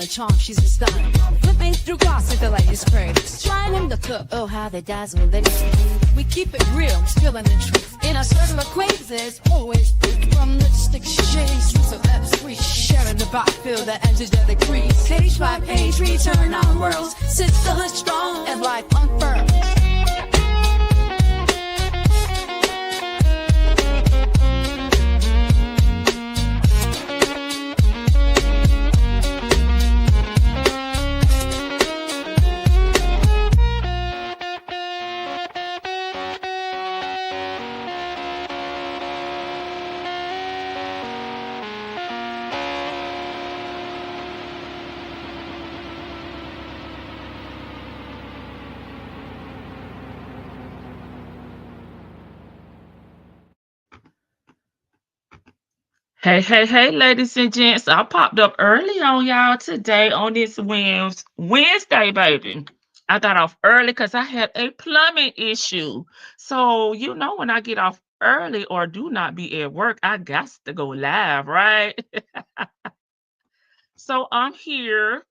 charm, she's a style. Flipping through glass with the latest craze. Trying them to cook, oh how they dazzle. We keep it real, spilling the truth. In our circle of queens, there's always proof. From lipstick shades, use of lips, we sharing the backfield that enters the crease. Page by page, we turn our worlds. Sit still and strong, and life unfurled. Hey, ladies and gents. I popped up early on y'all today on this Wednesday, baby. I got off early because I had a plumbing issue. So, when I get off early or do not be at work, I got to go live, right? So I'm here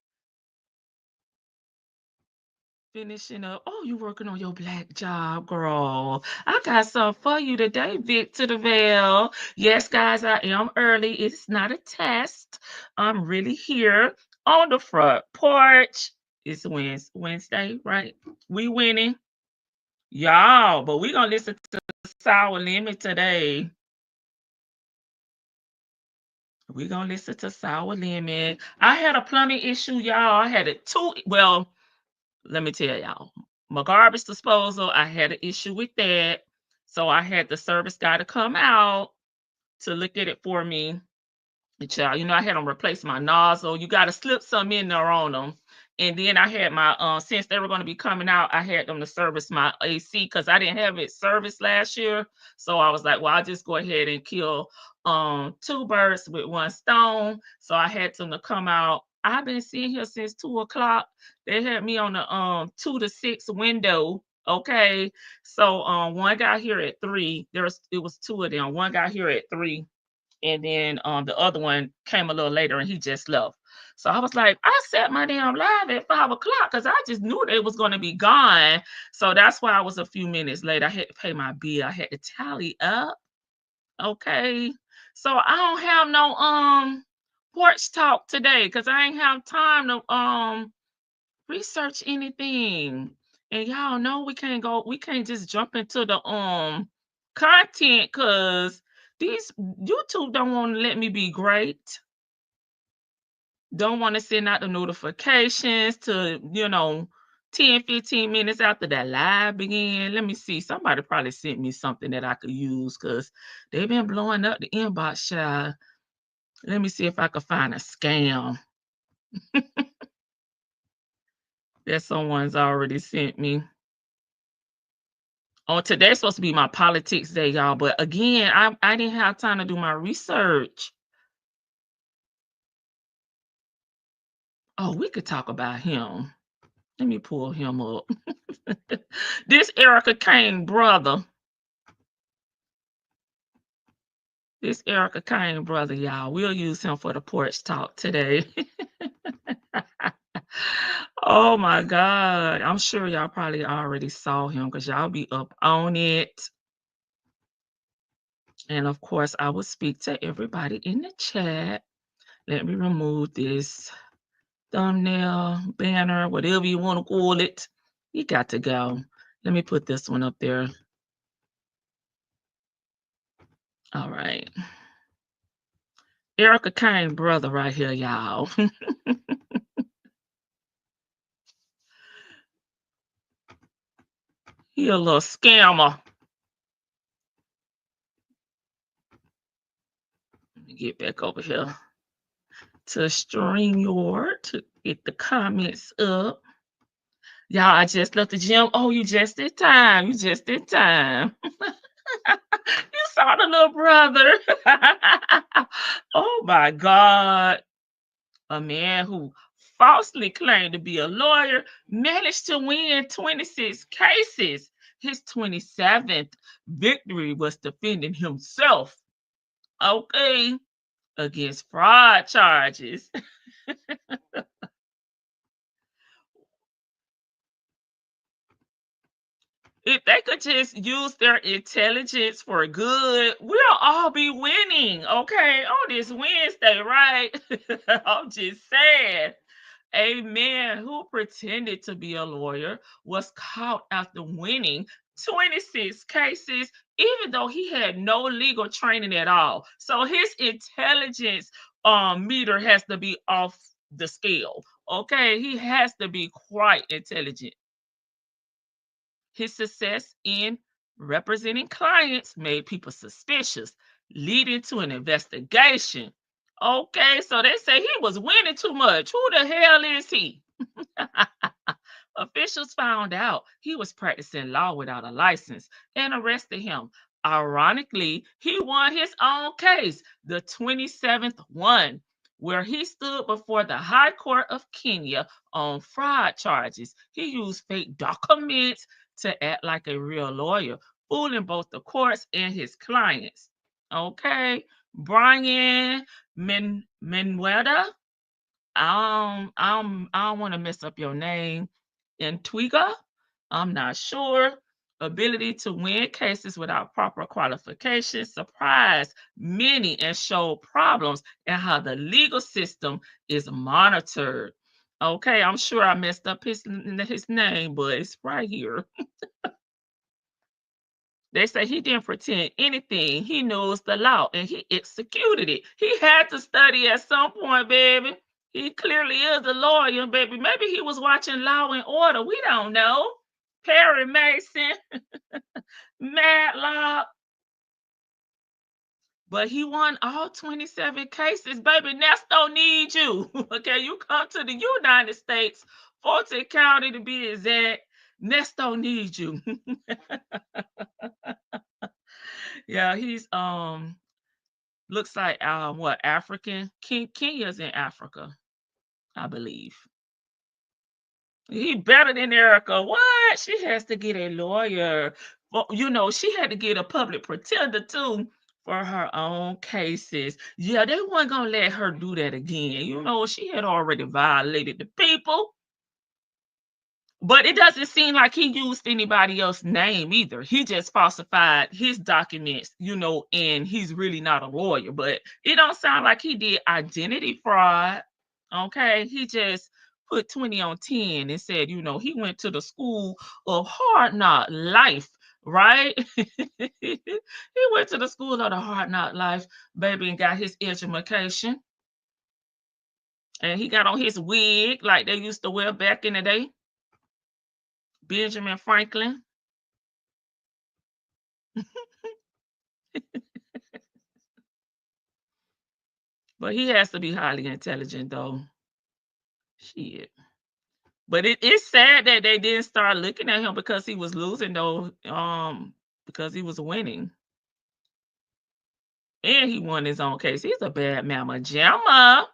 finishing up. Oh, you working on your black job, girl. I got something for you today, Vic to the Veil. Yes, guys, I am early. It's not a test. I'm really here on the front porch. It's Wednesday, right? We winning. Y'all, but we going to listen to Sour Limit today. We're going to listen to Sour Limit. I had a plumbing issue, y'all. I had it let me tell y'all, my garbage disposal, I had an issue with that. So I had the service guy to come out to look at it for me. And child, I had them replace my nozzle. You got to slip some in there on them. And then I had my, since they were going to be coming out, I had them to service my AC because I didn't have it serviced last year. So I was like, well, I'll just go ahead and kill two birds with one stone. So I had them to come out. I've been sitting here since 2:00. They had me on the 2 to 6 window. Okay. So one got here at 3. It was two of them. One got here at 3. And then the other one came a little later and he just left. So I was like, I set my damn live at 5:00 because I just knew they was going to be gone. So that's why I was a few minutes late. I had to pay my bill. I had to tally up. Okay. So I don't have no porch talk today because I ain't have time to research anything. And y'all know we can't just jump into the content because these YouTube don't want to let me be great. Don't want to send out the notifications to 10 15 minutes after that live began. Let me see, somebody probably sent me something that I could use because they've been blowing up the inbox, child. Let me see if I could find a scam that someone's already sent me. Oh, today's supposed to be my politics day, y'all. But again, I didn't have time to do my research. Oh, we could talk about him. Let me pull him up. This Erica Kane brother. This Erica Kane brother, y'all. We'll use him for the porch talk today. Oh my God. I'm sure y'all probably already saw him because y'all be up on it. And of course, I will speak to everybody in the chat. Let me remove this thumbnail, banner, whatever you want to call it. You got to go. Let me put this one up there. All right. Erica Kane brother right here, y'all. He a little scammer. Let me get back over here to StreamYard to get the comments up. Y'all, I just left the gym. Oh, you just in time. You just in time. You saw the little brother. Oh my God. A man who falsely claimed to be a lawyer managed to win 26 cases. His 27th victory was defending himself, okay, against fraud charges. If they could just use their intelligence for good, we'll all be winning, okay, on this Wednesday, right? I'm just saying. A man who pretended to be a lawyer was caught after winning 26 cases, even though he had no legal training at all. So his intelligence meter has to be off the scale. Okay, he has to be quite intelligent. His success in representing clients made people suspicious, leading to an investigation. Okay, so they say he was winning too much. Who the hell is he? Officials found out he was practicing law without a license and arrested him. Ironically, he won his own case, the 27th one, where he stood before the High Court of Kenya on fraud charges. He used fake documents to act like a real lawyer, fooling both the courts and his clients. Okay, Brian Menueda. I don't want to mess up your name. Antigua, I'm not sure. Ability to win cases without proper qualifications surprised many and showed problems in how the legal system is monitored. Okay, I'm sure I messed up his name, but it's right here. They say he didn't pretend anything. He knows the law and he executed it. He had to study at some point, baby. He clearly is a lawyer, baby. Maybe he was watching Law and Order. We don't know. Perry Mason, Matlock. But he won all 27 cases, baby. Nesto needs you. Okay, you come to the United States, Fulton County to be exact. Nesto needs you. Yeah, he's looks like what, African? Kenya's in Africa, I believe. He better than Erica. What? She has to get a lawyer. Well, she had to get a public pretender too for her own cases. Yeah, they weren't gonna let her do that again. She had already violated the people. But it doesn't seem like he used anybody else's name either. He just falsified his documents, and he's really not a lawyer. But it don't sound like he did identity fraud. Okay. He just put 20 on 10 and said, he went to the school of hard knock life, right? He went to the school of the hard knock life, baby, and got his education. And he got on his wig like they used to wear back in the day. Benjamin Franklin. But he has to be highly intelligent, though. Shit. But it's sad that they didn't start looking at him because he was losing, though. Because he was winning. And he won his own case. He's a bad mama jamma.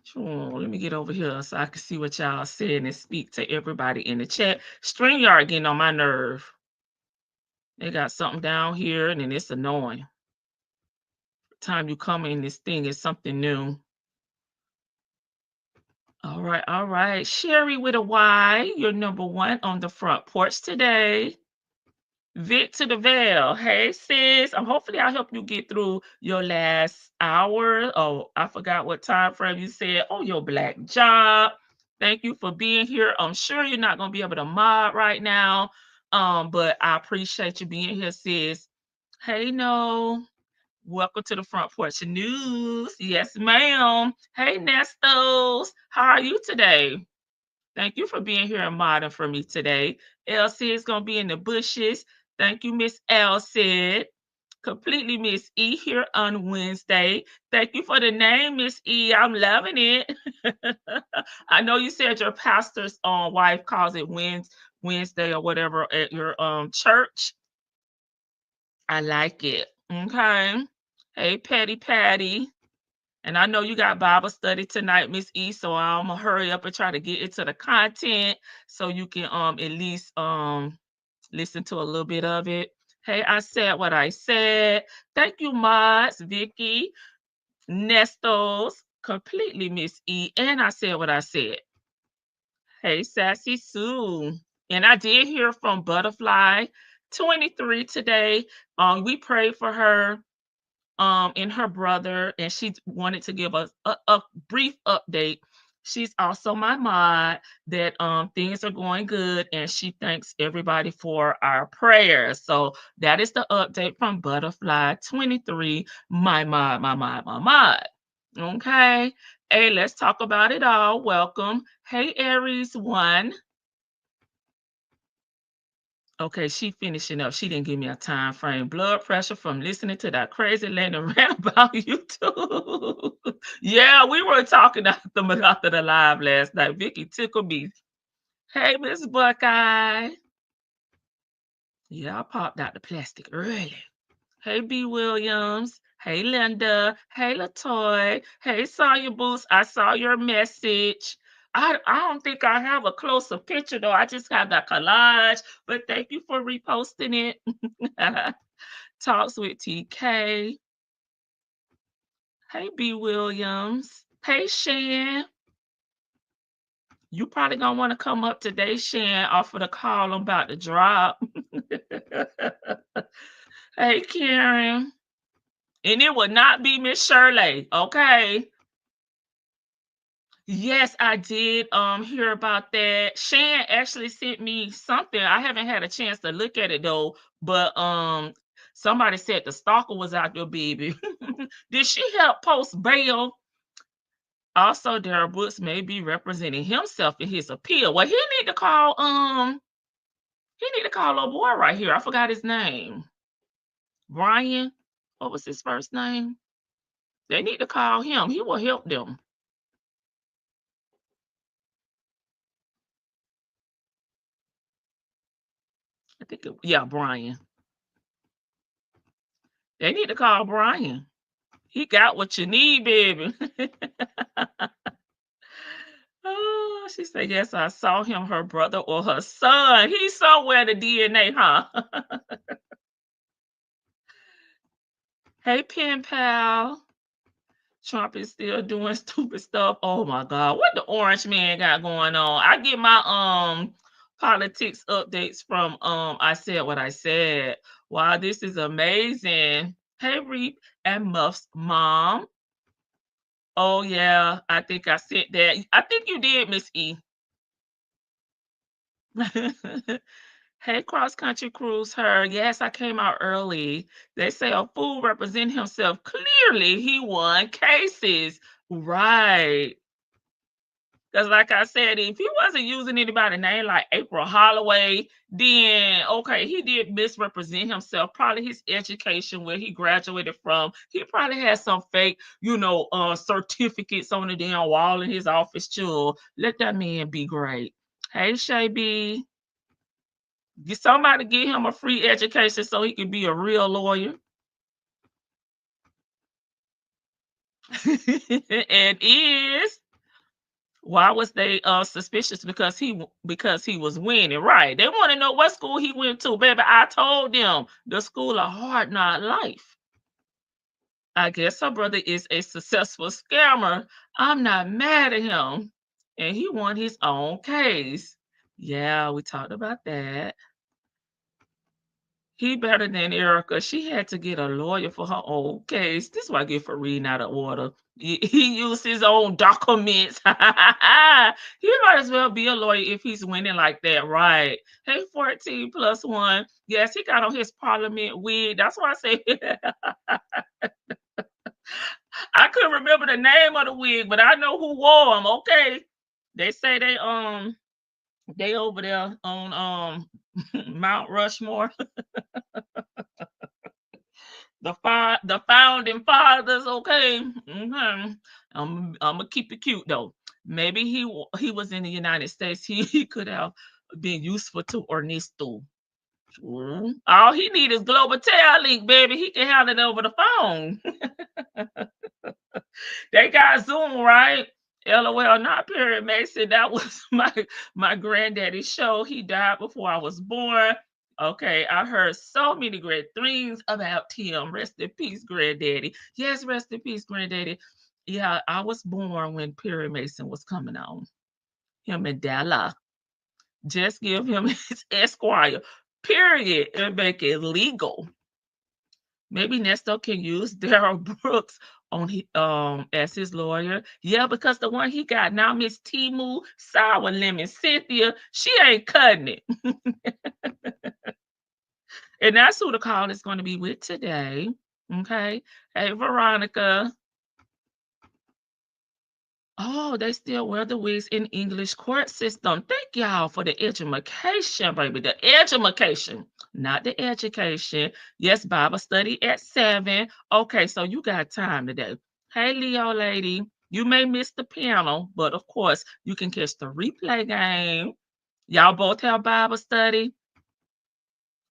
Sure, let me get over here so I can see what y'all saying and speak to everybody in the chat. StreamYard getting on my nerve. They got something down here, and then it's annoying. Time you come in, this thing is something new. All right. Sherry with a Y, you're number one on the front porch today. Vic to the Veil. Hey, sis. Hopefully I'll help you get through your last hour. Oh, I forgot what time frame you said. Oh, your black job. Thank you for being here. I'm sure you're not going to be able to mod right now. But I appreciate you being here, sis. Hey, no. Welcome to the Front Porch News. Yes, ma'am. Hey, Nestos. How are you today? Thank you for being here and modding for me today. Elsie is going to be in the bushes. Thank you, Miss Elsie. Completely Miss E here on Wednesday. Thank you for the name, Miss E. I'm loving it. I know you said your pastor's wife calls it Wednesday or whatever at your church. I like it. Okay. Hey, Patty. And I know you got Bible study tonight, Miss E. So I'm gonna hurry up and try to get into the content so you can at least listen to a little bit of it. Hey, I said what I said. Thank you, Mods, Vicky, Nestos, completely Miss E. And I said what I said. Hey, Sassy Sue. And I did hear from Butterfly 23 today. We prayed for her and her brother, and she wanted to give us a brief update. She's also my mod that things are going good, and she thanks everybody for our prayers. So that is the update from Butterfly 23, my mod, my mod, my mod. Okay. Hey, let's talk about it all. Welcome. Hey, Aries 1. Okay, she finishing up. She didn't give me a time frame. Blood pressure from listening to that crazy lady rant about you too. Yeah, we were talking after the live last night. Vicky tickled me. Hey, Miss Buckeye. Yeah, I popped out the plastic early. Hey, B. Williams. Hey, Linda. Hey, Latoy. Hey, Sonya Boost. I saw your message. I don't think I have a closer picture though. I just have that collage, but thank you for reposting it. Talks with TK. Hey, B. Williams. Hey, Shan. You probably gonna want to come up today, Shan, off of the call I'm about to drop. Hey, Karen. And it would not be Miss Shirley, okay? Yes, I did hear about that. Shan actually sent me something. I haven't had a chance to look at it though, but somebody said the stalker was out there, baby. Did she help post bail? Also, Darrell Brooks may be representing himself in his appeal. Well, he need to call a boy right here. I forgot his name. Brian. What was his first name? They need to call him. He will help them. I think yeah, Brian. They need to call Brian. He got what you need, baby. Oh, she said, yes, I saw him, her brother or her son. He's somewhere the DNA, huh? Hey, pen pal. Trump is still doing stupid stuff. Oh my God. What the orange man got going on? I get my politics updates from I Said What I Said. Wow, this is amazing. Hey, Reap and Muff's mom. Oh yeah, I think I sent that. I think you did, Miss E. Hey, cross country cruise her. Yes, I came out early. They say a fool represent himself. Clearly, he won cases. Right. Because, like I said, if he wasn't using anybody's name like April Holloway, then okay, he did misrepresent himself. Probably his education, where he graduated from, he probably had some fake, certificates on the damn wall in his office too. Let that man be great. Hey, Shay B. Get somebody get him a free education so he can be a real lawyer. And is why was they suspicious because he was winning, right? They want to know what school he went to, baby. I told them the school of hard not life. I guess her brother is a successful scammer. I'm not mad at him, and he won his own case. Yeah, we talked about that. He better than Erica. She had to get a lawyer for her own case. This is what I get for reading out of order. He used his own documents. He might as well be a lawyer if he's winning like that, right? Hey, 14 plus one. Yes, he got on his parliament wig. That's why I say I couldn't remember the name of the wig, but I know who wore them. Okay. They say they over there on Mount Rushmore. The founding fathers, okay. I'm gonna keep it cute though. Maybe he was in the United States. He could have been useful to Ernesto. All he need is global tail link, baby. He can have it over the phone. They got Zoom, right? LOL, not Perry Mason. That was my granddaddy's show. He died before I was born. Okay, I heard so many great things about him. Rest in peace, granddaddy. Yes, rest in peace, granddaddy. Yeah, I was born when Perry Mason was coming on. Him and Della. Just give him his Esquire, period, and make it legal. Maybe Nesto can use Daryl Brooks on as his lawyer. Yeah, because the one he got now, Miss Timu Sour Lemon Cynthia, she ain't cutting it. And that's who the call is going to be with today. Okay. Hey, Veronica. Oh, they still wear the wigs in English court system. Thank y'all for the education, baby. The education, not the education. Yes, Bible study at 7. Okay, so you got time today. Hey, Leo lady, you may miss the panel, but of course, you can catch the replay game. Y'all both have Bible study.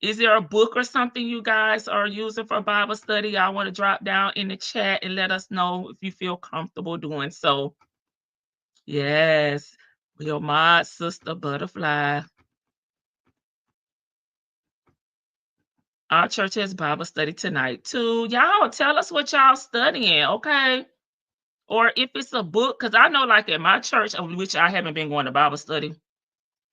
Is there a book or something you guys are using for Bible study? Y'all want to drop down in the chat and let us know if you feel comfortable doing so. Yes, your mod sister butterfly. Our church has Bible study tonight too. Y'all tell us what y'all studying, okay? Or if it's a book, because I know like at my church, of which I haven't been going to Bible study,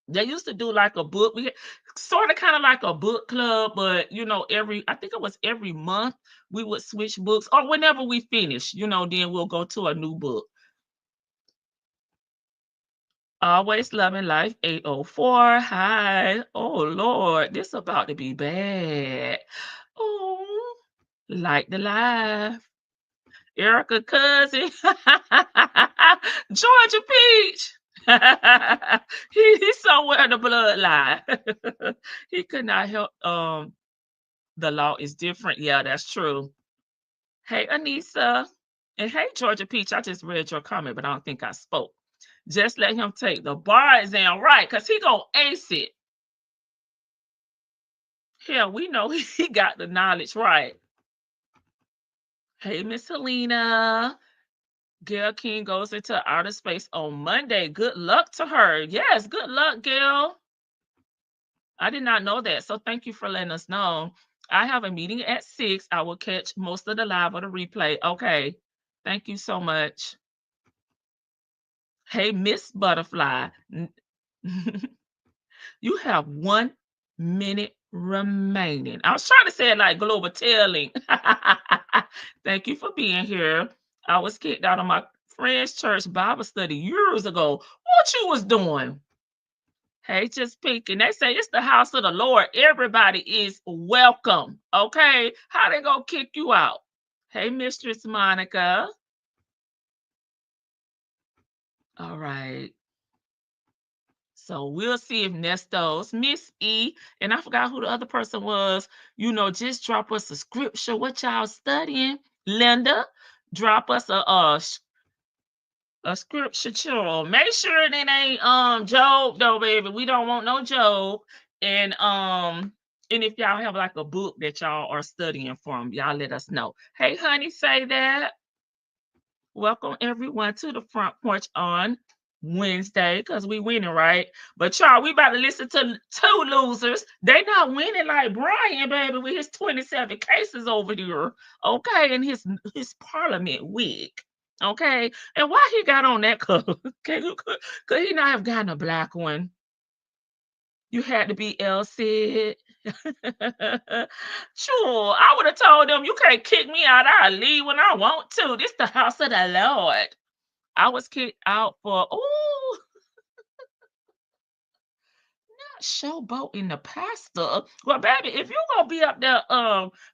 they used to do like a book. We sort of kind of like a book club, but I think it was every month we would switch books, or whenever we finish, then we'll go to a new book. Always loving life 804. Hi. Oh Lord, this about to be bad. Oh, like the live. Erica cousin. Georgia Peach. He's somewhere in the bloodline. He could not help. The law is different. Yeah, that's true. Hey, Anissa. And hey, Georgia Peach. I just read your comment, but I don't think I spoke. Just let him take the bar exam right, because he gonna ace it. Hell, we know he got the knowledge right. Hey, Miss Helena. Gail King goes into outer space on Monday. Good luck to her. Yes, good luck, Gail. I did not know that, so thank you for letting us know. I have a meeting at 6. I will catch most of the live or the replay. Okay. Thank you so much. Hey, Miss Butterfly. You have 1 minute remaining. I was trying to say it like global telling. Thank you for being here. I was kicked out of my friend's church Bible study years ago. What you was doing? Hey, just peeking. They say it's the house of the Lord. Everybody is welcome. Okay. How they gonna kick you out? Hey, Mistress Monica. All right. So we'll see if Nestos, Miss E, and I forgot who the other person was, just drop us a scripture. What y'all studying? Linda, drop us a scripture, child. Make sure it ain't Job though, baby. We don't want no Job. And if y'all have like a book that y'all are studying from, y'all let us know. Hey, honey, say that. Welcome everyone to the front porch on Wednesday, because we winning, right? But y'all, we about to listen to 2 losers. They not winning like Brian, baby, with his 27 cases over there. Okay, and his parliament wig. Okay, and why he got on that color? Could he not have gotten a black one? You had to be Elsie. Sure, I would have told them you can't kick me out. I'll leave when I want to. This the house of the Lord. I was kicked out for showboating the pastor. Well, baby, if you're gonna be up there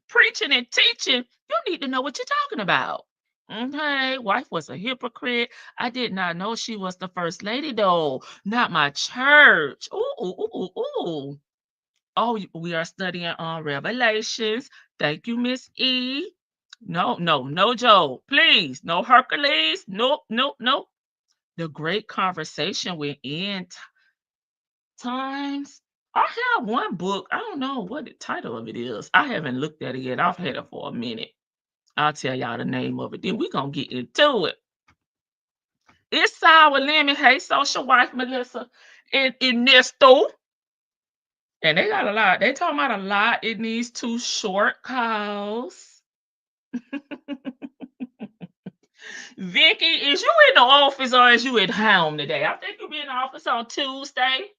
preaching and teaching, you need to know what you're talking about. Okay, wife was a hypocrite. I did not know she was the first lady, though. Not my church. Ooh, ooh, ooh, ooh. Oh, we are studying on Revelations. Thank you, Miss E. No, Joe. Please, no Hercules. Nope, nope, nope. The great conversation with end times. I have one book. I don't know what the title of it is. I haven't looked at it yet. I've had it for a minute. I'll tell y'all the name of it. Then we're going to get into it. It's Sour Lemon. Hey, social wife Melissa and Ernesto. And they got a lot. They talking about a lot. It needs 2 short calls. Vicky, is you in the office or is you at home today? I think you'll be in the office on Tuesday.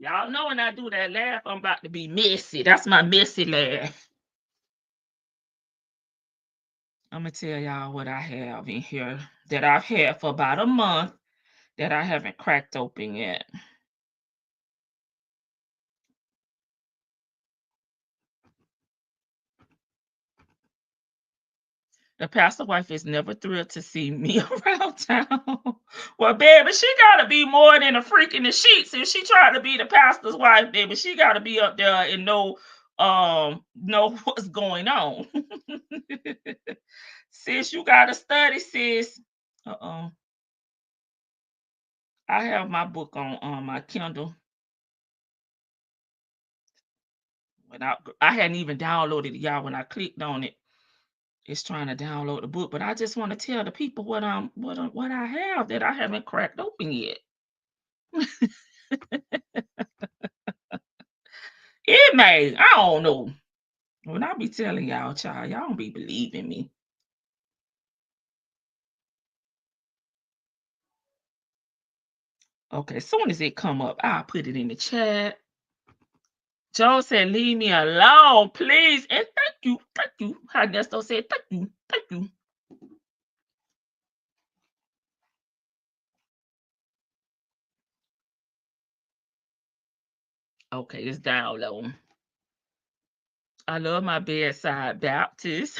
Y'all know when I do that laugh, I'm about to be messy. That's my messy laugh. I'm going to tell y'all what I have in here that I've had for about a month that I haven't cracked open yet. The pastor wife is never thrilled to see me around town. Well, baby, she gotta be more than a freak in the sheets. If she tried to be the pastor's wife, baby, she gotta be up there and know what's going on. Sis, you gotta study, sis. Uh-oh. I have my book on my Kindle. I hadn't even downloaded it, y'all. When I clicked on it, it's trying to download the book. But I just want to tell the people what I have that I haven't cracked open yet. It may, I don't know. When I be telling y'all, child, y'all don't be believing me. Okay, as soon as it come up, I'll put it in the chat. Joe said, leave me alone, please. And thank you. Ernesto said, thank you. Okay, it's downloading. I love my bedside Baptist.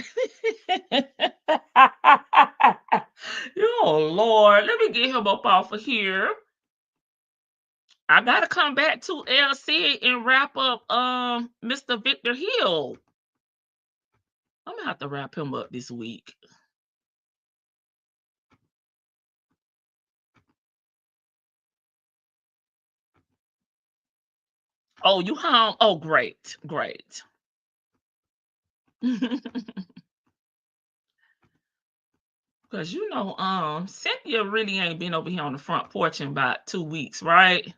Oh, Lord. Let me get him up off of here. I got to come back to LC and wrap up Mr. Victor Hill. I'm going to have to wrap him up this week. Oh, you home? Oh, great. Because Cynthia really ain't been over here on the front porch in about 2 weeks, right?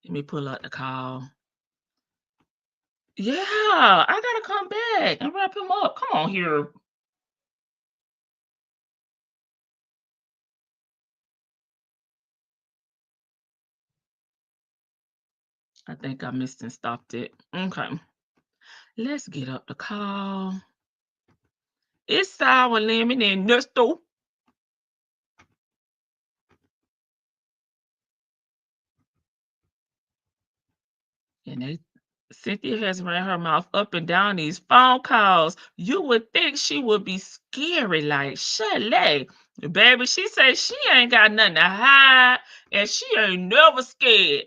Let me pull up the call. Yeah, I gotta come back and wrap him up. Come on here. I think I missed and stopped it. Okay. Let's get up the call. It's sour lemon and Ernesto. And Cynthia has ran her mouth up and down these phone calls. You would think she would be scary like Shirley. Baby, she says she ain't got nothing to hide and she ain't never scared.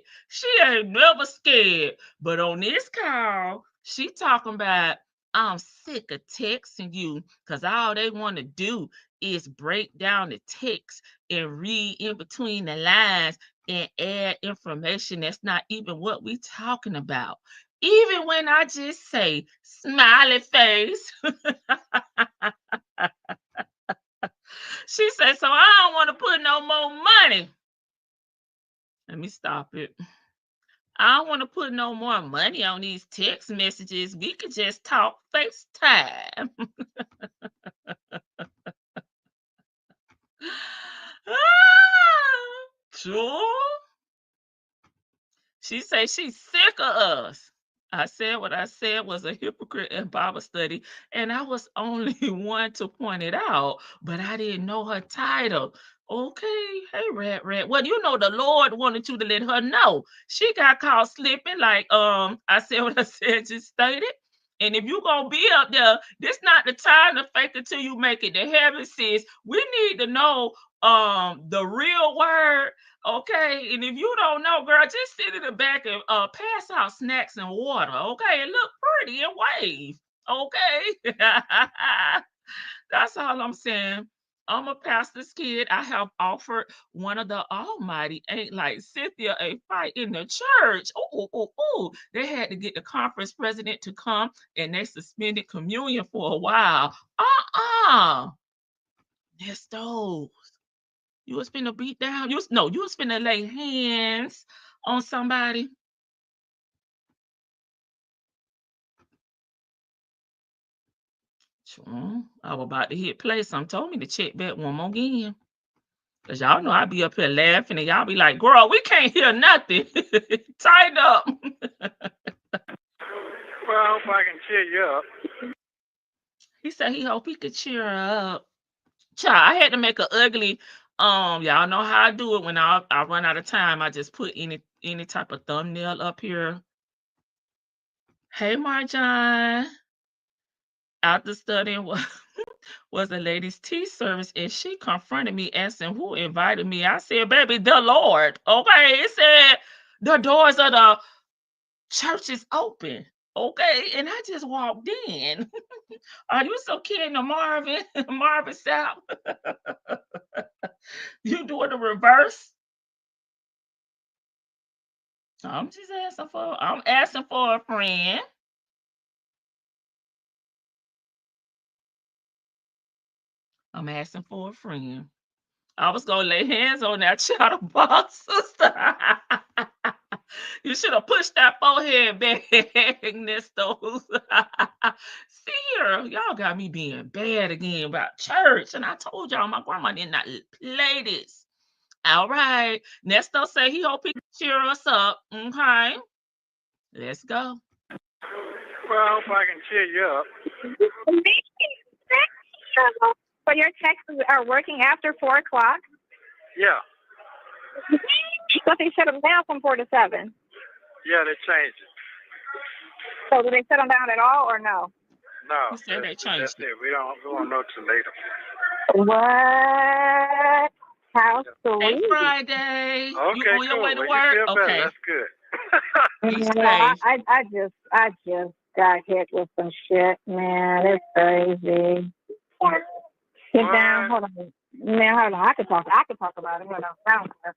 But on this call, she talking about, I'm sick of texting you because all they want to do is break down the text and read in between the lines and add information that's not even what we talking about. Even when I just say smiley face. She said, so I don't want to put no more money. Let me stop it. I don't want to put no more money on these text messages. We could just talk FaceTime. Sure. She said she's sick of us. I said what I said was a hypocrite in Bible study, and I was only one to point it out, but I didn't know her title. Okay, hey, Red. Well, the Lord wanted you to let her know. She got caught slipping, like I said what I said, just stated. And if you're gonna be up there, this not the time to fake it till you make it to heaven, sis. We need to know the real word. Okay, and if you don't know, girl, just sit in the back and pass out snacks and water. Okay, and look pretty and wave. Okay, that's all I'm saying. I'm a pastor's kid. I have offered one of the Almighty, ain't like Cynthia, a fight in the church. Oh. They had to get the conference president to come and they suspended communion for a while. That's those. You was finna beat down. You was finna lay hands on somebody. I was about to hit play. Some told me to check back one more again. Because y'all know I be up here laughing and y'all be like, girl, we can't hear nothing. Tighten up. Well, I hope I can cheer you up. He said he hope he could cheer her up. Child, I had to make an ugly, y'all know how I do it when I run out of time. I just put any type of thumbnail up here. Hey, Marjan. After studying was a ladies' tea service, and she confronted me asking who invited me. I said, baby, the Lord. Okay. It said the doors of the church is open. Okay. And I just walked in. Are you so kidding, Marvin? Marvin South? You doing the reverse? I'm asking for a friend. I'm asking for a friend. I was gonna lay hands on that chatterbox sister. You should have pushed that forehead back, Ernesto. See here, y'all got me being bad again about church. And I told y'all my grandma did not play this. All right. Nesto say he hope he can cheer us up. Okay. Let's go. Well, I hope I can cheer you up. So your texts are working after 4 o'clock? Yeah. But they shut them down from 4 to 7. Yeah, they changed it. So do they shut them down at all or no? No. He said they changed it. We won't know till later. What? How sweet. Hey, Friday. Okay, you on your way to well, work? You feel better. Okay. That's good. Yeah, I just got hit with some shit, man. It's crazy. Sit down. Hold on. Man, hold on. I could talk about it. Hold on. I don't care.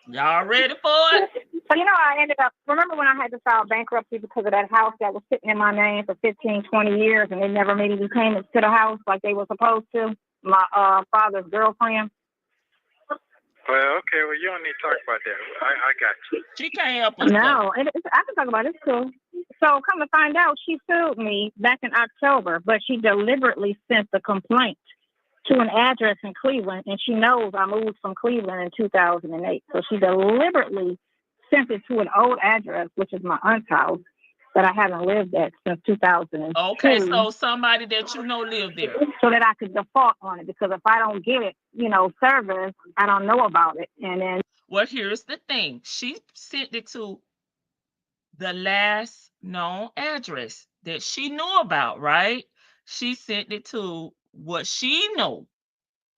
Y'all ready for it? So, I ended up, remember when I had to file bankruptcy because of that house that was sitting in my name for 15, 20 years and they never made any payments to the house like they were supposed to? My father's girlfriend. Well, okay. Well, you don't need to talk about that. I got you. She can't help us. No, I can talk about it. It's cool. So, come to find out, she sued me back in October, but she deliberately sent the complaint to an address in Cleveland, and she knows I moved from Cleveland in 2008. So she deliberately sent it to an old address, which is my aunt's house, that I haven't lived at since 2002. Okay, so somebody that you know lived there. So that I could default on it, because if I don't get it, service, I don't know about it. And then, well, here's the thing. She sent it to the last known address that she knew about, right? She sent it to what she knew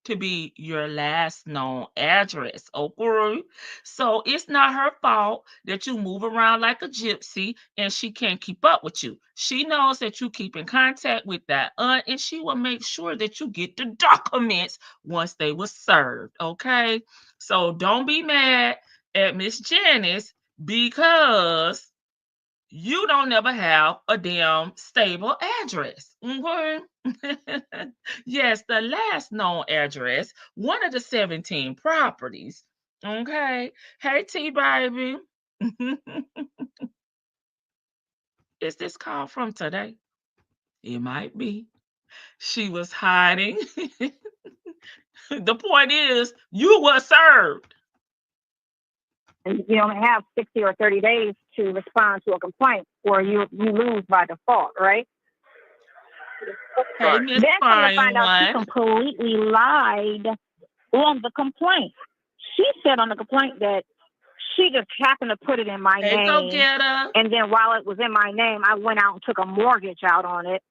to be your last known address. Okay. So it's not her fault that you move around like a gypsy and she can't keep up with you. She knows that you keep in contact with that aunt and she will make sure that you get the documents once they were served. Okay. So don't be mad at Miss Janice because you don't never have a damn stable address. Okay? Yes, the last known address, one of the 17 properties. Okay. Hey, T baby. Is this call from today? It might be. She was hiding. The point is, you were served. you only have 60 or 30 days to respond to a complaint, or you lose by default, right? Hey, Miss Then come to Fine find out she One. completely lied on the complaint. She said on the complaint that she just happened to put it in my Hey, name. go get her. And then while it was in my name, I went out and took a mortgage out on it.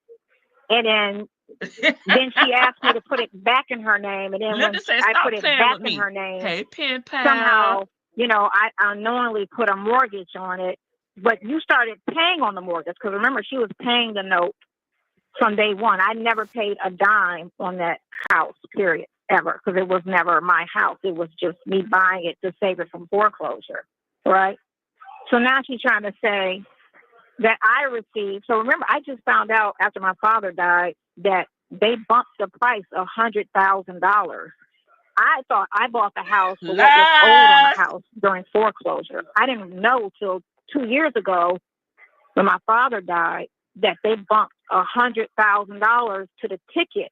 And then she asked me to put it back in her name. And then when I put it back in her name, hey, Pen Pal. somehow, I unknowingly put a mortgage on it. But you started paying on the mortgage because remember, she was paying the note from day one. I never paid a dime on that house, period, ever, because it was never my house. It was just me buying it to save it from foreclosure, right? So now she's trying to say that I received. So remember, I just found out after my father died that they bumped the price $100,000. I thought I bought the house for what was owed on the house during foreclosure. I didn't know till 2 years ago when my father died that they bumped $100,000 to the ticket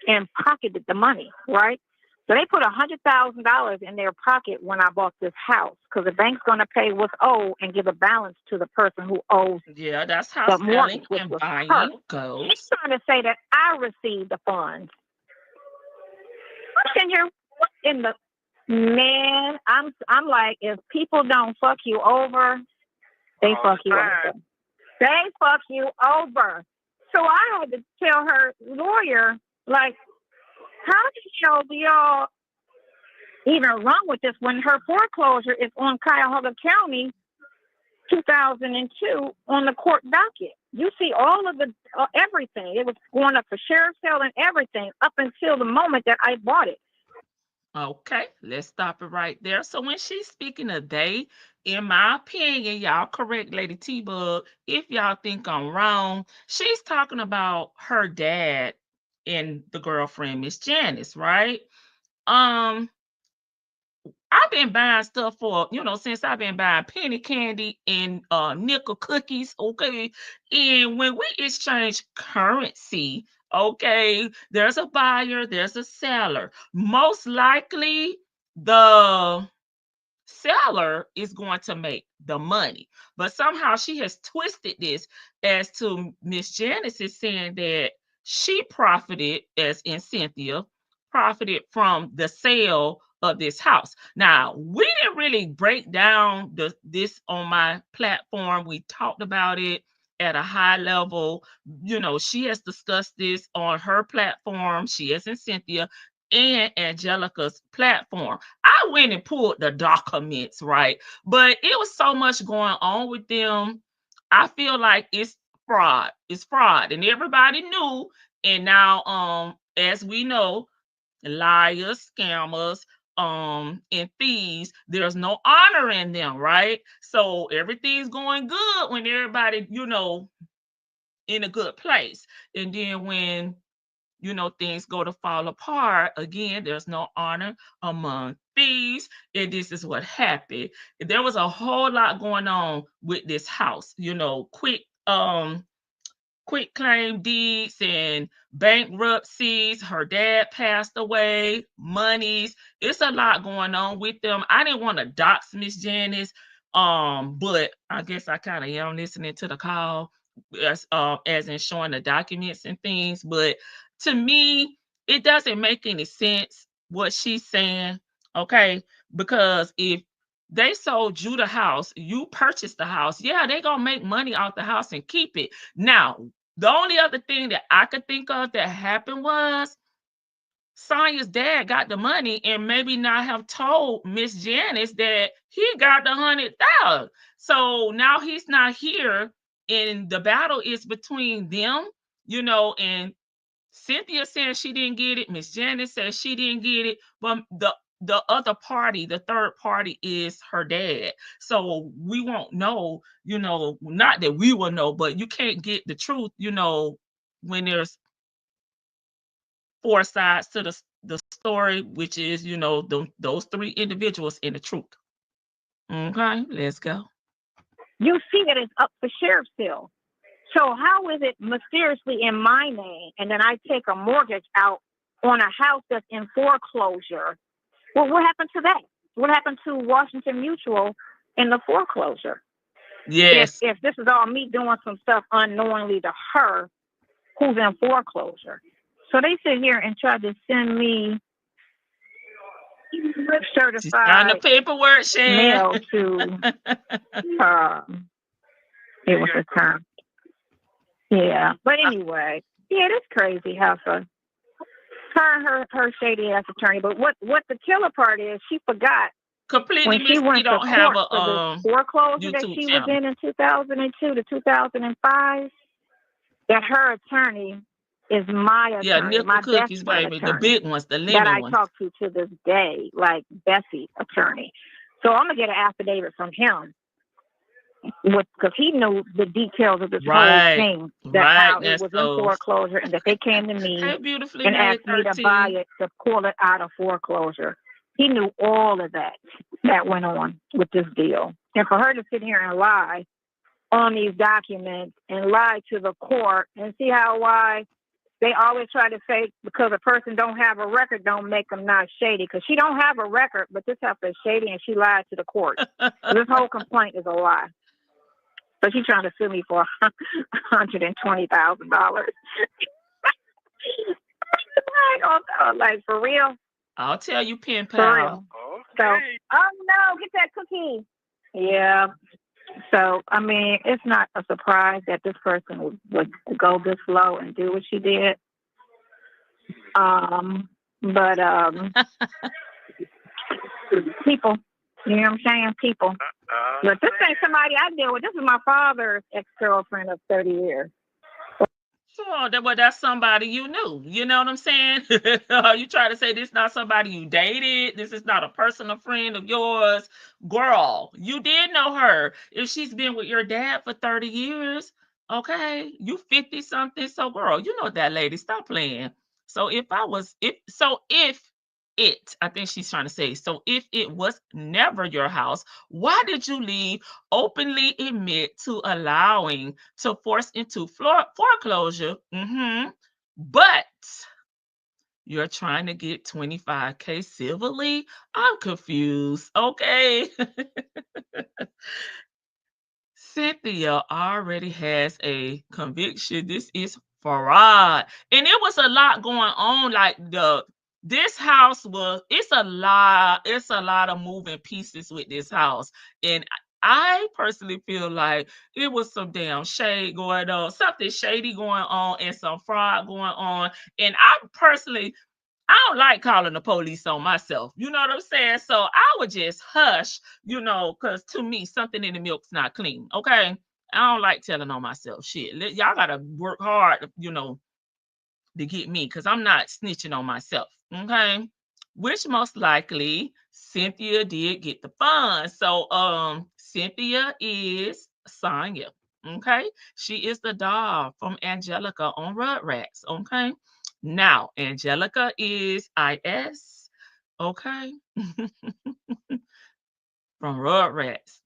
and pocketed the money, right? So they put $100,000 in their pocket when I bought this house because the bank's going to pay what's owed and give a balance to the person who owes Yeah, that's how the selling mortgage, which and was her. buying She's goes. trying to say that I received the funds. I'm sitting here in the man. I'm like, if people don't fuck you over, they All fuck the you time. over. They fuck you over. So I had to tell her lawyer, like, how the hell do y'all even run with this when her foreclosure is on Cuyahoga County 2002 on the court docket? You see all of the everything. It was going up for sheriff's sale and everything up until the moment that I bought it. Okay, let's stop it right there. So when she's speaking of they, in my opinion, y'all correct Lady T-Bug, if y'all think I'm wrong, she's talking about her dad and the girlfriend, Miss Janice, right? I've been buying stuff for, since I've been buying penny candy and nickel cookies, okay? And when we exchange currency, okay, there's a buyer, there's a seller. Most likely, the seller is going to make the money. But somehow she has twisted this as to Miss Janice is saying that she profited, as in Cynthia, profited from the sale of this house. Now, we didn't really break down this on my platform. We talked about it at a high level. She has discussed this on her platform. She is in Cynthia and Angelica's platform. I went and pulled the documents, right? But it was so much going on with them. I feel like it's fraud. It's fraud. And everybody knew. And now, as we know, liars, scammers, and thieves, there's no honor in them, right? So everything's going good when everybody, in a good place. And then when things go to fall apart. Again, there's no honor among thieves. And this is what happened. There was a whole lot going on with this house, quick claim deeds and bankruptcies. Her dad passed away, monies. It's a lot going on with them. I didn't want to dox Miss Janice, but I guess I kind of am listening to the call as in showing the documents and things. But to me, it doesn't make any sense what she's saying, okay? Because if they sold you the house, you purchased the house, yeah, they're going to make money off the house and keep it. Now, the only other thing that I could think of that happened was Sonya's dad got the money and maybe not have told Miss Janice that he got the 100,000. So now he's not here, and the battle is between them, and Cynthia says she didn't get it. Miss Janice says she didn't get it. But the other party, the third party, is her dad. So we won't know, not that we will know, but you can't get the truth, when there's four sides to the story, which is, those three individuals in the truth. Okay, let's go. You see that it's up for sheriff's sale. So how is it mysteriously in my name, and then I take a mortgage out on a house that's in foreclosure? Well, what happened to that? What happened to Washington Mutual in the foreclosure? Yes. If this is all me doing some stuff unknowingly to her, who's in foreclosure. So they sit here and try to send me certified the paperwork, mail to it was a term. Yeah. But anyway, yeah, that's crazy how her shady ass attorney. But what the killer part is, she forgot completely when she went to don't court have for the foreclosure that she was in 2002 to 2005, that her attorney is my attorney, yeah, nickel my cookies, best friend baby, attorney, the big ones, the lemon that I ones. talk to this day, like Bessie attorney. So I'm gonna get an affidavit from him, because he knew the details of this whole thing, how it was in foreclosure, and that they came to me and asked me to buy it, to pull it out of foreclosure. He knew all of that went on with this deal. And for her to sit here and lie on these documents and lied to the court. And see why they always try to say because a person don't have a record don't make them not shady. Because she don't have a record, but this house is shady and she lied to the court. So this whole complaint is a lie. So she's trying to sue me for $120,000. Like, for real? I'll tell you, pen For pal. real. So, Okay. oh no, get that cookie. Yeah. So, I mean, it's not a surprise that this person would go this low and do what she did. But people, you know what I'm saying? People. But this ain't somebody I deal with. This is my father's ex-girlfriend of 30 years. Sure, that's somebody you knew. You know what I'm saying? You try to say this not somebody you dated. This is not a personal friend of yours. Girl, you did know her. If she's been with your dad for 30 years, okay, you 50 something. So girl, you know that lady. Stop playing. So if I think she's trying to say, so if it was never your house, why did you leave openly admit to allowing to force into foreclosure? But you're trying to get $25K civilly? I'm confused. Okay. Cynthia already has a conviction. This is fraud. And it was a lot going on. Like this house it's a lot of moving pieces with this house. And I personally feel like it was some damn shade going on, something shady going on, and some fraud going on. And I don't like calling the police on myself. You know what I'm saying? So I would just hush, because to me, something in the milk's not clean. Okay. I don't like telling on myself. Shit. Y'all got to work hard, to get me, because I'm not snitching on myself. Okay. Which most likely Cynthia did get the funds. So Cynthia is Sonya. Okay. She is the doll from Angelica on Rugrats. Okay. Now, Angelica is IS, okay, from Rugrats.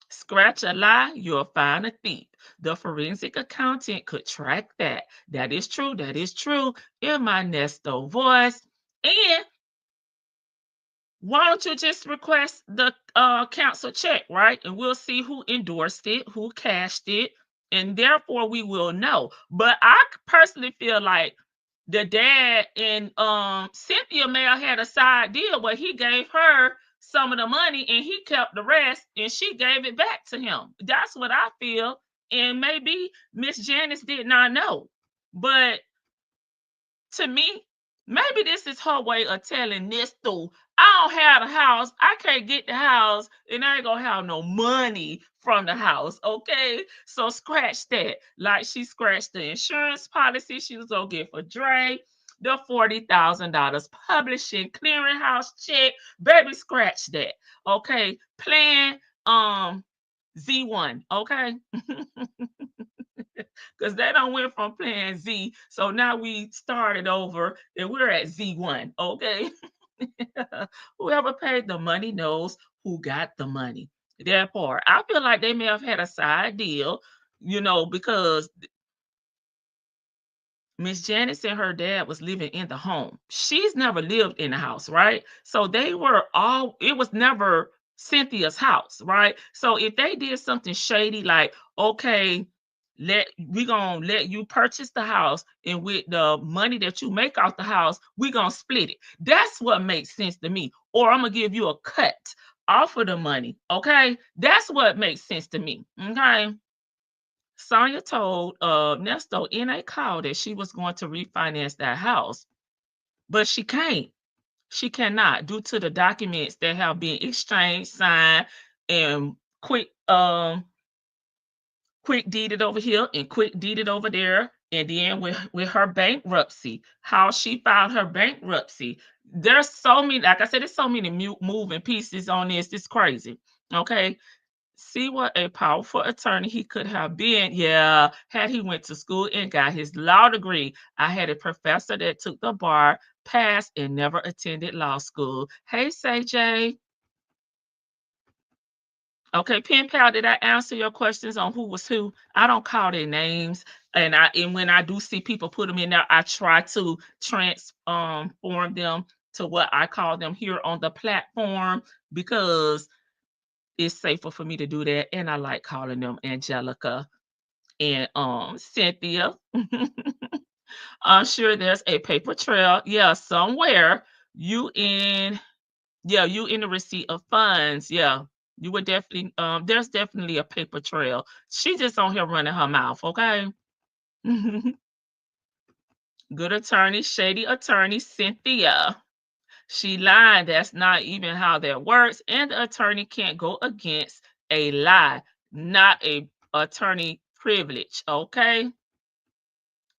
Scratch a lie, you'll find a thief. The forensic accountant could track that. That is true. That is true in my Nesto voice. And why don't you just request the council check, right? And we'll see who endorsed it, who cashed it, and therefore we will know. But I personally feel like the dad and Cynthia may have had a side deal where he gave her some of the money and he kept the rest and she gave it back to him. That's what I feel. And maybe Miss Janice did not know. But to me, maybe this is her way of telling Nesto, I don't have the house. I can't get the house, and I ain't gonna have no money from the house. Okay. So scratch that. Like she scratched the insurance policy she was gonna get for Dre, the $40,000 publishing clearinghouse check. Baby, scratch that. Okay. Plan Z1. Okay. Because they don't went from plan Z. So now we started over and we're at Z1. Okay. Whoever paid the money knows who got the money. Therefore, I feel like they may have had a side deal, because Miss Janice and her dad was living in the home. She's never lived in the house, right? So it was never Cynthia's house, right? So if they did something shady, like, okay, we gonna let you purchase the house, and with the money that you make off the house, we gonna split it. That's what makes sense to me. Or I'm gonna give you a cut off of the money. Okay, that's what makes sense to me. Okay. Sonya told Nesto in a call that she was going to refinance that house, but she can't. She cannot, due to the documents that have been exchanged, signed, and quick deeded over here and quick deeded over there. And then with her bankruptcy, how she filed her bankruptcy. There's so many, like I said, there's so many moving pieces on this. It's crazy. Okay. See what a powerful attorney he could have been. Yeah, had he went to school and got his law degree. I had a professor that took the bar, passed, and never attended law school. Hey, Say J. Okay, Pen Pal, did I answer your questions on who was who? I don't call their names, and when I do see people put them in there, I try to transform them to what I call them here on the platform because it's safer for me to do that, and I like calling them Angelica and Cynthia. I'm sure there's a paper trail. Yeah, somewhere you in you in the receipt of funds. Yeah. You would definitely there's definitely a paper trail. She just on here running her mouth, okay? Good attorney, shady attorney, Cynthia. She lied. That's not even how that works. And the attorney can't go against a lie, not a attorney privilege, okay?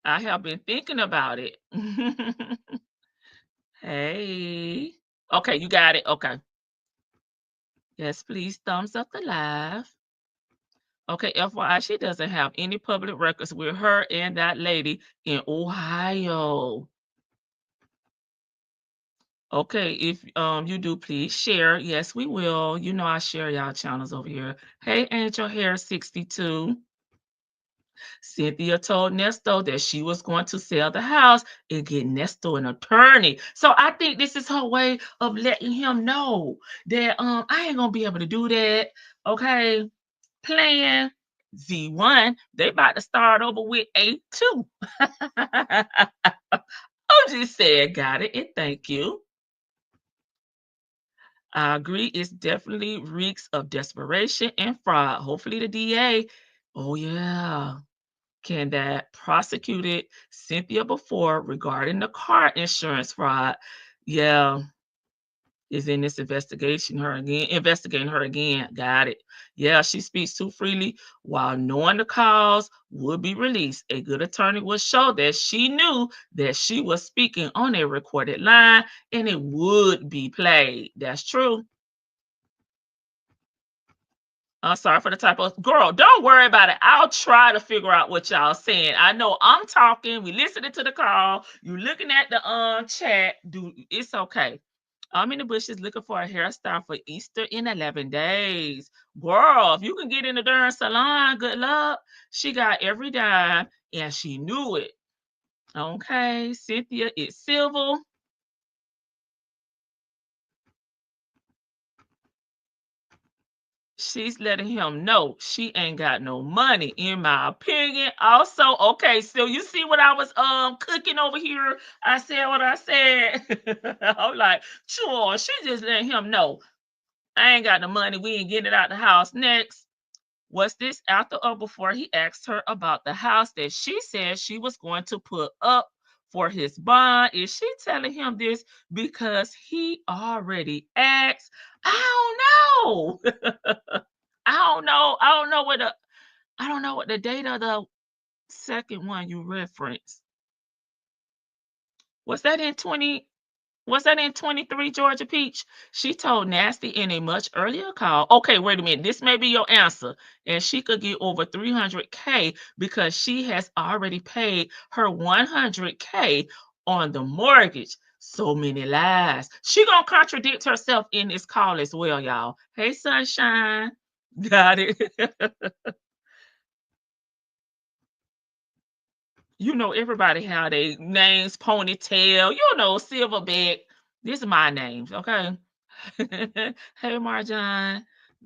I have been thinking about it. Hey. Okay, you got it. Okay. Yes, please thumbs up the live. Okay, FYI, she doesn't have any public records with her and that lady in Ohio. Okay, if you do, please share. Yes, we will. You know I share y'all channels over here. Hey, Angel Hair 62. Cynthia told Nesto that she was going to sell the house and get Nesto an attorney. So I think this is her way of letting him know that I ain't gonna be able to do that. Okay. Plan Z1. They about to start over with A2. I'm just saying, got it, and thank you. I agree. It's definitely reeks of desperation and fraud. Hopefully the DA, oh yeah, can that prosecuted Cynthia before regarding the car insurance fraud. Yeah, is in this investigating her again. Got it. Yeah, she speaks too freely while knowing the cause would be released. A good attorney will show that she knew that she was speaking on a recorded line and it would be played. That's true. I'm sorry for the typo. Girl, don't worry about it. I'll try to figure out what y'all saying. I know I'm talking. We listening to the call. You looking at the chat. It's okay. I'm in the bushes looking for a hairstyle for Easter in 11 days. Girl, if you can get in the darn salon, good luck. She got every dime and she knew it. Okay, Cynthia is civil. She's letting him know she ain't got no money, in my opinion. Also, okay, so you see what I was cooking over here? I said what I said. I'm like, sure, she just letting him know I ain't got the money. We ain't getting it out the house. Next, was this after or before he asked her about the house that she said she was going to put up for his bond? Is she telling him this because he already asked? I don't know. I don't know. I don't know what the date of the second one you referenced. Was that in 23, Georgia Peach? She told Nasty in a much earlier call. Okay, wait a minute. This may be your answer. And she could get over 300K because she has already paid her 100K on the mortgage. So many lies. She gonna contradict herself in this call as well, y'all. Hey, Sunshine. Got it. You know, everybody have their names, ponytail, silverback. This is my names, okay? Hey, Marjan.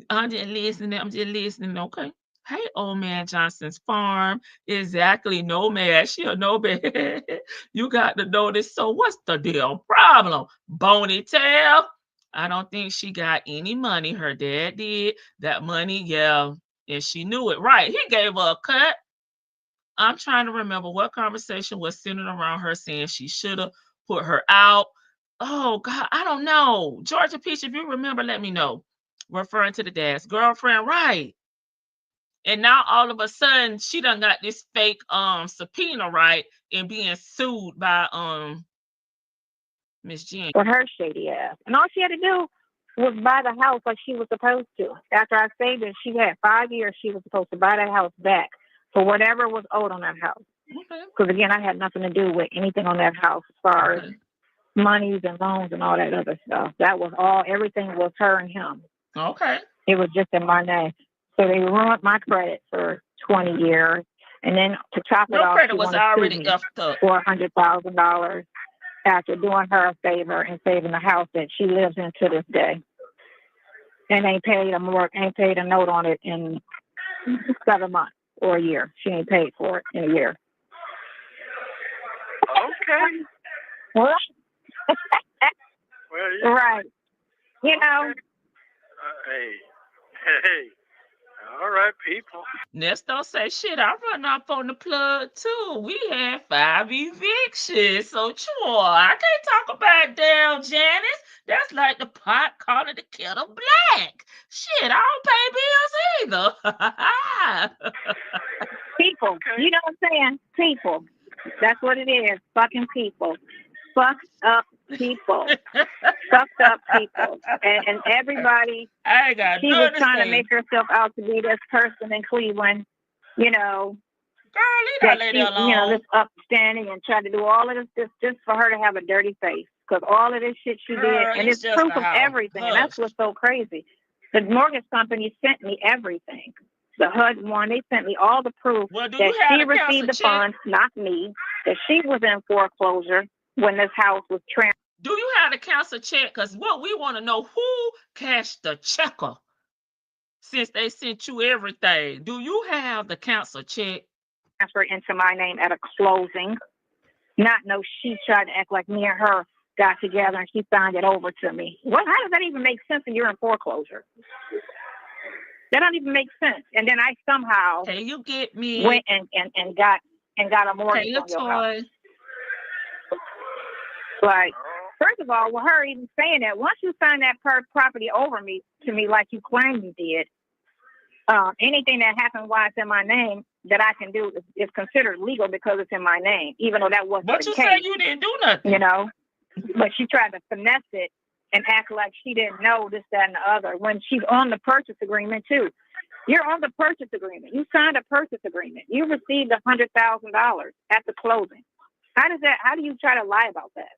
I'm just listening, okay? Hey, old man Johnson's farm. Exactly, nomad. She a nomad. You got to know this. So what's the deal? Problem? Bony tail. I don't think she got any money. Her dad did. That money, yeah. And she knew it. Right. He gave her a cut. I'm trying to remember what conversation was centered around her saying she should have put her out. Oh God, I don't know. Georgia Peach, if you remember, let me know. Referring to the dad's girlfriend, right? And now all of a sudden she done got this fake subpoena, right, and being sued by Miss Jean. For her shady ass. And all she had to do was buy the house like she was supposed to. After I saved it, she had 5 years she was supposed to buy that house back for whatever was owed on that house. Because again, I had nothing to do with anything on that house as far as monies and loans and all that other stuff. That was all, everything was her and him. Okay. It was just in my name. So they ruined my credit for 20 years. And then to top it Your off, credit she was wanted to sue already me effed up. for $100,000 after doing her a favor and saving the house that she lives in to this day. And ain't paid a note on it in 7 months or a year. She ain't paid for it in a year. Okay. Well, Well, yeah. right. You know, Hey. All right, people. Nesto say, shit, I run off on the plug too. We had 5 evictions. So sure, I can't talk about damn Janice. That's like the pot calling the kettle black. Shit, I don't pay bills either. people. Okay. You know what I'm saying? People. That's what it is. Fucking people. Fucked up people. Fucked up people. And everybody, I ain't got she was trying to make herself out to be this person in Cleveland, you know, Girl, leave that that lady she, alone. you know, this upstanding and tried to do all of this just for her to have a dirty face. Because all of this shit she Girl, did, and it's it's just proof a of house. everything. And Hush. that's what's so crazy. The mortgage company sent me everything. The HUD one, they sent me all the proof Well, do that you have she the council received the check? funds, not me, that she was in foreclosure when this house was transferred. Do you have the council check? Because what we want to know, who cashed the checker since they sent you everything? Do you have the council check? Transferred into my name at a closing. Not no, she tried to act like me and her got together and she signed it over to me. What? How does that even make sense when you're in foreclosure? That don't even make sense. And then I somehow Can you get me went and got a mortgage your on your house. toy? Like, first of all, with her even saying that, once you sign that property over to me like you claim you did, anything that happened while it's in my name that I can do is considered legal because it's in my name, even though that wasn't But the you case. say you didn't do nothing. You know, but she tried to finesse it and act like she didn't know this, that, and the other when she's on the purchase agreement too. You're on the purchase agreement. You signed a purchase agreement. You received $100,000 at the closing. How do you try to lie about that?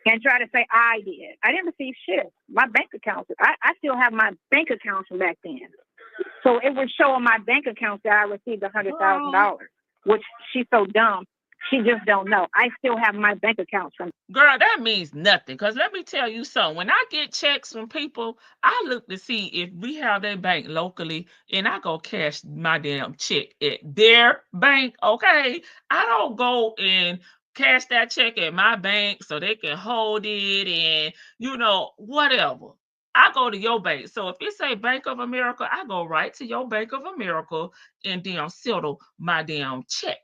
And try to say I did. I didn't receive shit. My bank account. I still have my bank account from back then. So it would show on my bank account that I received $100,000, which she's so dumb. She just don't know. I still have my bank account from. Girl, that means nothing. Because let me tell you something. When I get checks from people, I look to see if we have their bank locally and I go cash my damn check at their bank. Okay. I don't go and cash that check at my bank so they can hold it and, whatever. I go to your bank. So if it say Bank of America, I go right to your Bank of America and then settle my damn check.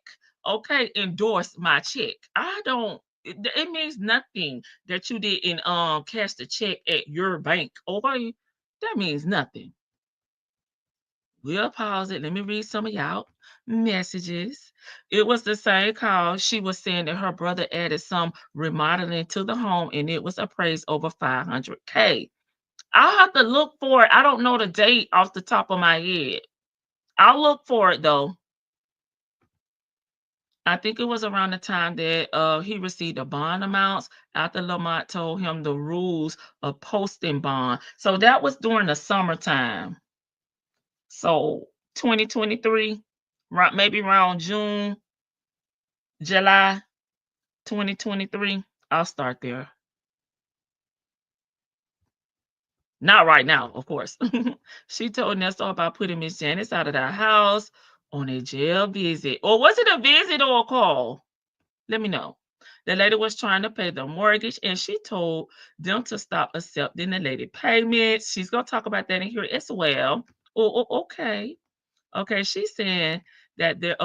Okay, endorse my check. It means nothing that you didn't cash the check at your bank. Okay, that means nothing. We'll pause it. Let me read some of y'all messages. It was the same call. She was saying that her brother added some remodeling to the home and it was appraised over $500K. I'll have to look for it. I don't know the date off the top of my head. I'll look for it though. I think it was around the time that he received the bond amounts after Lamont told him the rules of posting bond. So that was during the summertime. So 2023, maybe around June, July 2023. I'll start there. Not right now, of course. She told Ernesto about putting Miss Janice out of the house on a jail visit. Or was it a visit or a call? Let me know. The lady was trying to pay the mortgage and she told them to stop accepting the lady payments. She's going to talk about that in here as well. Okay. Okay, she's saying that there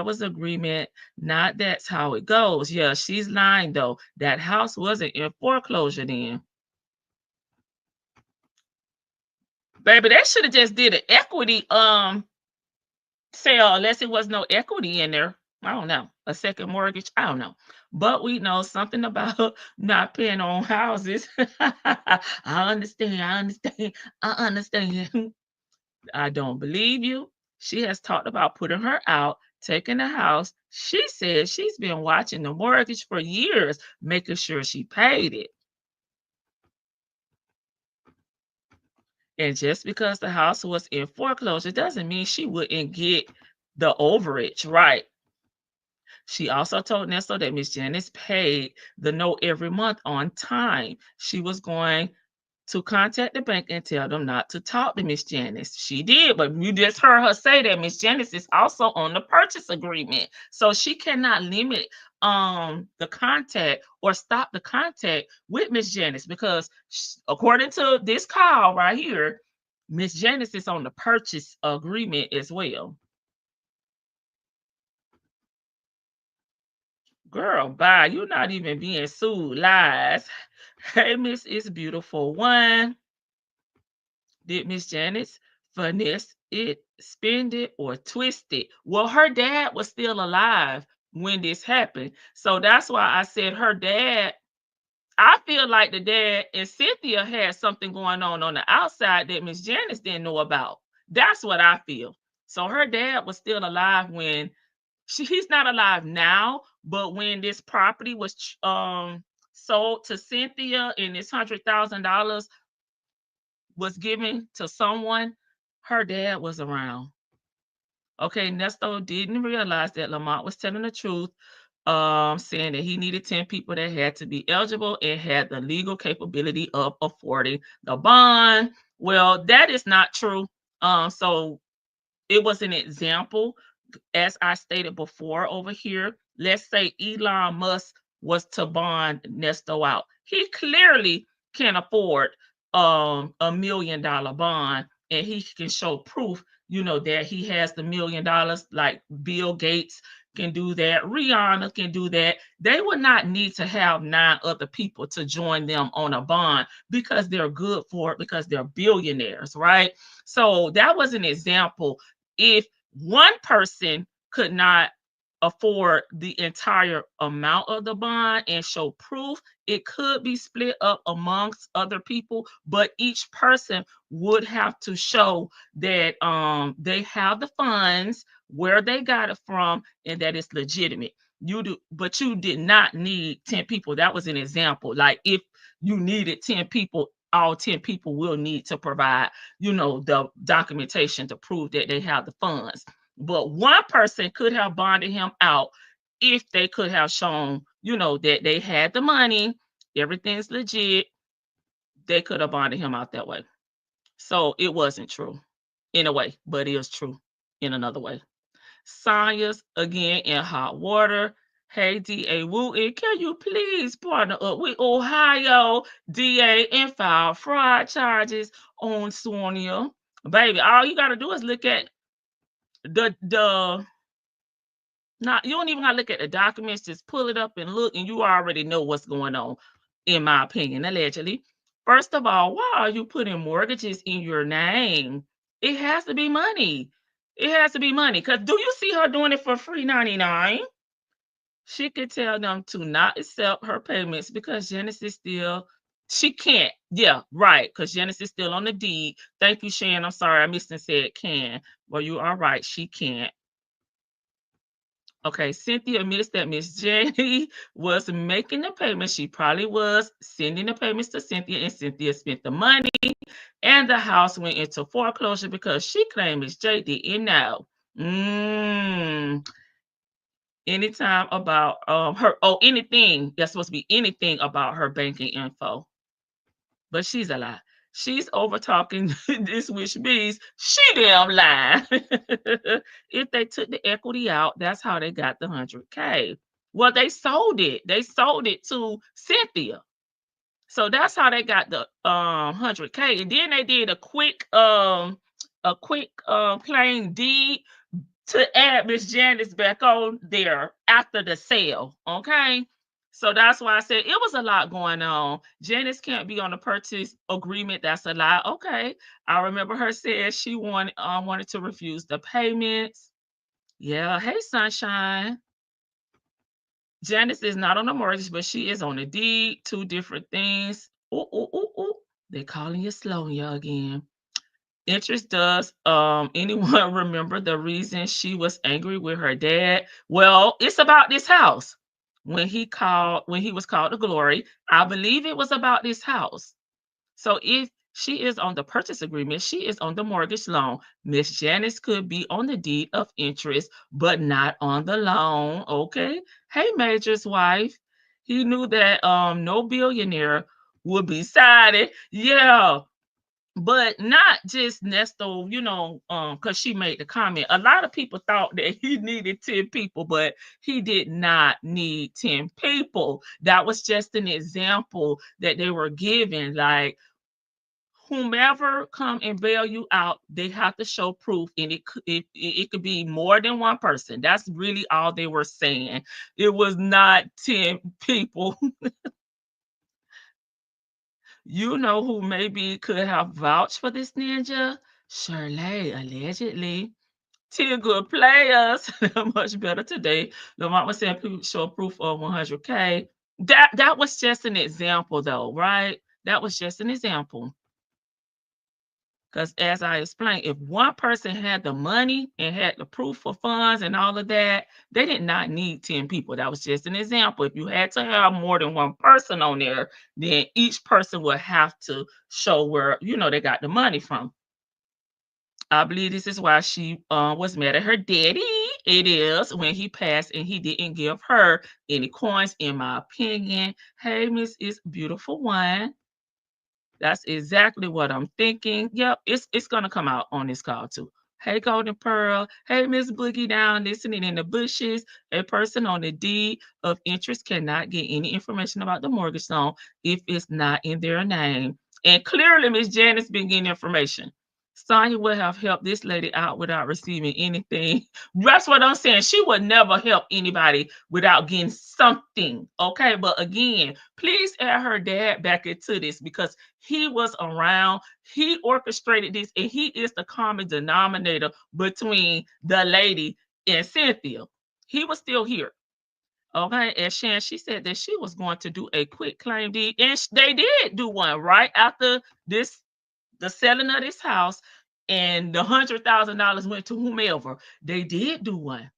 was agreement, not that's how it goes. Yeah, she's lying though. That house wasn't in foreclosure then. Baby, they should have just did an equity sale unless it was no equity in there. I don't know. A second mortgage. I don't know. But we know something about not paying on houses. I understand. I don't believe you. She has talked about putting her out, taking the house. She says she's been watching the mortgage for years, making sure she paid it. And just because the house was in foreclosure doesn't mean she wouldn't get the overage, right? She also told Ernesto that Miss Janice paid the note every month on time. She was going to contact the bank and tell them not to talk to Miss Janice. She did, but you just heard her say that Miss Janice is also on the purchase agreement. So she cannot limit the contact or stop the contact with Miss Janice because according to this call right here, Miss Janice is on the purchase agreement as well. Girl, bye. You're not even being sued. Lies. Hey, Miss Is Beautiful One. Did Miss Janice finesse it, spend it, or twist it? Well, her dad was still alive when this happened. So that's why I said her dad. I feel like the dad and Cynthia had something going on the outside that Miss Janice didn't know about. That's what I feel. So her dad was still alive when he's not alive now, but when this property was sold to Cynthia and this $100,000 was given to someone, her dad was around. Okay, Nesto didn't realize that Lamont was telling the truth, saying that he needed 10 people that had to be eligible and had the legal capability of affording the bond. Well, that is not true. So it was an example, as I stated before over here. Let's say Elon Musk was to bond Nesto out. He clearly can afford $1 million bond, and he can show proof, that he has the $1 million, like Bill Gates can do that, Rihanna can do that. They would not need to have 9 other people to join them on a bond because they're good for it, because they're billionaires, right? So that was an example. If one person could not afford the entire amount of the bond and show proof, it could be split up amongst other people, but each person would have to show that they have the funds, where they got it from, and that it's legitimate. But you did not need 10 people. That was an example. Like if you needed 10 people, all 10 people will need to provide, the documentation to prove that they have the funds. But one person could have bonded him out if they could have shown, that they had the money, everything's legit. They could have bonded him out that way. So it wasn't true in a way, but it is true in another way. Sonya's again in hot water. Hey, DA Wooten, can you please partner up with Ohio DA and file fraud charges on Sonia? Baby, all you got to do is look at you don't even gotta look at the documents, just pull it up and look, and you already know what's going on, in my opinion, allegedly. First of all, why are you putting mortgages in your name? It has to be money. It has to be money. Because do you see her doing it for free 99? She could tell them to not accept her payments because Janice is still, she can't. Yeah, right. Because Janice is still on the deed. Thank you, Shan. I'm sorry. I missed and said can. Well, you are right. She can't. Okay, Cynthia admits that Miss Jenny was making the payments. She probably was sending the payments to Cynthia, and Cynthia spent the money, and the house went into foreclosure because she claimed Miss J didn't know. Anytime about her, anything that's supposed to be anything about her banking info. But she's a lie. She's over talking this, which means she damn lying. If they took the equity out, that's how they got the $100K. Well, they sold it. They sold it to Cynthia. So that's how they got the $100K. And then they did a quick claim deed to add Miss Janice back on there after the sale. Okay. So that's why I said it was a lot going on. Janice can't be on a purchase agreement. That's a lie. Okay. I remember her saying she wanted to refuse the payments. Yeah. Hey, Sunshine. Janice is not on the mortgage, but she is on the deed. 2 different things. Oh. They're calling you Slonia again. Interest does anyone remember the reason she was angry with her dad? Well, it's about this house. When he was called to Glory, I believe it was about this house. So if She is on the purchase agreement. She is on the mortgage loan. Miss Janice could be on the deed of interest, but not on the loan. Okay. Hey, Major's wife. He knew that no billionaire would be sided. Yeah. But not just Nesto, because she made the comment. A lot of people thought that he needed 10 people, but he did not need 10 people. That was just an example that they were giving. Like, whomever come and bail you out, they have to show proof, and it could be more than one person. That's really all they were saying. It was not 10 people. You know who maybe could have vouched for this ninja? Shirley, allegedly. 10 good players. Much better today. Lamont was saying people show proof of 100K. That was just an example, though, right? That was just an example. Because as I explained, if one person had the money and had the proof of funds and all of that, they did not need 10 people. That was just an example. If you had to have more than one person on there, then each person would have to show where, they got the money from. I believe this is why she was mad at her daddy. It is when he passed and he didn't give her any coins, in my opinion. Hey, Miss is beautiful one. That's exactly what I'm thinking. Yep, it's gonna come out on this call too. Hey, Golden Pearl. Hey, Miss Boogie down listening in the bushes. A person on the deed of interest cannot get any information about the mortgage loan if it's not in their name. And clearly, Miss Janice been getting information. Sonya would have helped this lady out without receiving anything. That's what I'm saying. She would never help anybody without getting something. Okay. But again, please add her dad back into this because he was around. He orchestrated this, and he is the common denominator between the lady and Cynthia. He was still here. Okay. And Shan, she said that she was going to do a quick claim deed. And they did do one right after this. The selling of this house, and the $100,000 went to whomever. They did do one.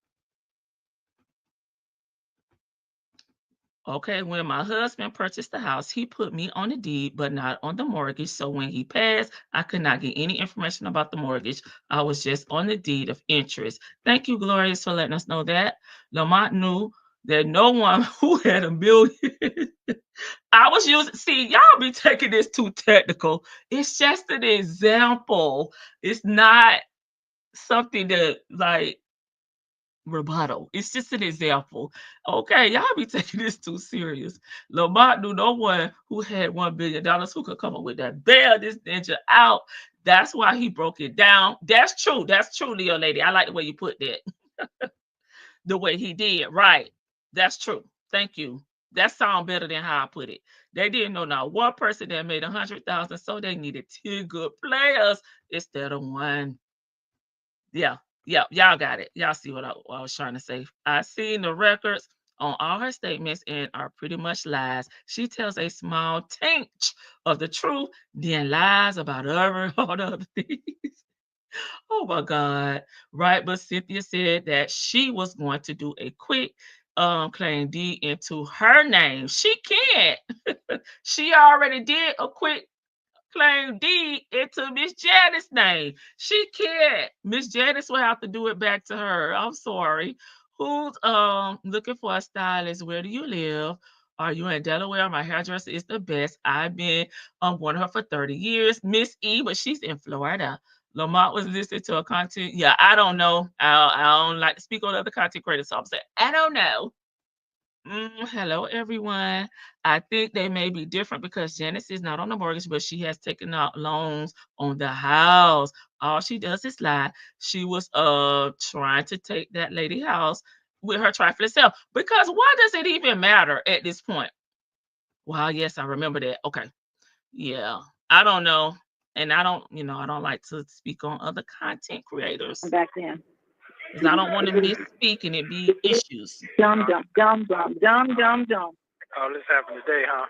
Okay, when my husband purchased the house, he put me on the deed, but not on the mortgage. So when he passed, I could not get any information about the mortgage. I was just on the deed of interest. Thank you, Glorious, for letting us know that. Lamont knew that no one who had $1 million. I was using, y'all be taking this too technical. It's just an example. It's not something that like rebuttal. It's just an example. Okay, y'all be taking this too serious. Lamont knew no one who had $1 billion who could come up with that. Bail this ninja out. That's why he broke it down. That's true. That's true, Leo lady. I like the way you put that. The way he did. Right. That's true. Thank you. That sounds better than how I put it. They didn't know not one person that made 100,000, so they needed 10 good players instead of one. Yeah, y'all got it. Y'all see what I was trying to say. I seen the records on all her statements and are pretty much lies. She tells a small tinge of the truth, then lies about all the other things. Oh my God. Right. But Cynthia said that she was going to do a quick claim deed into her name. She can't. She already did a quick claim deed into Miss Janice's name. She can't. Miss Janice will have to do it back to her. I'm sorry. Who's looking for a stylist? Where do you live? Are you in Delaware? My hairdresser is the best. I've been wanting her for 30 years. Miss E, but she's in Florida. Lamont was listening to a content. Yeah, I don't know. I don't like to speak on other content creators, so I'm saying I don't know. Hello, everyone. I think they may be different because Janice is not on the mortgage, but she has taken out loans on the house. All she does is lie. She was trying to take that lady house with her trifling self. Because why does it even matter at this point? Wow, yes, I remember that. Okay. Yeah. I don't know. And I don't like to speak on other content creators. Back then. Because I don't want to misspeak and it be issues. Dumb. Oh, this happened today, huh?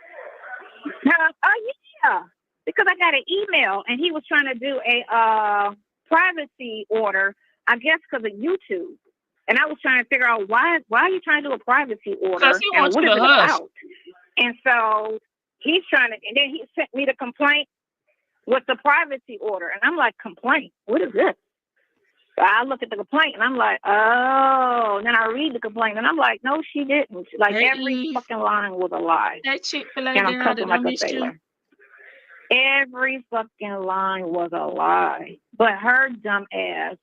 Oh, yeah. Because I got an email, and he was trying to do a privacy order, I guess because of YouTube. And I was trying to figure out why are you trying to do a privacy order? Because he wants you to hush. And so he's trying to, and then he sent me the complaint. with the privacy order. And I'm like, complaint? What is this? So I look at the complaint and I'm like, oh. And then I read the complaint and I'm like, no, she didn't. Like every fucking line was a lie. That Chick-fil-A And I'm girl cussing that I like a missed you. sailor. Every fucking line was a lie. But her dumb ass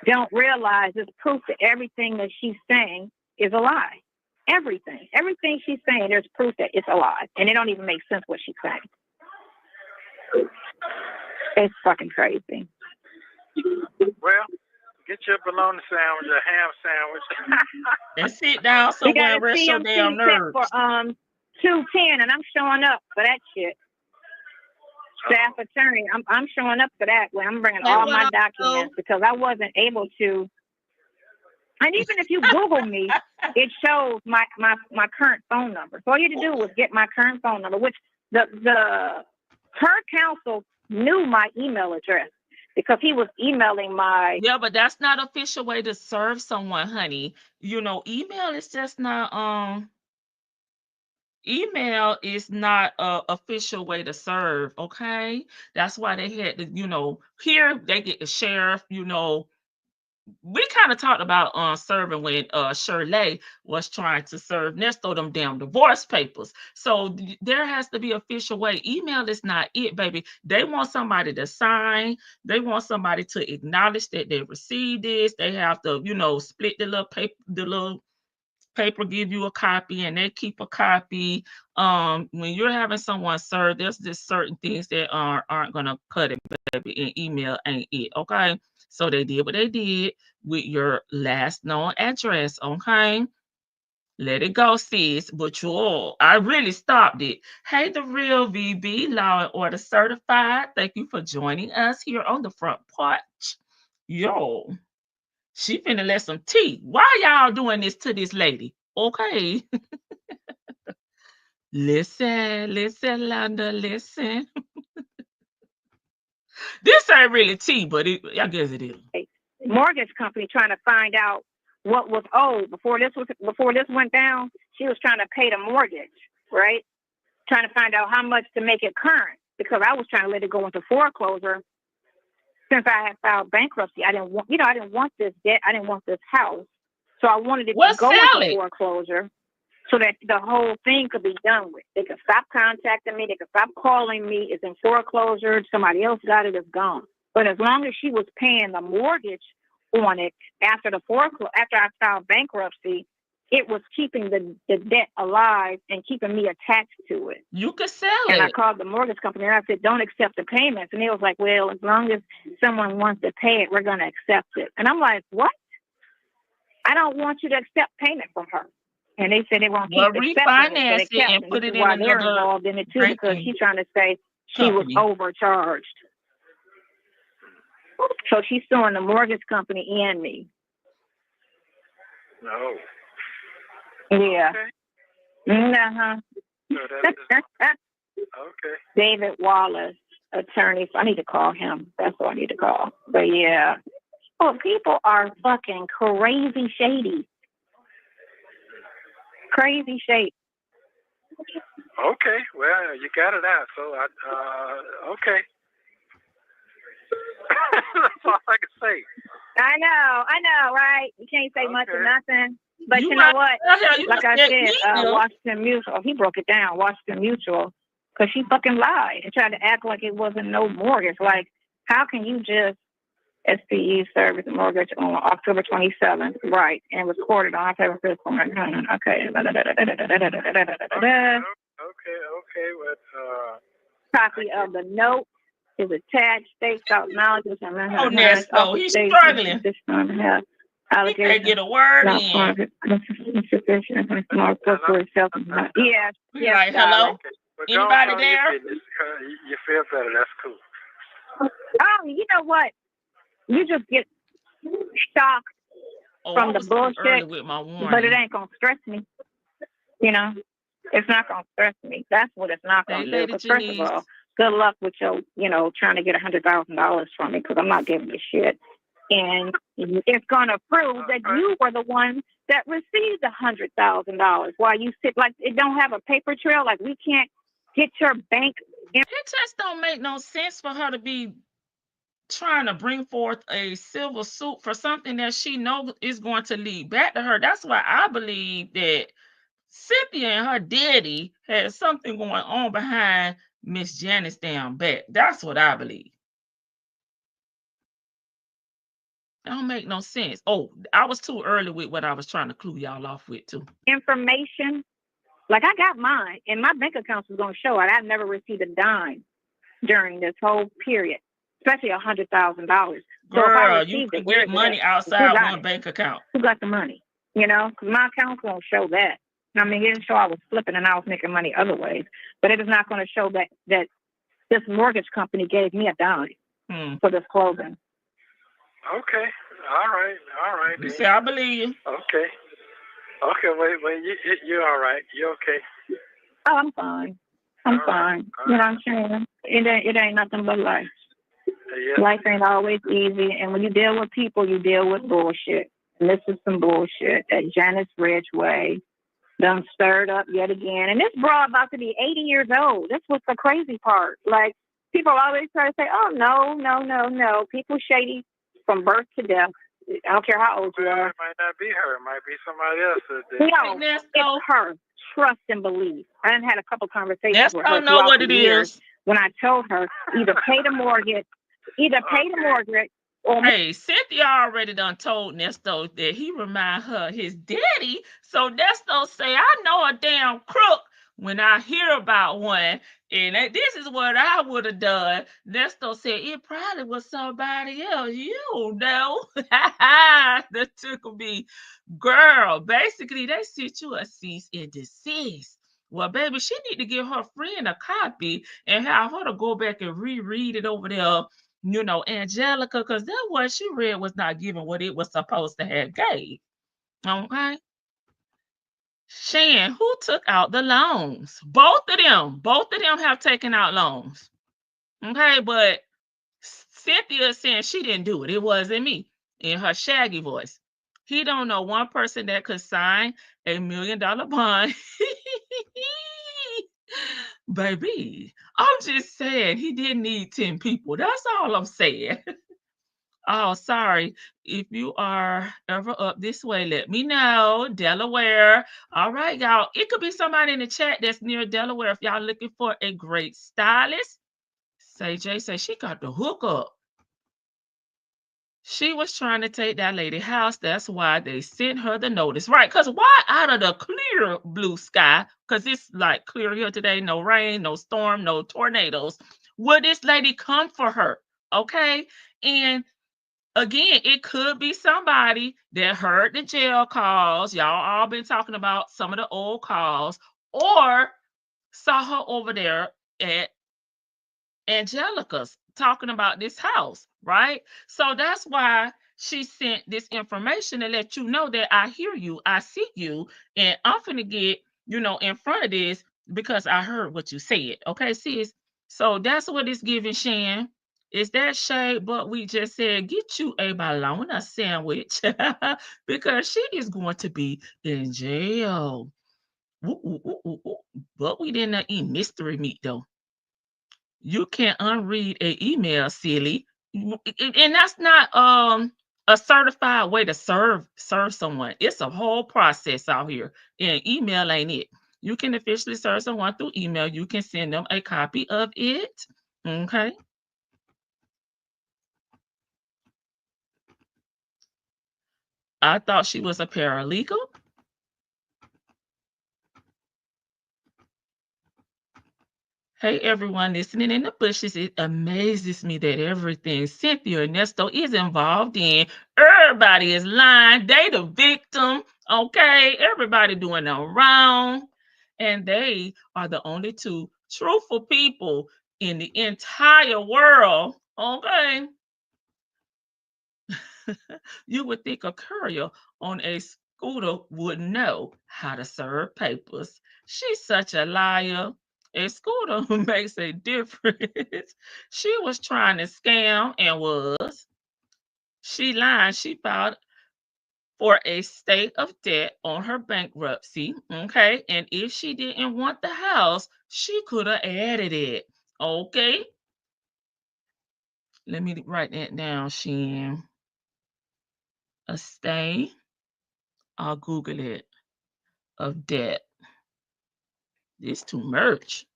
don't realize it's proof that everything that she's saying is a lie. Everything. Everything she's saying, there's proof that it's a lie. And it don't even make sense what she's saying. It's fucking crazy. Well, get your bologna sandwich, a ham sandwich. And sit down We somewhere got and a rest your CMC damn set nerves. for $210, and I'm showing up for that shit. Staff attorney, I'm showing up for that. I'm bringing all my documents because I wasn't able to. And even if you Google me, it shows my current phone number. So all you had to do was get my current phone number, which her counsel knew my email address because he was emailing my. Yeah, but that's not an official way to serve someone, honey. Email is just not email is not a official way to serve. Okay, that's why they had to. Here they get the sheriff. We kind of talked about serving when Shirley was trying to serve Ernesto them damn divorce papers. So there has to be official way. Email is not it, baby. They want somebody to sign. They want somebody to acknowledge that they received this. They have to, split the little paper, give you a copy, and they keep a copy. When you're having someone serve, there's just certain things that aren't gonna cut it, baby. And email ain't it, okay? So they did what they did with your last known address, okay? Let it go, sis. But I really stopped it. Hey, the real VB, Law and Order Certified. Thank you for joining us here on the front porch. Yo, she finna let some tea. Why y'all doing this to this lady? Okay. Listen, Landa, listen. This ain't really tea, but I guess it is. Mortgage company trying to find out what was owed before this went down. She was trying to pay the mortgage, right? Trying to find out how much to make it current because I was trying to let it go into foreclosure. Since I had filed bankruptcy, I didn't want this debt. I didn't want this house, so I wanted it to go into foreclosure so that the whole thing could be done with. They could stop contacting me. They could stop calling me. It's in foreclosure. Somebody else got it. It's gone. But as long as she was paying the mortgage on it after I filed bankruptcy, it was keeping the debt alive and keeping me attached to it. You could sell it. And I called the mortgage company and I said, don't accept the payments. And they was like, well, as long as someone wants to pay it, we're going to accept it. And I'm like, what? I don't want you to accept payment from her. And they said they won't keep accepting it. So and put it in why they're involved in it too, because she's trying to say she was overcharged. So she's suing the mortgage company and me. No. Yeah. Okay. Uh-huh. So okay. David Wallace, attorney. I need to call him. That's what I need to call. But yeah. Oh, people are fucking crazy shady. Crazy shady. Okay. Well, you got it out. So okay. That's all I can say. I know, right? You can't say much or nothing. But you know right. what? Like I said, Washington Mutual, he broke it down, Washington Mutual, because she fucking lied and tried to act like it wasn't no mortgage. Like, how can you just SPE service mortgage on October 27th, right, and was recorded on October 5th? Okay. Okay. Well, copy of the note is attached. States out knowledge. Oh, Nesto, he's struggling. He can't get a word in. Yes. Like, hello? Anybody there? You feel better. That's cool. Oh, you know what? You just get shocked from the bullshit, but it ain't going to stress me. You know? It's not going to stress me. That's what it's not going to do. But first of all, good luck with your, trying to get $100,000 from me, because I'm not giving you shit. And it's going to prove that you were the one that received $100,000 while you sit, like, it don't have a paper trail. Like, we can't get your bank It just don't make no sense for her to be trying to bring forth a civil suit for something that she knows is going to lead back to her. That's why I believe that Cynthia and her daddy had something going on behind Miss Janice damn back. That's what I believe. That don't make no sense. Oh, I was too early with what I was trying to clue y'all off with too. Information. Like I got mine, and my bank account was going to show it. I never received a dime during this whole period, especially $100,000. Girl, you could get money outside one bank account. Who got the money? You know, because my account won't show that. I mean, it didn't show I was flipping and I was making money other ways, but it is not going to show that this mortgage company gave me a dime for this closing. Okay. All right. You see, I believe you. Okay. Wait. You're all right. You're okay. Oh, I'm fine. I'm fine. You know what I'm saying? It ain't nothing but life. Yeah. Life ain't always easy, and when you deal with people, you deal with bullshit. And this is some bullshit that Janice Ridgeway done stirred up yet again. And this broad about to be 80 years old. This was the crazy part. Like, people always try to say, oh, no. People shady from birth to death. I don't care how old you are. It might not be her. It might be somebody else. No, it's her. Trust and believe. I done had a couple conversations with her. Know what it is. When I told her, either pay the mortgage, or... Hey, Cynthia already done told Nesto that he remind her of his daddy. So Nesto say, I know a damn crook when I hear about one. And this is what I would have done. Nesto said, it probably was somebody else. You know. That took me. Girl, basically, they sent you a cease and desist. Well, baby, she need to give her friend a copy and have her to go back and reread it over there. You know, Angelica, because that what she read was not giving what it was supposed to have gave. Okay. Shan, who took out the loans? Both of them have taken out loans. Okay, but Cynthia is saying she didn't do it. It wasn't me, in her shaggy voice. He don't know one person that could sign $1 million bond. Baby, I'm just saying he didn't need 10 people. That's all I'm saying. Oh, sorry. If you are ever up this way, let me know. Delaware. All right, y'all. It could be somebody in the chat that's near Delaware. If y'all looking for a great stylist, say she got the hookup. She was trying to take that lady house. That's why they sent her the notice. Right, because why out of the clear blue sky, because it's like clear here today, no rain, no storm, no tornadoes, would this lady come for her? Okay, and again, it could be somebody that heard the jail calls. Y'all all been talking about some of the old calls, or saw her over there at Angelica's talking about this house, right? So that's why she sent this information to let you know that I hear you, I see you, and I'm finna get, in front of this because I heard what you said. Okay, sis? So that's what it's giving, Shan. Is that shade? But we just said, get you a bologna sandwich because she is going to be in jail. Ooh, ooh, ooh, ooh, ooh. But we didn't eat mystery meat, though. You can't unread an email, silly. And that's not a certified way to serve someone. It's a whole process out here. And email ain't it. You can officially serve someone through email. You can send them a copy of it. Okay. I thought she was a paralegal. Hey, everyone listening in the bushes, it amazes me that everything Cynthia Ernesto is involved in, everybody is lying. They the victim, okay? Everybody doing them wrong. And they are the only two truthful people in the entire world, okay? You would think a courier on a scooter would know how to serve papers. She's such a liar. A scooter makes a difference. She was trying to scam and was. She lied. She filed for a state of debt on her bankruptcy. Okay. And if she didn't want the house, she could have added it. Okay. Let me write that down, Shin. A stay. I'll Google it. Of debt. It's too much.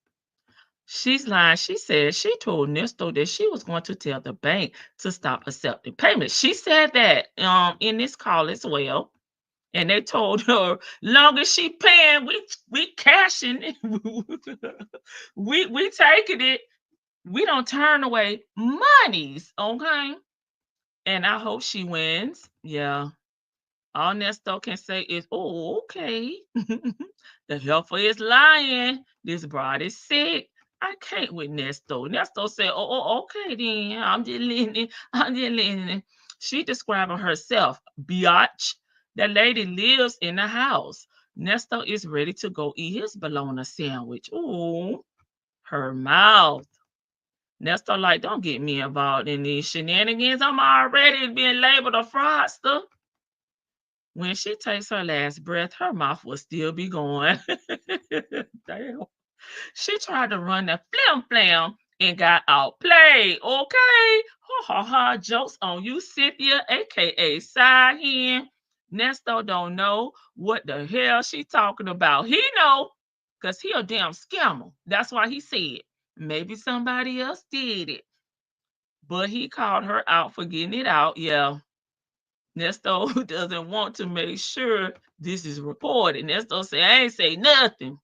She's lying. She said she told Ernesto that she was going to tell the bank to stop accepting payments. She said that in this call as well. And they told her, long as she paying, we cashing it. we taking it. We don't turn away monies, okay? And I hope she wins. Yeah. All Nesto can say is, oh, okay. The helper is lying. This bride is sick. I can't with Nesto. Nesto said, okay then. I'm just listening. She describing herself, biatch. That lady lives in the house. Nesto is ready to go eat his bologna sandwich. Oh, her mouth. Nesto like, don't get me involved in these shenanigans. I'm already being labeled a fraudster. When she takes her last breath, her mouth will still be going. Damn. She tried to run the flim flam and got outplayed. Okay. Ha ha ha. Jokes on you, Cynthia, aka Side Hen. Nesto don't know what the hell she talking about. He know, because he a damn scammer. That's why he said maybe somebody else did it. But he called her out for getting it out. Yeah. Nesto doesn't want to make sure this is reported. Nesto say, I ain't say nothing.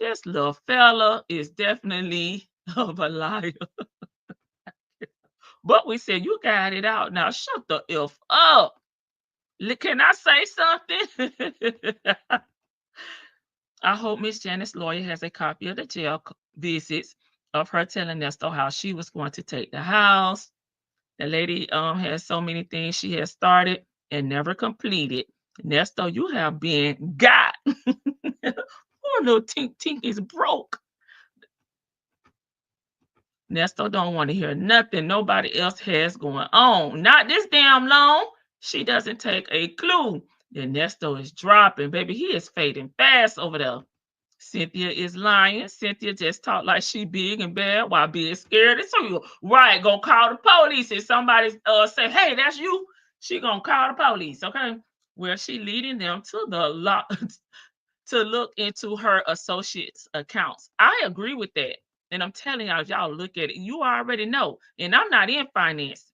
This little fella is definitely of a liar. But we said, you got it out. Now shut the F up. Can I say something? I hope Miss Janice's lawyer has a copy of the jail visits of her telling Nesto how she was going to take the house. The lady has so many things she has started and never completed. Nesto, you have been got. Poor little Tink is broke. Nesto don't want to hear nothing nobody else has going on. Not this damn long. She doesn't take a clue. Then Nesto is dropping. Baby, he is fading fast over there. Cynthia is lying. Cynthia just talk like she big and bad while being scared. So you right, gonna call the police. If somebody say, hey, that's you, she gonna call the police, okay? Well, she leading them to the lot to look into her associates' accounts. I agree with that. And I'm telling y'all, if y'all look at it, you already know. And I'm not in finance,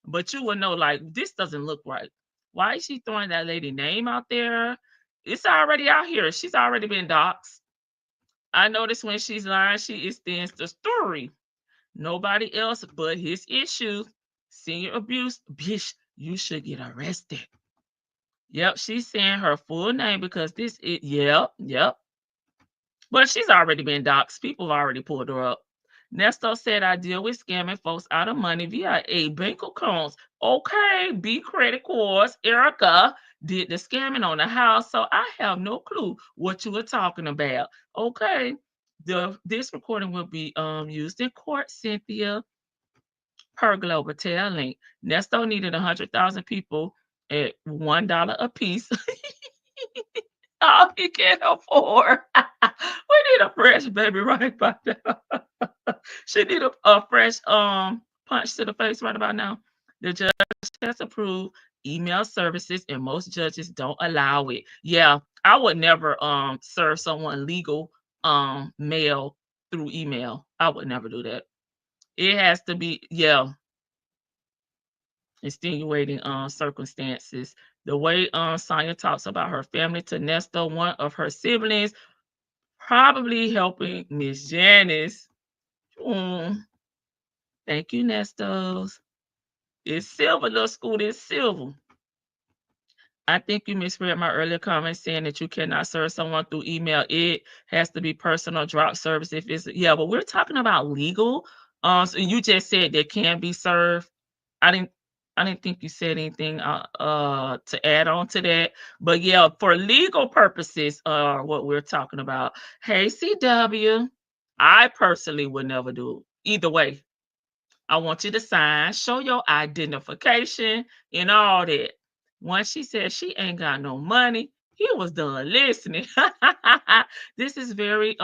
but you will know, like, this doesn't look right. Why is she throwing that lady name out there? It's already out here. She's already been doxxed. I notice when she's lying, she extends the story. Nobody else but his issues. Senior abuse. Bitch, you should get arrested. Yep, she's saying her full name because this is, yep. But she's already been doxxed. People have already pulled her up. Nesto said, I deal with scamming folks out of money via a bank accounts. Okay, B credit cards. Erica did the scamming on the house, so I have no clue what you were talking about. Okay, this recording will be used in court, Cynthia, per Global Tel Link. Nesto needed 100,000 people at $1 a piece. All he can afford. We need a fresh baby right about now. She need a fresh punch to the face right about now. The judge has approved email services, and most judges don't allow it. Yeah, I would never serve someone legal mail through email. I would never do that. It has to be, extenuating circumstances. The way Sonia talks about her family to Nesto, one of her siblings, probably helping Miss Janice. Thank you, Nestos. It's Silver, little school is Silver. I think you misread my earlier comment saying that you cannot serve someone through email. It has to be personal drop service. If it's, but we're talking about legal. So you just said that can be served. I didn't think you said anything to add on to that. But yeah, for legal purposes, what we're talking about. Hey, CW, I personally would never do it. Either way. I want you to sign, show your identification and all that. Once she said she ain't got no money, he was done listening. This is very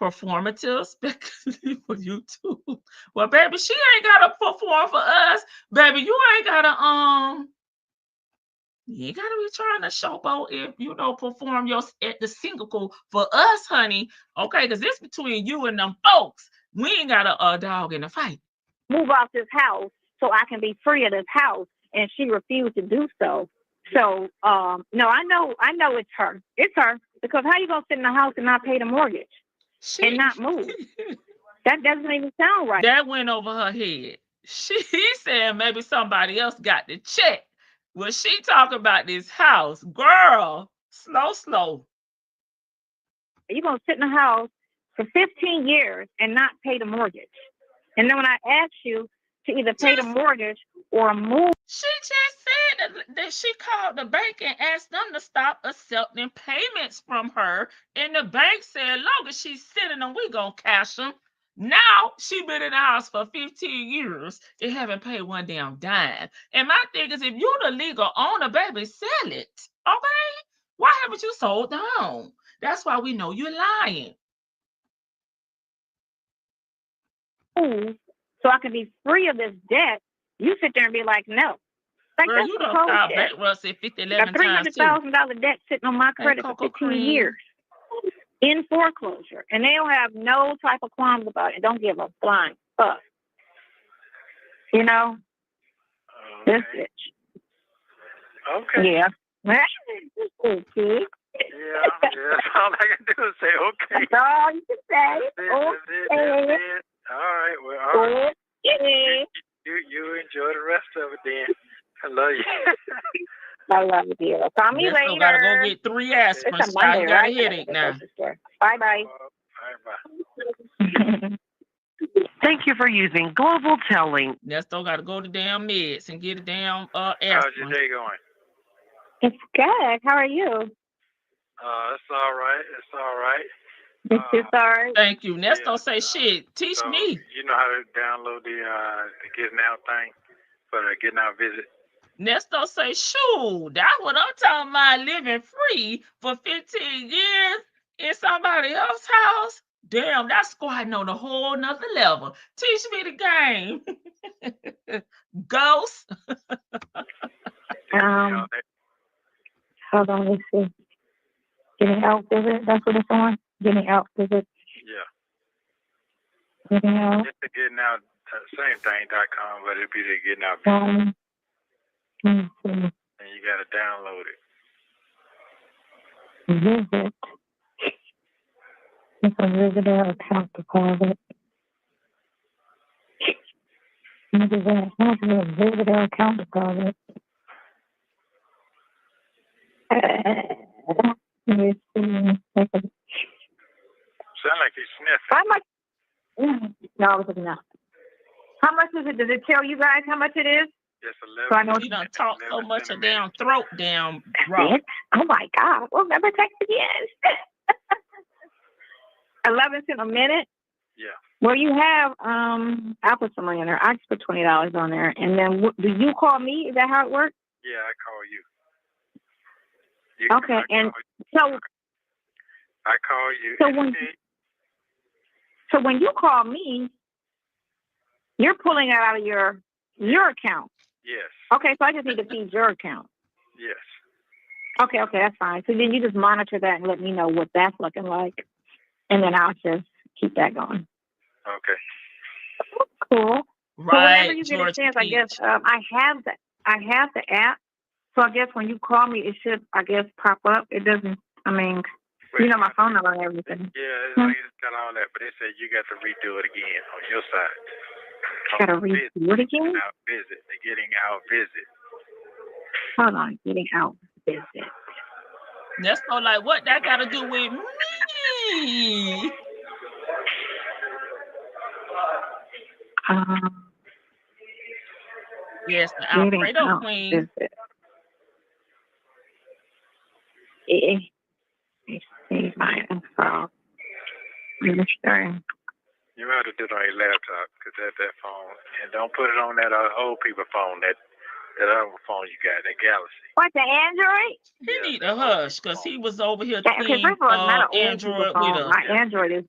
performative speculative for you too. Well, baby, she ain't gotta perform for us. Baby, you ain't gotta you ain't gotta be trying to showboat if you know perform your at the single for us, honey. Okay, because it's between you and them folks. We ain't got a dog in the fight. Move out this house so I can be free of this house, and she refused to do so. So, no, I know it's her. It's her, because how you gonna sit in the house and not pay the mortgage and not move? That doesn't even sound right. That went over her head. He said maybe somebody else got the check. Well, she talking about this house, girl. Slow. You're gonna sit in the house for 15 years and not pay the mortgage, and then when I ask you to either pay the mortgage or move. She just said that she called the bank and asked them to stop accepting payments from her. And the bank said, long as she's sending them, we gonna cash them. Now she been in the house for 15 years and haven't paid one damn dime. And my thing is, if you're the legal owner, baby, sell it. Okay? Why haven't you sold the home? That's why we know you're lying. So I can be free of this debt. You sit there and be like, no. Like, girl, you don't file bankruptcy 11 times too. $300,000 debt sitting on my credit for 15 years in foreclosure, and they don't have no type of qualms about it. Don't give a flying fuck. You know, this bitch. Okay. Yeah. Okay. Yeah, that's all I can do is say okay. That's all you can say. That's it. All right. Well, all right. You enjoy the rest of it then. I love you. I love you. Call me later. You gotta go get 3 aspirin. It's a Monday, You got right? a headache now. Bye. Bye. Thank you for using Global Telling. Nesto got to go to damn meds and get a damn aspirin. How's your day going? It's good. How are you? It's all right. It's all right. It's all right. Thank you. Nesto say shit. Teach me. You know how to download the getting out thing for the getting out visit? Nesto say, shoot, that's what I'm talking about, living free for 15 years in somebody else's house. Damn, that's squatting on a whole nother level. Teach me the game. Ghost. Hold on, let's see. Getting out visit, that's what it's on? Getting out visit. Yeah. Getting out. It's the getting out, same thing.com, but it'd be the getting out visit. And you got to download it. Visit. It's a visitor account deposit. What is that? What is a visitor account deposit? Let me see. Sound like you sniffing. How much? No, I was looking up. How much is it? Does it tell you guys how much it is? Just 11. So I know you done talk so much of damn throat down. Oh my God. We'll never text again. 11 cents a minute? Yeah. Well, you have, I'll put some money on there. I just put $20 on there. And then do you call me? Is that how it works? Yeah, I call you. Okay, and so I call you. So when you call me, you're pulling it out of your account. Yes. Okay, so I just need to feed your account. Yes. Okay, that's fine. So then you just monitor that and let me know what that's looking like, and then I'll just keep that going. Okay. Cool. Right. So whenever you get a chance, I guess I have the app. So I guess when you call me, it should, I guess, pop up. It doesn't. I mean, you know my phone number and everything. Yeah, it's got all that, but they said you got to redo it again on your side. Got to redo it again? Getting out visit. Hold on, getting out visit. That's so like what that got to do with me? Yes, the Alfredo queen. See my info. Registering. You have to do it on your laptop because that's that phone, and don't put it on that old people phone. That That other phone you got, that Galaxy. What, the Android? He need a hush because he was over here Yeah, because team first of all, it's not an old people Android with phone. My us. Android is,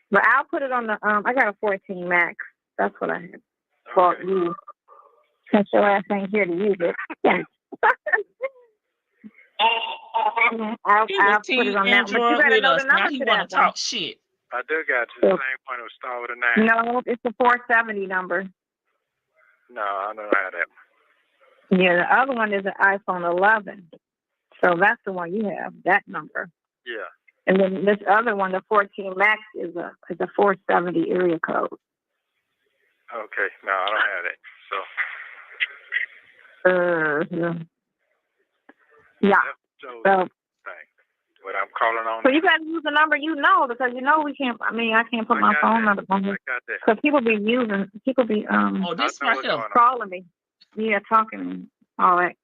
but I'll put it on the, I got a 14 Max. That's what I have. Bought you. Since your ass ain't here to use it. Yeah. I'll He was put it team on that one. But you Android gotta with know us. the Now number he to want that to one. talk shit. I do got the same one that start with a 9. No, it's the 470 number. No, I don't have that one. Yeah, the other one is an iPhone 11. So that's the one you have, that number. Yeah. And then this other one, the 14 Max, is a 470 area code. Okay. No, I don't have that. So. Yeah. So what I'm calling on. So you got to use the number you know, because you know we can't. I mean, I can't put my phone number on here because people be Oh, this right here. calling me, yeah, talking and all that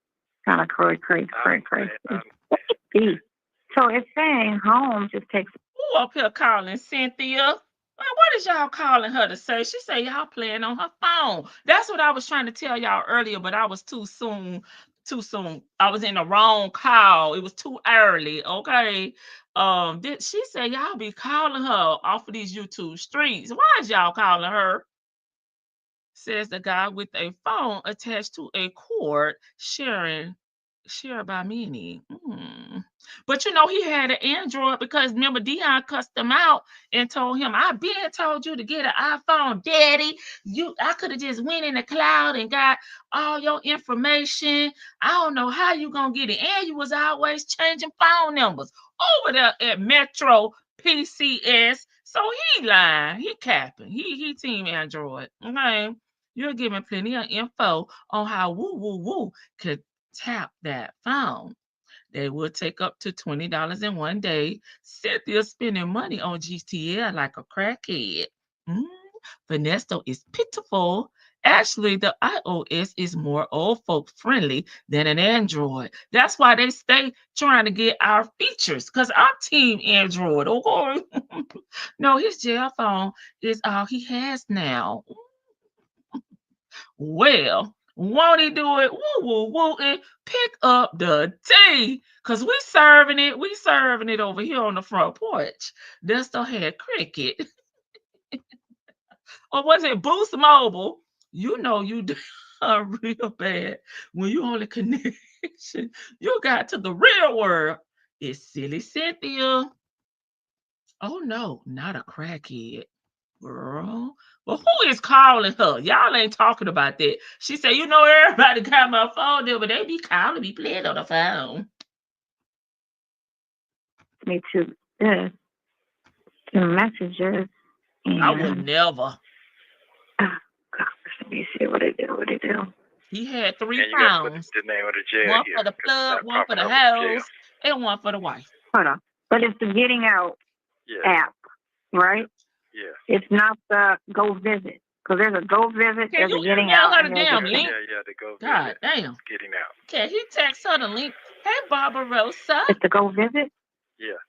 kind of crazy. So it's saying home just takes. Who up here calling Cynthia? Man, what is y'all calling her to say? She say y'all playing on her phone. That's what I was trying to tell y'all earlier, but I was too soon. I was in the wrong call. It was too early. Okay. She said y'all be calling her off of these YouTube streets. Why is y'all calling her? Says the guy with a phone attached to a cord shared by many. But you know, he had an Android because remember Dion cussed him out and told him, I been told you to get an iPhone, daddy. I could have just went in the cloud and got all your information. I don't know how you gonna get it. And you was always changing phone numbers over there at Metro PCS. So he lying, he capping, he team Android. Okay. You're giving plenty of info on how woo could tap that phone. They will take up to $20 in one day. Cynthia spending money on GTL like a crackhead. Ernesto is pitiful. Actually, the iOS is more old folk friendly than an Android. That's why they stay trying to get our features, because I'm team Android. Oh, no, his jail phone is all he has now. Well, won't he do it? Woo, and pick up the tea. Because we serving it over here on the front porch. They still had cricket. Or was it Boost Mobile? You know you do real bad when you only connection you got to the real world. It's silly Cynthia. Oh no, not a crackhead. Girl. Well, who is calling her? Y'all ain't talking about that. She said, you know, everybody got my phone there, but they be calling me playing on the phone. Me too. The messages. I would never. God, let me see what they do. He had 3 phones. The name of the jail one here, for the plug, one for the house, and one for the wife. Hold on. But it's the Getting Out app, right? Yeah. It's not the Go Visit. Because there's a Go Visit, there's a Getting Out. Her the damn link? Yeah, the Go Visit. God damn. Getting Out. Can he text her the link? Hey, Barbarossa. It's the Go Visit? Yeah.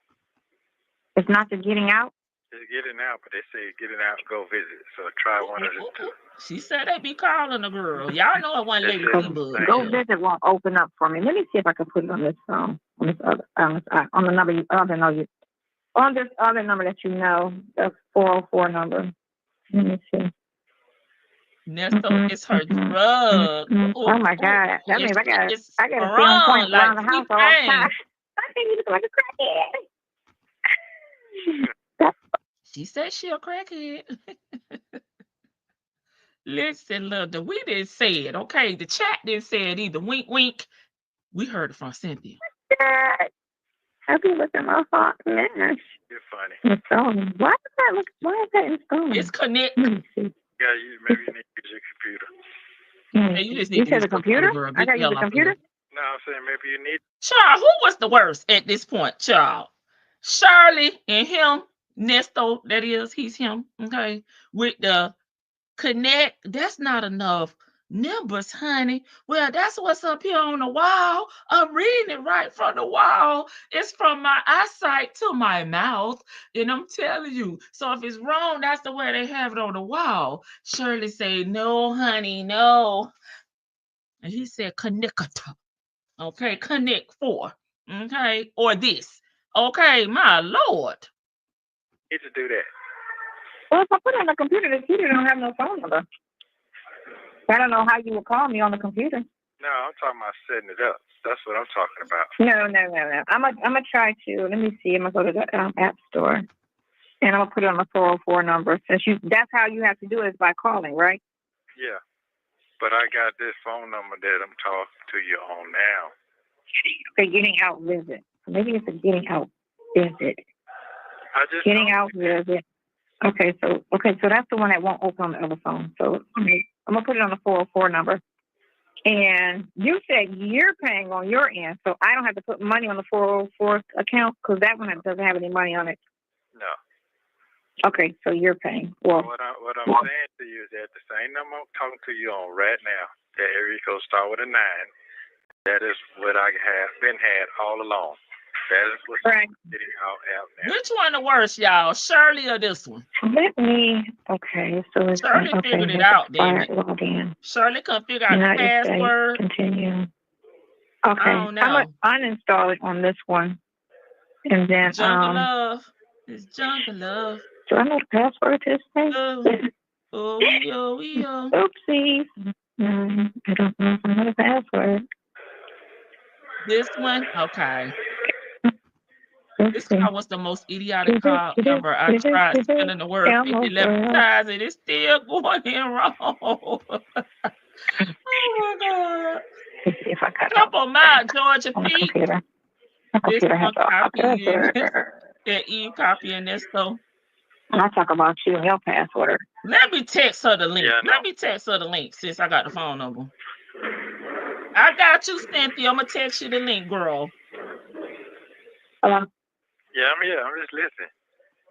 It's not the Getting Out? It's Getting Out, but they say Getting Out and Go Visit. So try one of the two. She said they be calling the girl. Y'all know it wasn't Lady P-Bug. Go Visit won't open up for me. Let me see if I can put it on this phone. On this other, on the number on this other number that you know, the 404 number. Let me see. Nesto is her drug. Oh my God! That means I gotta stay on point around the house all the time. I think you look like a crackhead. She said she a crackhead. Listen, look, we didn't say it, okay? The chat didn't say it either. Wink, wink. We heard it from Cynthia. I be looking at my phone. Man. You're funny. Installing. Why is that installing? It's connect. Yeah, maybe you need to use your computer. Hey, you just need to use the computer? I gotta use the computer? No, I'm saying maybe you need. Child, who was the worst at this point, child? Shirley and him, Nesto, that is, he's him, okay? With the connect, that's not enough numbers, honey. Well, that's what's up here on the wall. I'm reading it right from the wall. It's from my eyesight to my mouth, and I'm telling you. So if it's wrong, that's the way they have it on the wall. Shirley say, no, honey, no. And he said, connect. Okay, connect 4. Okay, or this. Okay, my Lord. Need to do that. Well, if I put it on the computer don't have no phone number. I don't know how you would call me on the computer. No, I'm talking about setting it up. That's what I'm talking about. No. I'm gonna try to. Let me see. I'm gonna go to the app store, and I'm gonna put it on the 404 number. That's how you have to do it, is by calling, right? Yeah, but I got this phone number that I'm talking to you on now. Okay, getting out visit. Maybe it's a getting out visit. Getting out visit. Okay, so that's the one that won't open on the other phone. So I'm gonna put it on the 404 number. And you said you're paying on your end, so I don't have to put money on the 404 account because that one doesn't have any money on it. No. Okay, so you're paying. Well, what I'm saying to you is that the same number I'm talking to you on right now, that area code start with a 9. That is what I have been had all along. That is what's right. getting out now. Which one the worst, y'all? Shirley or this one? Okay, so it's Shirley figured it out, didn't it? Shirley couldn't figure out the password. Continue. Okay, I'm gonna uninstall it on this one, and then Jungle Love. It's Jungle Love. Do I know the password to this thing? Oopsies. I don't know if I know the password. This one? Okay. This car was the most idiotic car ever. I tried spelling the word 11 times and it's still going in wrong. Oh my God. Let's see if I got Couple mile, Georgia Pete. This one copy and Eve copying this though. I talk about you and your password. Let me text her the link. Yeah, Let me text her the link since I got the phone number. I got you, Cynthia. I'm gonna text you the link, girl. Yeah, I'm here. I'm just listening.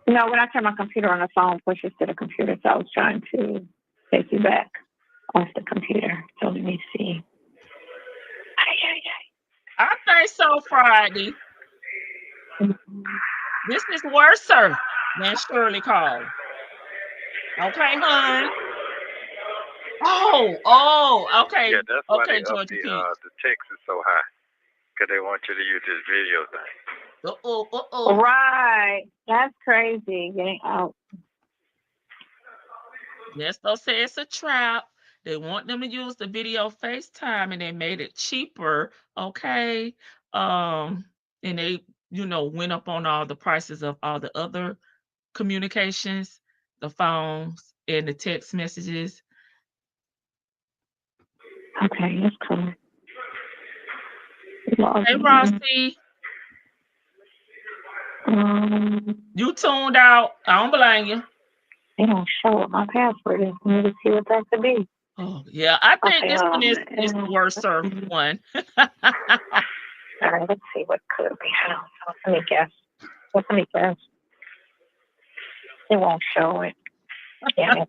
No, when I turn my computer on, the phone pushes to the computer, so I was trying to take you back off the computer. So let me see. I think so, Friday. This is worse, sir, than Shirley called. Okay, hon. Oh, okay. Yeah, that's why okay, the text is so high. Because they want you to use this video thing. Right. That's crazy. Getting out. Nesto say it's a trap. They want them to use the video FaceTime and they made it cheaper. Okay. And they, went up on all the prices of all the other communications, the phones and the text messages. Okay, that's cool. Hey, Rossi. You tuned out. I don't blame you. They don't show what my password is. We need to see what that could be. Oh, yeah. I think this one is the worst served one. All right, let's see what could be. Let me guess. It won't show it. Damn it.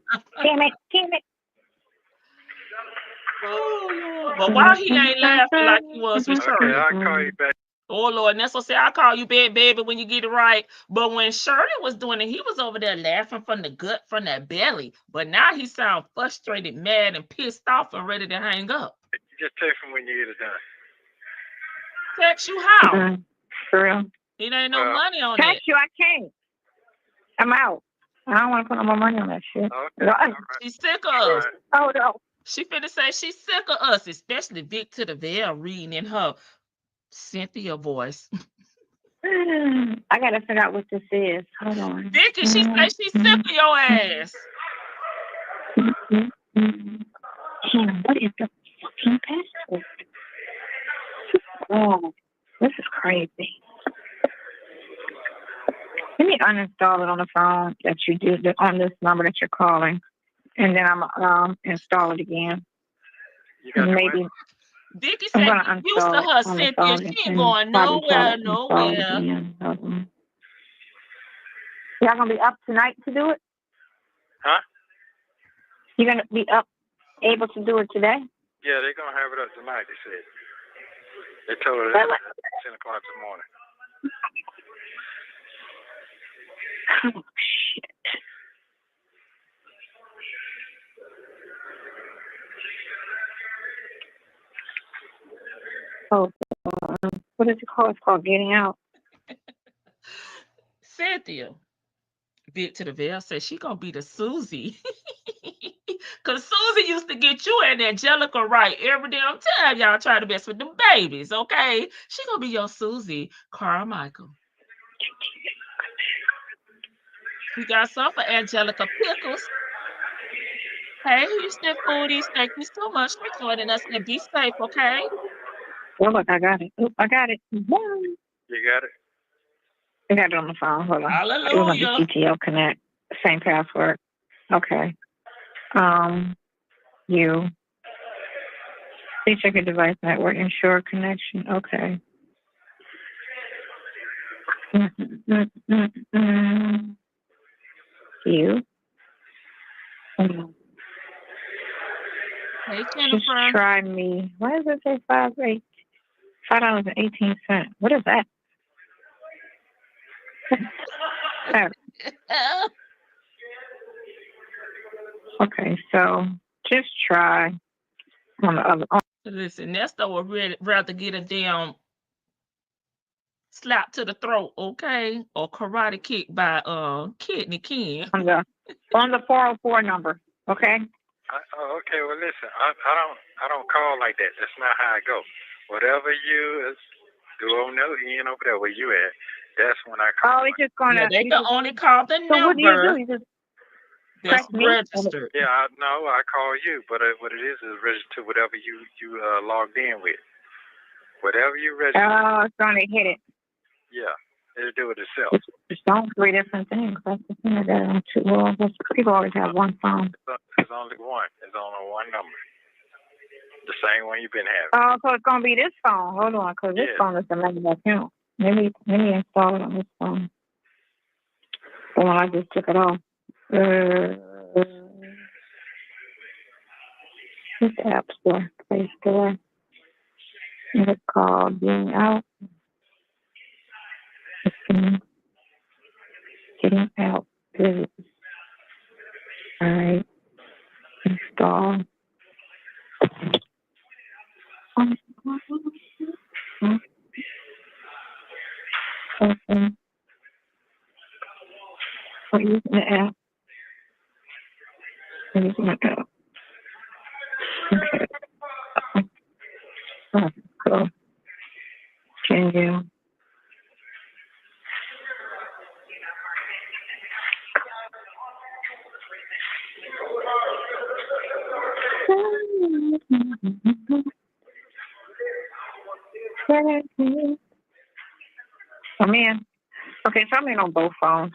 Oh, Lord. But why he ain't laughing like he was with Shirley? Okay, I'll call you back. Oh, Lord. Nesto said, I'll call you baby, when you get it right. But when Shirley was doing it, he was over there laughing from the gut, from that belly. But now he sounds frustrated, mad, and pissed off and ready to hang up. Just text him when you get it done. Text you how? For real? It ain't no money on it. Text you, I can't. I'm out. I don't want to put no more money on that shit. Okay. Right. She's sick of us. Oh, no. She finna say she's sick of us, especially Vic to the Veil reading in her Cynthia voice. I gotta figure out what this is. Hold on. Vicky, she say she's sick of your ass. What is the fucking password? Oh, this is crazy. Let me uninstall it on the phone that you did on this number that you're calling, and then I'm install it again. Maybe. Vicky said get used to her, Cynthia. She ain't going nowhere. Y'all gonna be up tonight to do it? Huh? You gonna be able to do it today? Yeah, they're gonna have it up tonight. They said. They told her that at 10 o'clock this morning. Oh shit. Hold on. What is it called? It's called Getting Out. Cynthia, Vic to the Veil said she gonna be the Susie. Cause Susie used to get you and Angelica right every damn time y'all try to mess with them babies, okay? She gonna be your Susie Carmichael. We got some for Angelica Pickles. Hey, Houston Foodies, thank you so much for joining us and be safe, okay? Oh, look, I got it. Oh, I got it. You got it? I got it on the phone. Hold on. It was on the Hallelujah. CTL Connect. Same password. Okay. You. Please check your device network. Ensure connection. Okay. You. Hey, Just Jennifer. try me. Why does it say $5.18? What is that? Okay, so just try on the other. Listen, Ernesto would rather get a damn slap to the throat, okay? Or karate kick by Kidney King. On the 404 number, okay? Okay, well, listen, I don't call like that. That's not how I go. Whatever you do on the end over there where you at, that's when I call. Oh, it's just going to. Yeah, they can only call the So what do you do? number You just that's press me? registered. Yeah, I call you, but what it is registered to whatever you logged in with. Whatever you register. Oh, it's going to hit it. Yeah, it'll do it itself. It's on 3 different things. That's the thing that well, people always have one phone. It's only one. It's only one number. The same one you've been having. Oh, so it's going to be this phone. Hold on, because this phone is the main account. Let me install it on this phone. The one I just took it off. This App Store, Play Store. And it's called Getting Out. Getting Out. All right. Install. Open. I'm using the app. I'm using the app. Okay. Cool. Continue. I'm in. Okay, so I'm in on both phones.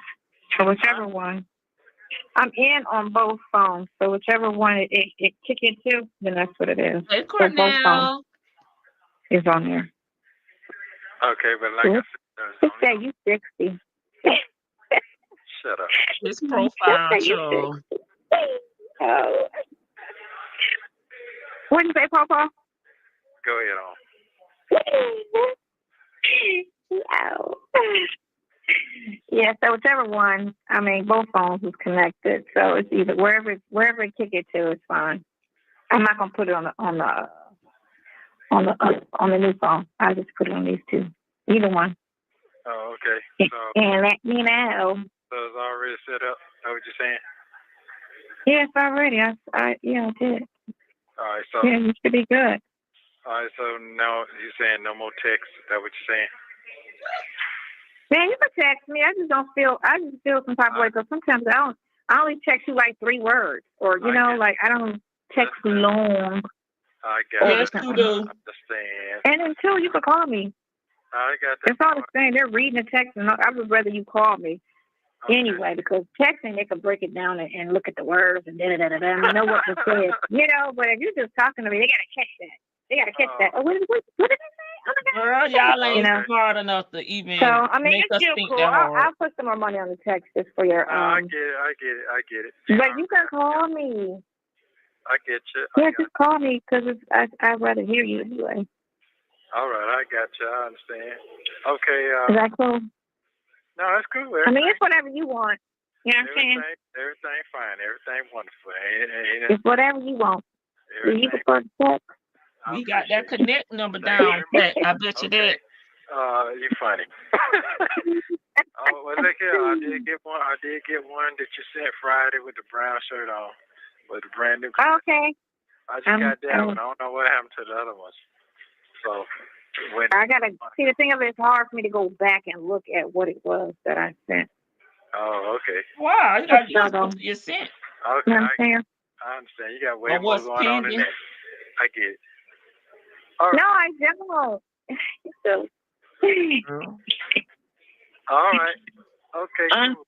So whichever one. I'm in on both phones. So whichever one it kick into, then that's what it is. Hey, So both phones Cornell. is on there. Okay, but like I It said, say you 60. shut up. His profile It say you show. 60. Oh. What did you say, Papa? Go ahead on. Oh. Yeah, so whichever one, I mean, both phones is connected, so it's either wherever it kick it to, it's fine. I'm not gonna put it on the new phone. I'll just put it on these two, either one, Oh, okay. So and let me know. it's already set up. Know what you're saying? Yes, already. I did. All right. So Yeah, you should be good. all right. So now you're saying no more text. Is that what you're saying? Man, you can text me. I just feel some type of way because sometimes I only text you like 3 words, or like I don't text long. I got Yes, it. you do. I understand. And until you can call me, I got that. it's all the same. They're reading the text, and I would rather you call me anyway because texting they can break it down and look at the words and and know what was said. But if you're just talking to me, they gotta catch that. They gotta catch that. Oh, what did they say? Oh my God. Girl, y'all ain't smart enough to even So I mean, make it's us still think cool. that hard. I'll put some more money on the text just for your. I get it. But you can call me. I get you. Yeah, just call me because I'd rather hear you anyway. All right, I got you. I understand. Okay. Is that cool? No, that's cool. I mean, it's whatever you want. You know what I'm saying? Everything fine. Everything wonderful. It's whatever you want. Do you prefer to text? We got that appreciate connect number Thank you down very pat. I bet you Okay. that. You funny. Oh, well, look here. I did get one. I did get one that you sent Friday with the brown shirt on, with the brand new. Okay. I just got that one. I don't know what happened to the other ones. So when I gotta see, the thing of it, it's hard for me to go back and look at what it was that I sent. Oh, okay. Wow, you got So, what you sent. Okay. you know what I'm saying? I understand. You got way Or more what's going on than pending. that. I get it. All right. No, I don't. So, Girl. All right. Okay. Cool.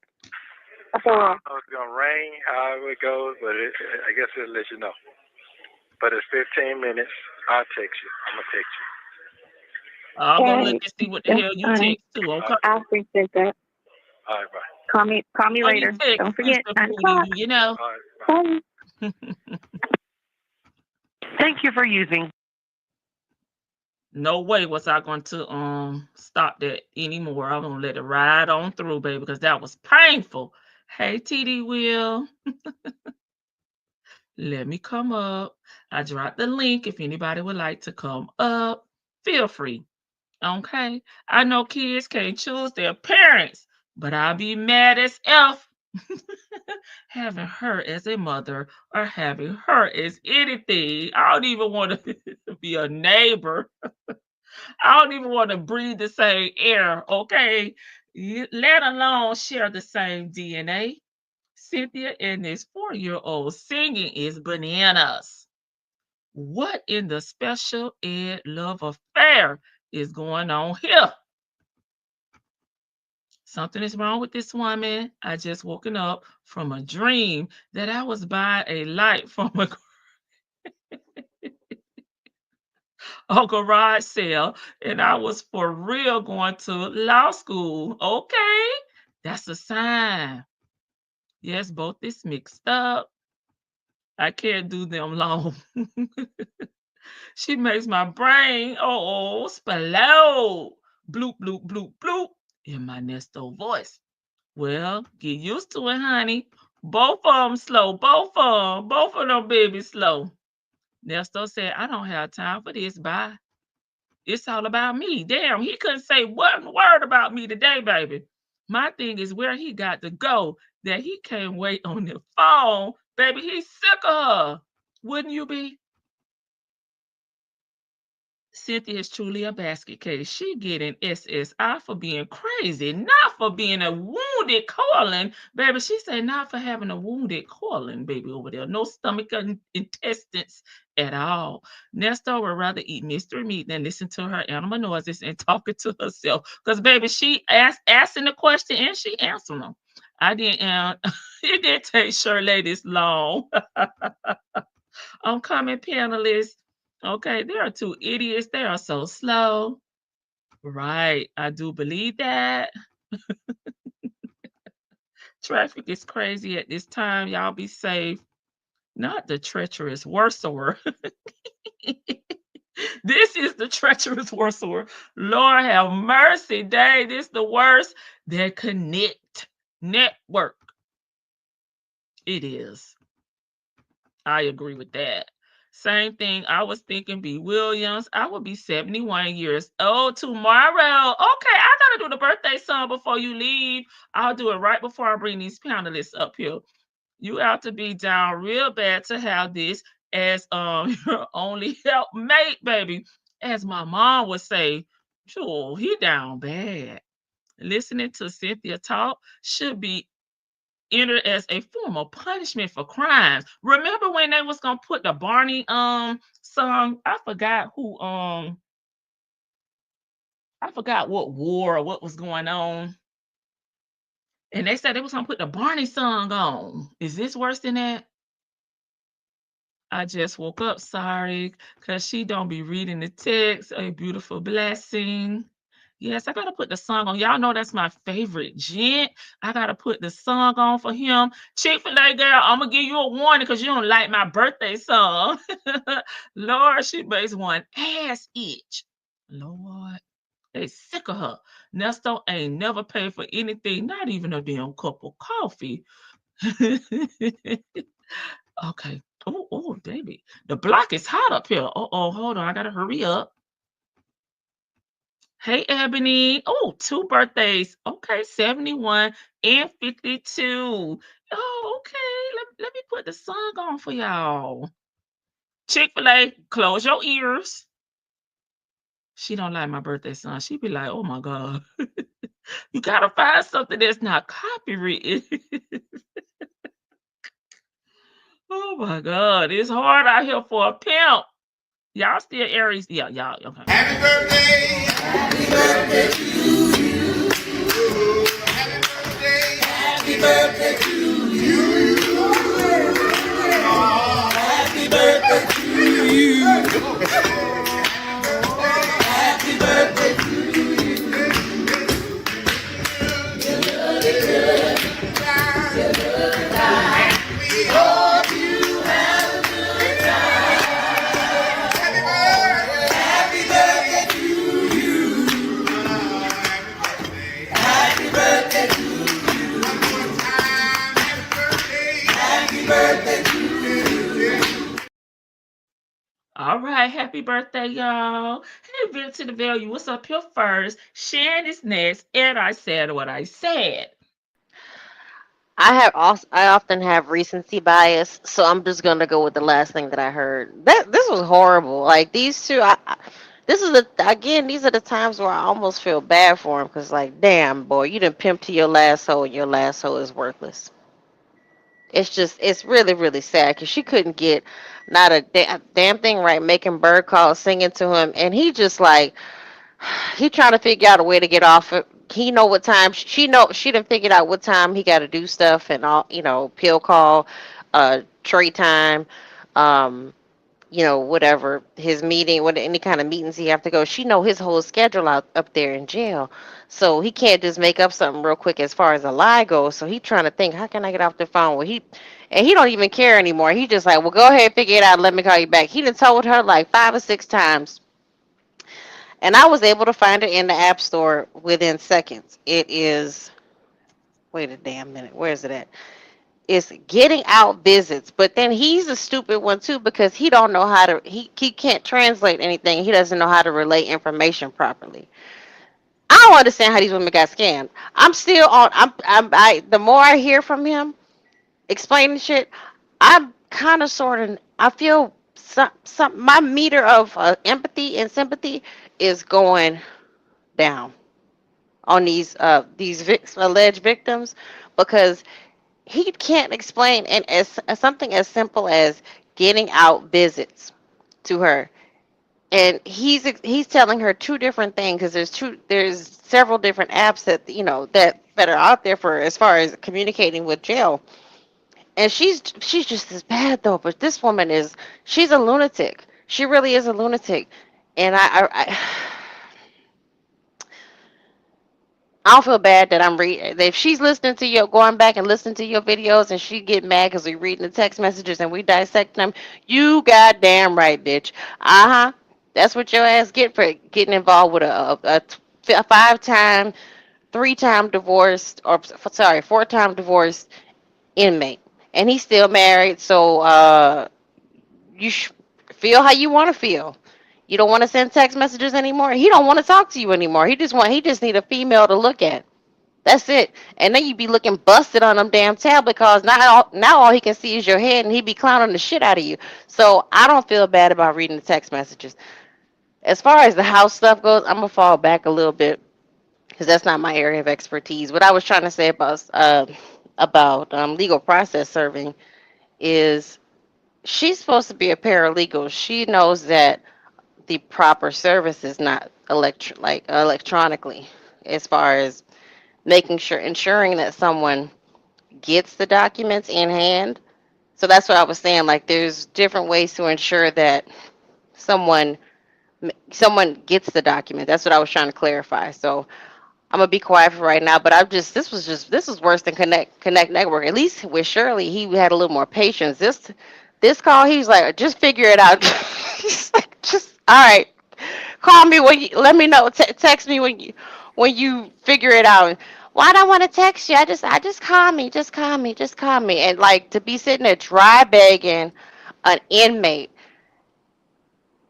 for It's gonna rain, however it goes, but I guess it'll let you know. But it's 15 minutes. I'll text you. I'm gonna text you. I'll go look and see what the hell you That's fine. text too. Okay. I appreciate that. All right, bye. Call me Oh, you later. text Don't forget, Mr. 9 Foodie, o'clock. you know. All right, bye. Bye. Thank you for using. No way was I going to stop that anymore. I'm gonna let it ride on through, baby, because that was painful. Hey, TD Will. Let me come up. I dropped the link if anybody would like to come up. Feel free. Okay. I know kids can't choose their parents, but I'll be mad as F having her as a mother or having her as anything. I don't even want to be a neighbor. I don't even want to breathe the same air, okay? Let alone share the same DNA. Cynthia and this 4-year-old singing is bananas. What in the special ed love affair is going on here? Something is wrong with this woman. I just woken up from a dream that I was buying a light from a garage sale, and I was for real going to law school. Okay, that's a sign. Yes, both is mixed up. I can't do them long. She makes my brain, explode. Bloop, bloop, bloop, bloop, in my Nesto voice. Well, get used to it, honey. Both of them slow. Both of them babies slow. Nesto said, I don't have time for this. Bye. It's all about me. Damn, he couldn't say one word about me today, baby. My thing is where he got to go that he can't wait on the phone. Baby, he's sick of her. Wouldn't you be? Cynthia is truly a basket case. She getting SSI for being crazy, not for being a wounded colon. Baby, she said not for having a wounded colon, baby, over there. No stomach and intestines at all. Nestor would rather eat mystery meat than listen to her animal noises and talking to herself. Because, baby, she asking the question and she answering them. I didn't, it didn't take Shirley this long. I'm coming, panelists. Okay, there are two idiots. They are so slow. Right, I do believe that. Traffic is crazy at this time. Y'all be safe. Not the treacherous worser. This is the treacherous worser. Lord have mercy, Dave. This the worst. They connect network. It is. I agree with that. Same thing. I was thinking B. Williams. I will be 71 years old tomorrow. Okay, I gotta do the birthday song before you leave. I'll do it right before I bring these panelists up here. You have to be down real bad to have this as your only helpmate, baby. As my mom would say, sure, he down bad. Listening to Cynthia talk should be entered as a form of punishment for crimes. Remember when they was gonna put the Barney song? I forgot who I forgot what war or what was going on. And they said they was gonna put the Barney song on. Is this worse than that? I just woke up, sorry, because she don't be reading the text. A beautiful blessing. Yes, I gotta put the song on. Y'all know that's my favorite gent. I gotta put the song on for him. Chick-fil-A girl, I'm gonna give you a warning because you don't like my birthday song. Lord, she makes one ass itch. Lord, they sick of her. Nesto ain't never paid for anything, not even a damn cup of coffee. Okay. Oh, baby. The block is hot up here. Hold on. I gotta hurry up. Hey, Ebony. Oh, two birthdays. Okay, 71 and 52. Oh, okay. Let me put the song on for y'all. Chick-fil-A, close your ears. She don't like my birthday song. She be like, oh my God. You gotta find something that's not copyrighted. Oh my God. It's hard out here for a pimp. Y'all still Aries? Yeah, y'all. Okay. Happy birthday. Happy birthday to you. Happy birthday. Happy birthday to you. Oh, happy birthday to you. Happy birthday to you. We hope you have a good time. Happy birthday to you. Happy birthday to you. One more time. Happy birthday. Happy birthday to you. All right. Happy birthday, y'all. Hey, Vince to the value. What's up here first? Shan is next. And I said what I said. I often have recency bias, so I'm just gonna go with the last thing that I heard. This was horrible. Like these two, this is again, these are the times where I almost feel bad for him because, like, damn boy, you done pimped to your last hoe, and your last hoe is worthless. It's really really sad because she couldn't get not a damn thing right, making bird calls, singing to him, and he just like he trying to figure out a way to get off it. He know what time she done figured out what time he got to do stuff and all, pill call, trade time, um, whatever his meeting, what any kind of meetings he have to go. She know his whole schedule out up there in jail, so he can't just make up something real quick as far as a lie goes. So he trying to think, how can I get off the phone? Well, he don't even care anymore. He just like, well, go ahead, figure it out. Let me call you back. He done told her like 5 or 6 times, and I was able to find it in the App Store within seconds. It is, wait a damn minute, where is it at? It's getting out visits, but then he's a stupid one too because he don't know how to. He can't translate anything. He doesn't know how to relay information properly. I don't understand how these women got scammed. I'm still on. The more I hear from him explaining shit, I'm kind of sort of. I feel some my meter of empathy and sympathy is going down on these alleged victims because he can't explain, and as something as simple as getting out visits to her, and he's telling her two different things because there's several different apps that that are out there for as far as communicating with jail, and she's just as bad though. But this woman she's a lunatic. She really is a lunatic, and I don't feel bad that I'm reading. If she's listening to going back and listening to your videos, and she get mad because we reading the text messages and we dissect them, you goddamn right, bitch. That's what your ass get for getting involved with a 5-time, 3-time divorced, or sorry, 4-time divorced inmate, and he's still married. So you feel how you want to feel. You don't want to send text messages anymore. He don't want to talk to you anymore. He just need a female to look at. That's it. And then you be looking busted on them damn tablet because now all he can see is your head, and he be clowning the shit out of you. So I don't feel bad about reading the text messages. As far as the house stuff goes, I'm gonna fall back a little bit because that's not my area of expertise. What I was trying to say about legal process serving is she's supposed to be a paralegal. She knows that the proper service is not electronically, as far as ensuring that someone gets the documents in hand. So that's what I was saying. Like, there's different ways to ensure that someone gets the document. That's what I was trying to clarify. So I'm gonna be quiet for right now. But this was worse than Connect Network. At least with Shirley, he had a little more patience. This call, he's like, just figure it out. He's like, just all right. Call me let me know. Text me when you figure it out. Why do I want to text you? I just call me, just call me, just call me. And like to be sitting there dry begging an inmate,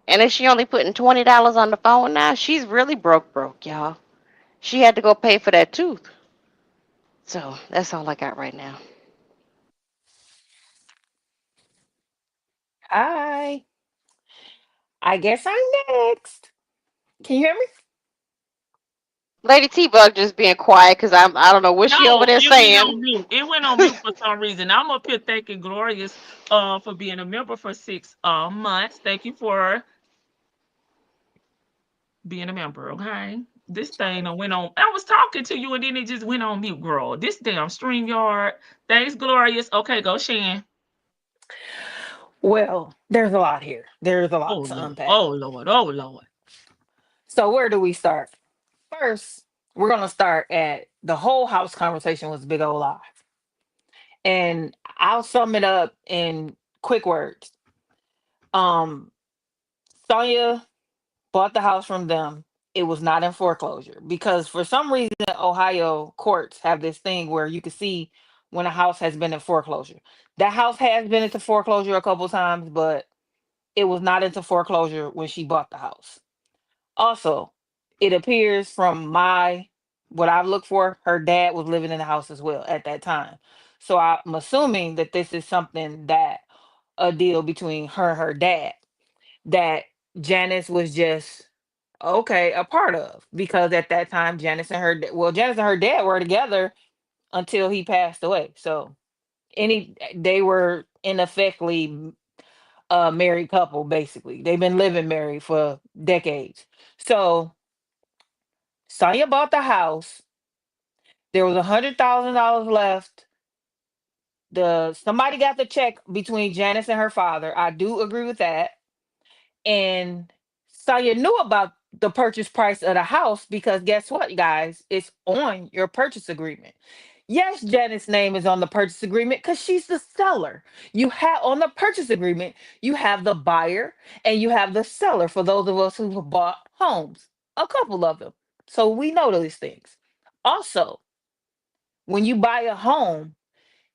and if she only putting $20 on the phone now, she's really broke, y'all. She had to go pay for that tooth. So that's all I got right now. Hi. I guess I'm next. Can you hear me? Lady T Bug just being quiet because I don't know what she over No, there it went saying. on mute. It went on mute for some reason. I'm up here thanking Glorious for being a member for 6 months. Thank you for being a member, okay? This thing done went on. I was talking to you and then it just went on mute, girl. This damn StreamYard. Thanks, Glorious. Okay, go Shan. Well, there's a lot here. There's a Oh lot to Lord. unpack. Oh Lord. Oh Lord. So where do we start? First, we're gonna start at the whole house conversation was a big old lie. And I'll sum it up in quick words. Um, Sonia bought the house from them. It was not in foreclosure because for some reason Ohio courts have this thing where you can see when a house has been in foreclosure. That house has been into foreclosure a couple times, but it was not into foreclosure when she bought the house. Also, it appears from my what I've looked for, her dad was living in the house as well at that time. So I'm assuming that this is something that a deal between her and her dad that Janice was just okay a part of because at that time Janice and her dad were together until he passed away. So they were in effectly a married couple basically. They've been living married for decades. So Sonya bought the house. There was $100,000 left. The somebody got the check between Janice and her father. I do agree with that. And Sonya knew about the purchase price of the house because guess what, guys? It's on your purchase agreement. Yes, Janet's name is on the purchase agreement because she's the seller. You have on the purchase agreement, you have the buyer and you have the seller for those of us who have bought homes, a couple of them. So we know those things. Also, when you buy a home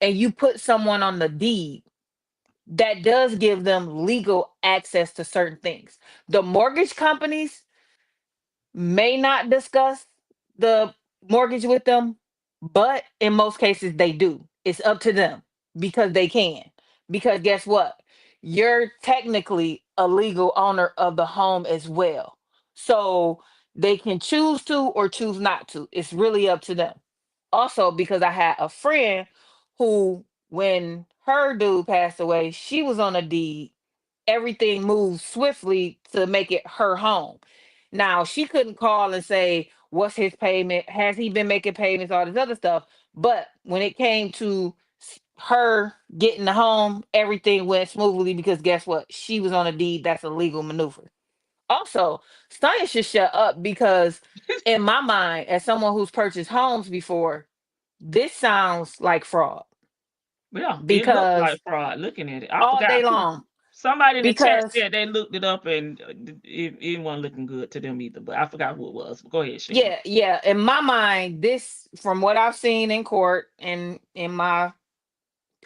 and you put someone on the deed, that does give them legal access to certain things. The mortgage companies may not discuss the mortgage with them, but in most cases they do. It's up to them because they can. Because guess what? You're technically a legal owner of the home as well. So they can choose to or choose not to. It's really up to them. Also, because I had a friend who, when her dude passed away, she was on a deed. Everything moved swiftly to make it her home. Now, she couldn't call and say, what's his payment? Has he been making payments? All this other stuff. But when it came to her getting the home, everything went smoothly because guess what? She was on a deed. That's a legal maneuver. Also, Sonya should shut up because, in my mind, as someone who's purchased homes before, this sounds like fraud Yeah, it looked like because fraud looking at it. I all day forgot who. long, Somebody in the chat because said they looked it up and it wasn't looking good to them either. But I forgot who it was. Go ahead, Shan. yeah, in my mind, this from what I've seen in court and in my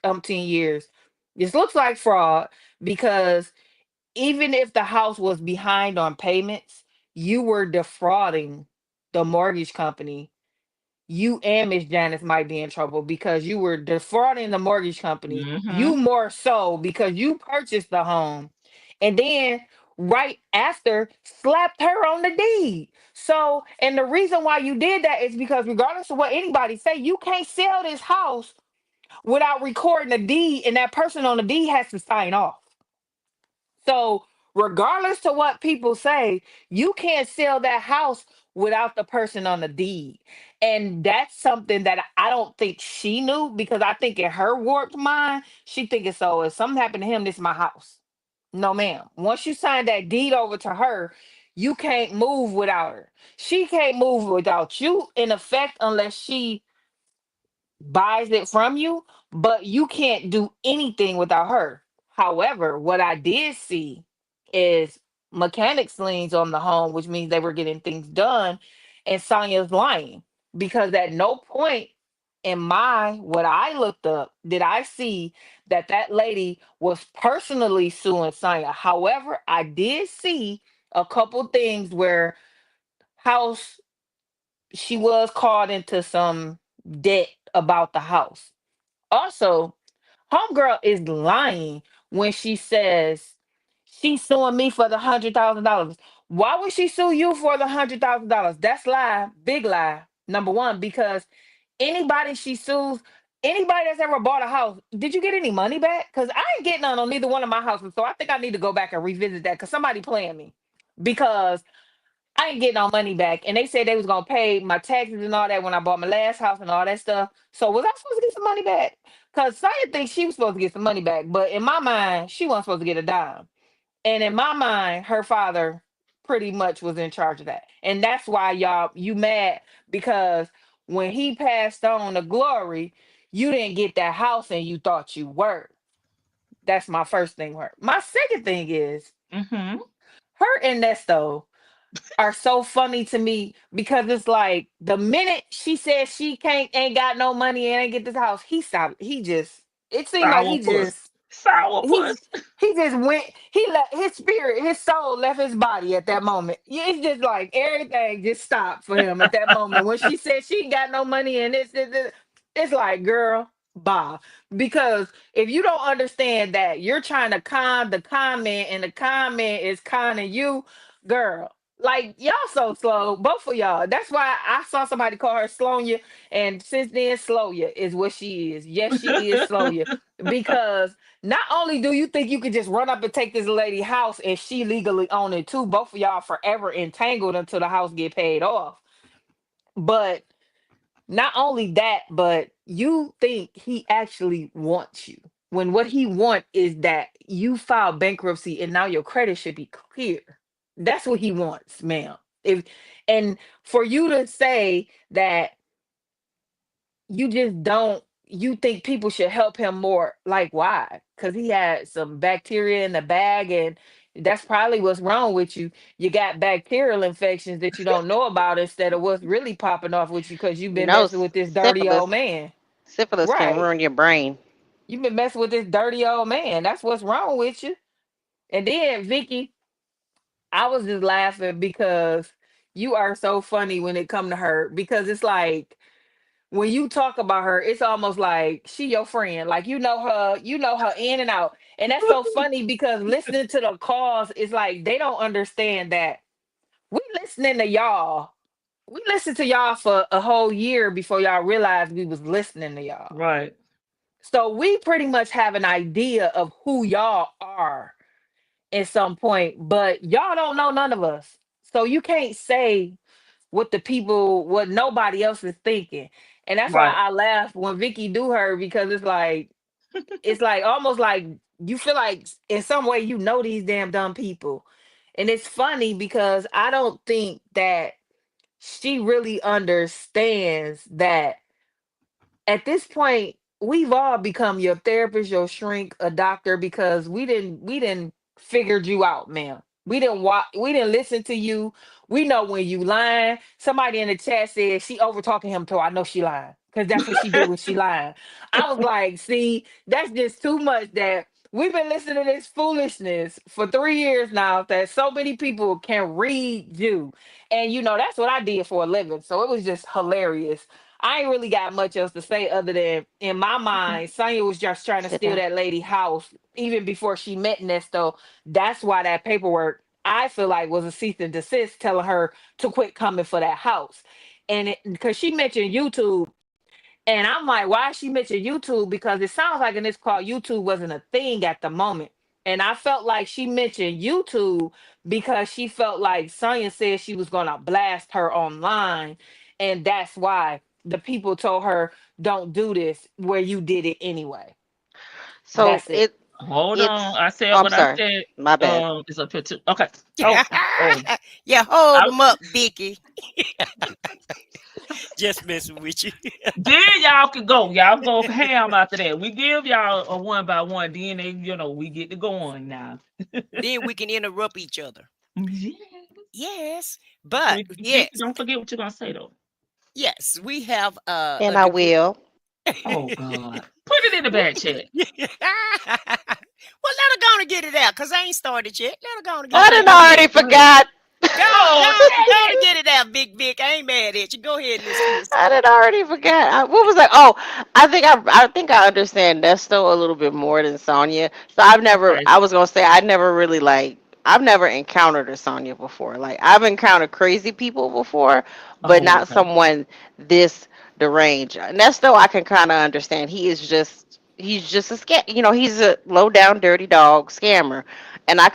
umpteen years, this looks like fraud because even if the house was behind on payments, you were defrauding the mortgage company. You and Miss Janice might be in trouble because you were defrauding the mortgage company. Mm-hmm. You more so because you purchased the home and then right after slapped her on the deed. So, and the reason why you did that is because regardless of what anybody say, you can't sell this house without recording a deed and that person on the deed has to sign off. So, regardless to what people say, you can't sell that house without the person on the deed. And that's something that I don't think she knew because I think in her warped mind, she thinking so if something happened to him, this is my house. No, ma'am. Once you sign that deed over to her, you can't move without her. She can't move without you in effect unless she buys it from you, but you can't do anything without her. However, what I did see is mechanics liens on the home, which means they were getting things done, and Sonya's lying. because at no point in what I looked up did I see that that lady was personally suing Sonya. However, I did see a couple things where house she was called into some debt about the house. Also, homegirl is lying when she says she's suing me for the $100,000. Why would she sue you for the $100,000? That's lie, big lie. Number one, because anybody she sues, anybody that's ever bought a house, did you get any money back? Because I ain't getting none on neither one of my houses. So I think I need to go back and revisit that because somebody playing me. Because I ain't getting no money back. And they said they was gonna pay my taxes and all that when I bought my last house and all that stuff. So was I supposed to get some money back? Because Saya thinks she was supposed to get some money back, but in my mind, she wasn't supposed to get a dime. And in my mind, her father pretty much was in charge of that. And that's why y'all you mad because when he passed on to glory, you didn't get that house and you thought you were. That's my first thing. My second thing is Mm-hmm. her and Nesto are so funny to me because it's like the minute she says she can't ain't got no money and ain't get this house, he stopped. He just it seemed like Sourpuss. he Sourpuss. he just went he let his spirit his soul left his body at that moment. Yeah, it's just like everything just stopped for him at that moment when she said she ain't got no money and it's like girl bye, because if you don't understand that you're trying to con the comment and the comment is conning you, girl, like y'all so slow, both of y'all. That's why I saw somebody call her Slonya, and since then, Sloya is what she is. Yes, she is Sloya. Because not only do you think you could just run up and take this lady house and she legally own it too, both of y'all forever entangled until the house get paid off. But not only that, but you think he actually wants you. When what he want is that you file bankruptcy and now your credit should be clear. That's what he wants, ma'am. If and for you to say that you just don't you think people should help him more, like why? Because he had some bacteria in the bag and that's probably what's wrong with you. You got bacterial infections that you don't know about instead of what's really popping off with you because you've been No, messing with this dirty old syphilis. man. Syphilis can Right. ruin your brain. You've been messing with this dirty old man. That's what's wrong with you. And then Vicky, I was just laughing because you are so funny when it come to her because it's like when you talk about her, it's almost like she your friend. Like you know her in and out. And that's so funny because listening to the calls is like they don't understand that we listening to y'all. We listened to y'all for a whole year before y'all realized we was listening to y'all. Right. So we pretty much have an idea of who y'all are at some point, but y'all don't know none of us. So you can't say what nobody else is thinking. And that's why Right. I laugh when Vicky do her because it's like almost like you feel like in some way you know these damn dumb people. And it's funny because I don't think that she really understands that at this point, we've all become your therapist, your shrink, a doctor because we didn't figured you out, ma'am. We didn't listen to you. We know when you lying. Somebody in the chat said she over talking him to I know she lying. Cause that's what she do when she lying. I was like, see, that's just too much that we've been listening to this foolishness for 3 years now that so many people can read you. And that's what I did for a living. So it was just hilarious. I ain't really got much else to say other than in my mind, Sonya was just trying to Sit steal down. that lady house even before she met Nesto. That's why that paperwork I feel like was a cease and desist telling her to quit coming for that house. And because she mentioned YouTube, and I'm like, why she mentioned YouTube? Because it sounds like in this call, YouTube wasn't a thing at the moment. And I felt like she mentioned YouTube because she felt like Sonya said she was gonna blast her online. And that's why the people told her, don't do this where you did it anyway. So That's it. Hold on. it's. I said Oh, I'm what I sorry. said. My bad. It's up here too. Okay. Oh. Yeah, hold I, them up, Vicky. Just messing with you. then y'all can go. Y'all go ham after that. We give y'all a one by one. Then we get to going now. Then we can interrupt each other. Yeah. Yes, but Vicky, yes, don't forget what you're gonna say though. Yes, we have And a I degree. will. Oh God. Put it in the back chat. Well, let her go and get it out because I ain't started yet. Let her go and get I it Okay, done out. go already ahead. Go ahead. forgot. Oh, Go dang and it. get it out, Big Vic. I ain't mad at you. Go ahead, Miss Sis. I done already forgot. What was that? Oh, I think I understand Nesto a little bit more than Sonya. So Okay. I was gonna say I never really like I've never encountered a Sonya before. Like I've encountered crazy people before, but Oh, not okay. someone this deranged. Nesto I can kind of understand. He's just a scam. He's a low down dirty dog scammer, and I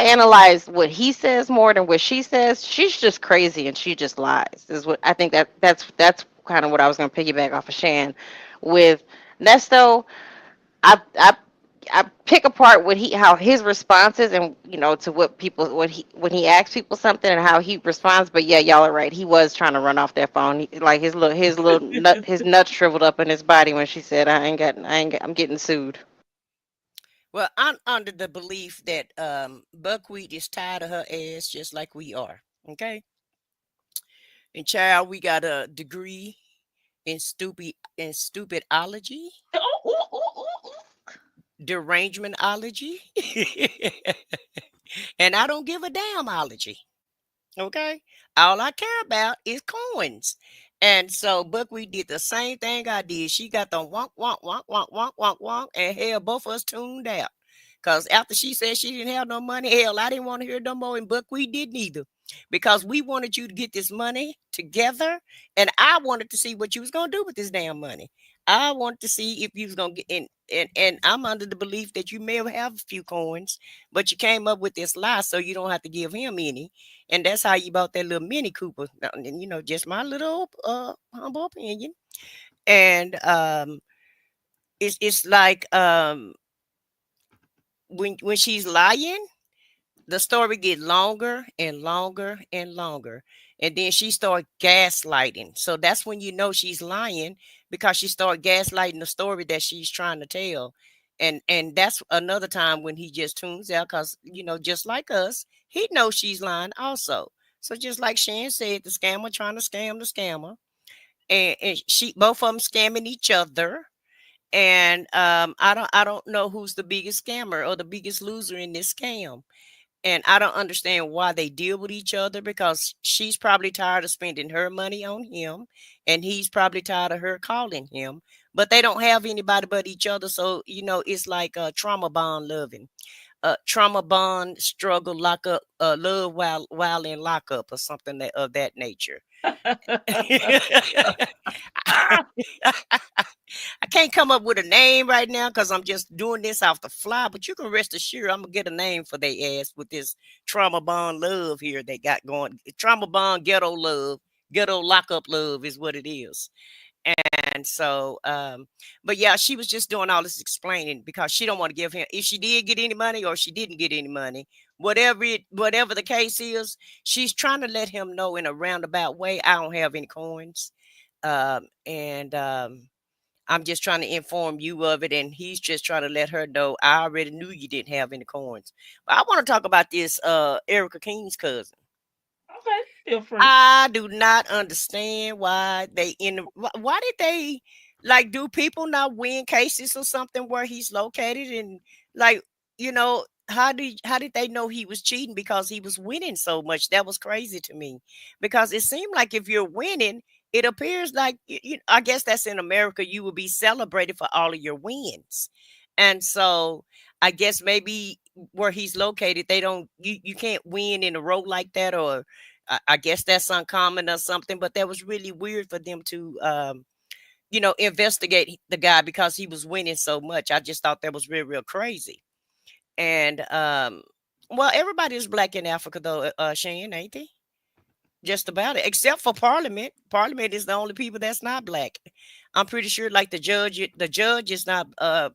analyze what he says more than what she says. She's just crazy and she just lies. Is what I think that's kind of what I was going to piggyback off of Shan with Nesto. I I pick apart what he how his responses and to what people when he asks people something and how he responds. But yeah, y'all are right. He was trying to run off that phone. Like his little his nuts shriveled up in his body when she said I'm getting sued. Well, I'm under the belief that Buckwheat is tired of her ass just like we are. Okay. And child, we got a degree in stupidology, Oh, oh, oh, oh, oh. derangementology, and I don't give a damnology. Okay. All I care about is coins. And so Buckwheat did the same thing I did. She got the wonk, wonk, wonk, wonk, wonk, wonk, wonk, and hell, both of us tuned out. Because after she said she didn't have no money, hell, I didn't want to hear no more, and Buckwheat didn't either. Because we wanted you to get this money together, and I wanted to see what you was gonna do with this damn money. I wanted to see if you was gonna get in, and I'm under the belief that you may have a few coins, but you came up with this lie so you don't have to give him any, and that's how you bought that little Mini Cooper. And just my little humble opinion. And it's like when she's lying, the story get longer and longer and longer, and then she start gaslighting. So that's when you know she's lying, because she start gaslighting the story that she's trying to tell. And that's another time when he just tunes out, because just like us, he knows she's lying also. So just like Shan said, the scammer trying to scam the scammer, and she both of them scamming each other. And I don't know who's the biggest scammer or the biggest loser in this scam. And I don't understand why they deal with each other, because she's probably tired of spending her money on him, and he's probably tired of her calling him. But they don't have anybody but each other. So, it's like a trauma bond loving. Trauma bond struggle lock up, love while in lockup, or something of that nature. Ah, I can't come up with a name right now because I'm just doing this off the fly, but you can rest assured I'm gonna get a name for their ass with this trauma bond love here they got going. Trauma bond ghetto lockup love is what it is. And so, but yeah, she was just doing all this explaining because she don't want to give him, if she did get any money or she didn't get any money, whatever the case is, she's trying to let him know in a roundabout way, I don't have any coins. And I'm just trying to inform you of it, and he's just trying to let her know I already knew you didn't have any coins. But I want to talk about this Erica King's cousin. okay, feel free. I do not understand why why did they, like, do people not win cases or something where he's located, and like, how did they know he was cheating because he was winning so much? That was crazy to me, because it seemed like if you're winning, it appears like I guess that's in America, you would be celebrated for all of your wins. And so I guess maybe where he's located, they don't you can't win in a row like that, or I guess that's uncommon or something. But that was really weird for them to, investigate the guy because he was winning so much. I just thought that was real, real crazy. And well, everybody is black in Africa, though, Shane, ain't they? Just about it, except for Parliament. Parliament is the only people that's not black. I'm pretty sure, like the judge is not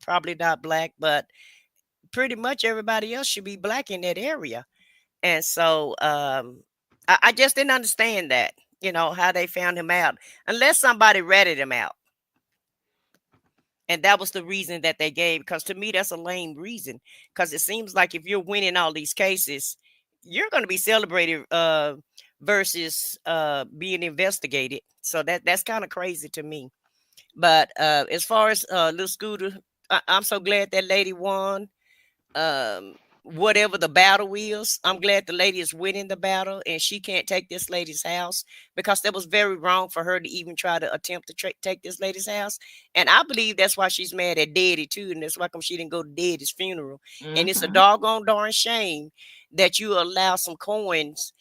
probably not black, but pretty much everybody else should be black in that area. And so I just didn't understand that, how they found him out, unless somebody ratted him out. And that was the reason that they gave, because to me, that's a lame reason. Because it seems like if you're winning all these cases, you're going to be celebrated versus being investigated. So that's kind of crazy to me. But as far as little Scooter, I'm so glad that lady won. Whatever the battle is, I'm glad the lady is winning the battle, and she can't take this lady's house, because that was very wrong for her to even try to attempt to take this lady's house. And I believe that's why she's mad at Daddy too, and that's why come she didn't go to Daddy's funeral. And it's a Mm-hmm. doggone darn shame that you allow some coins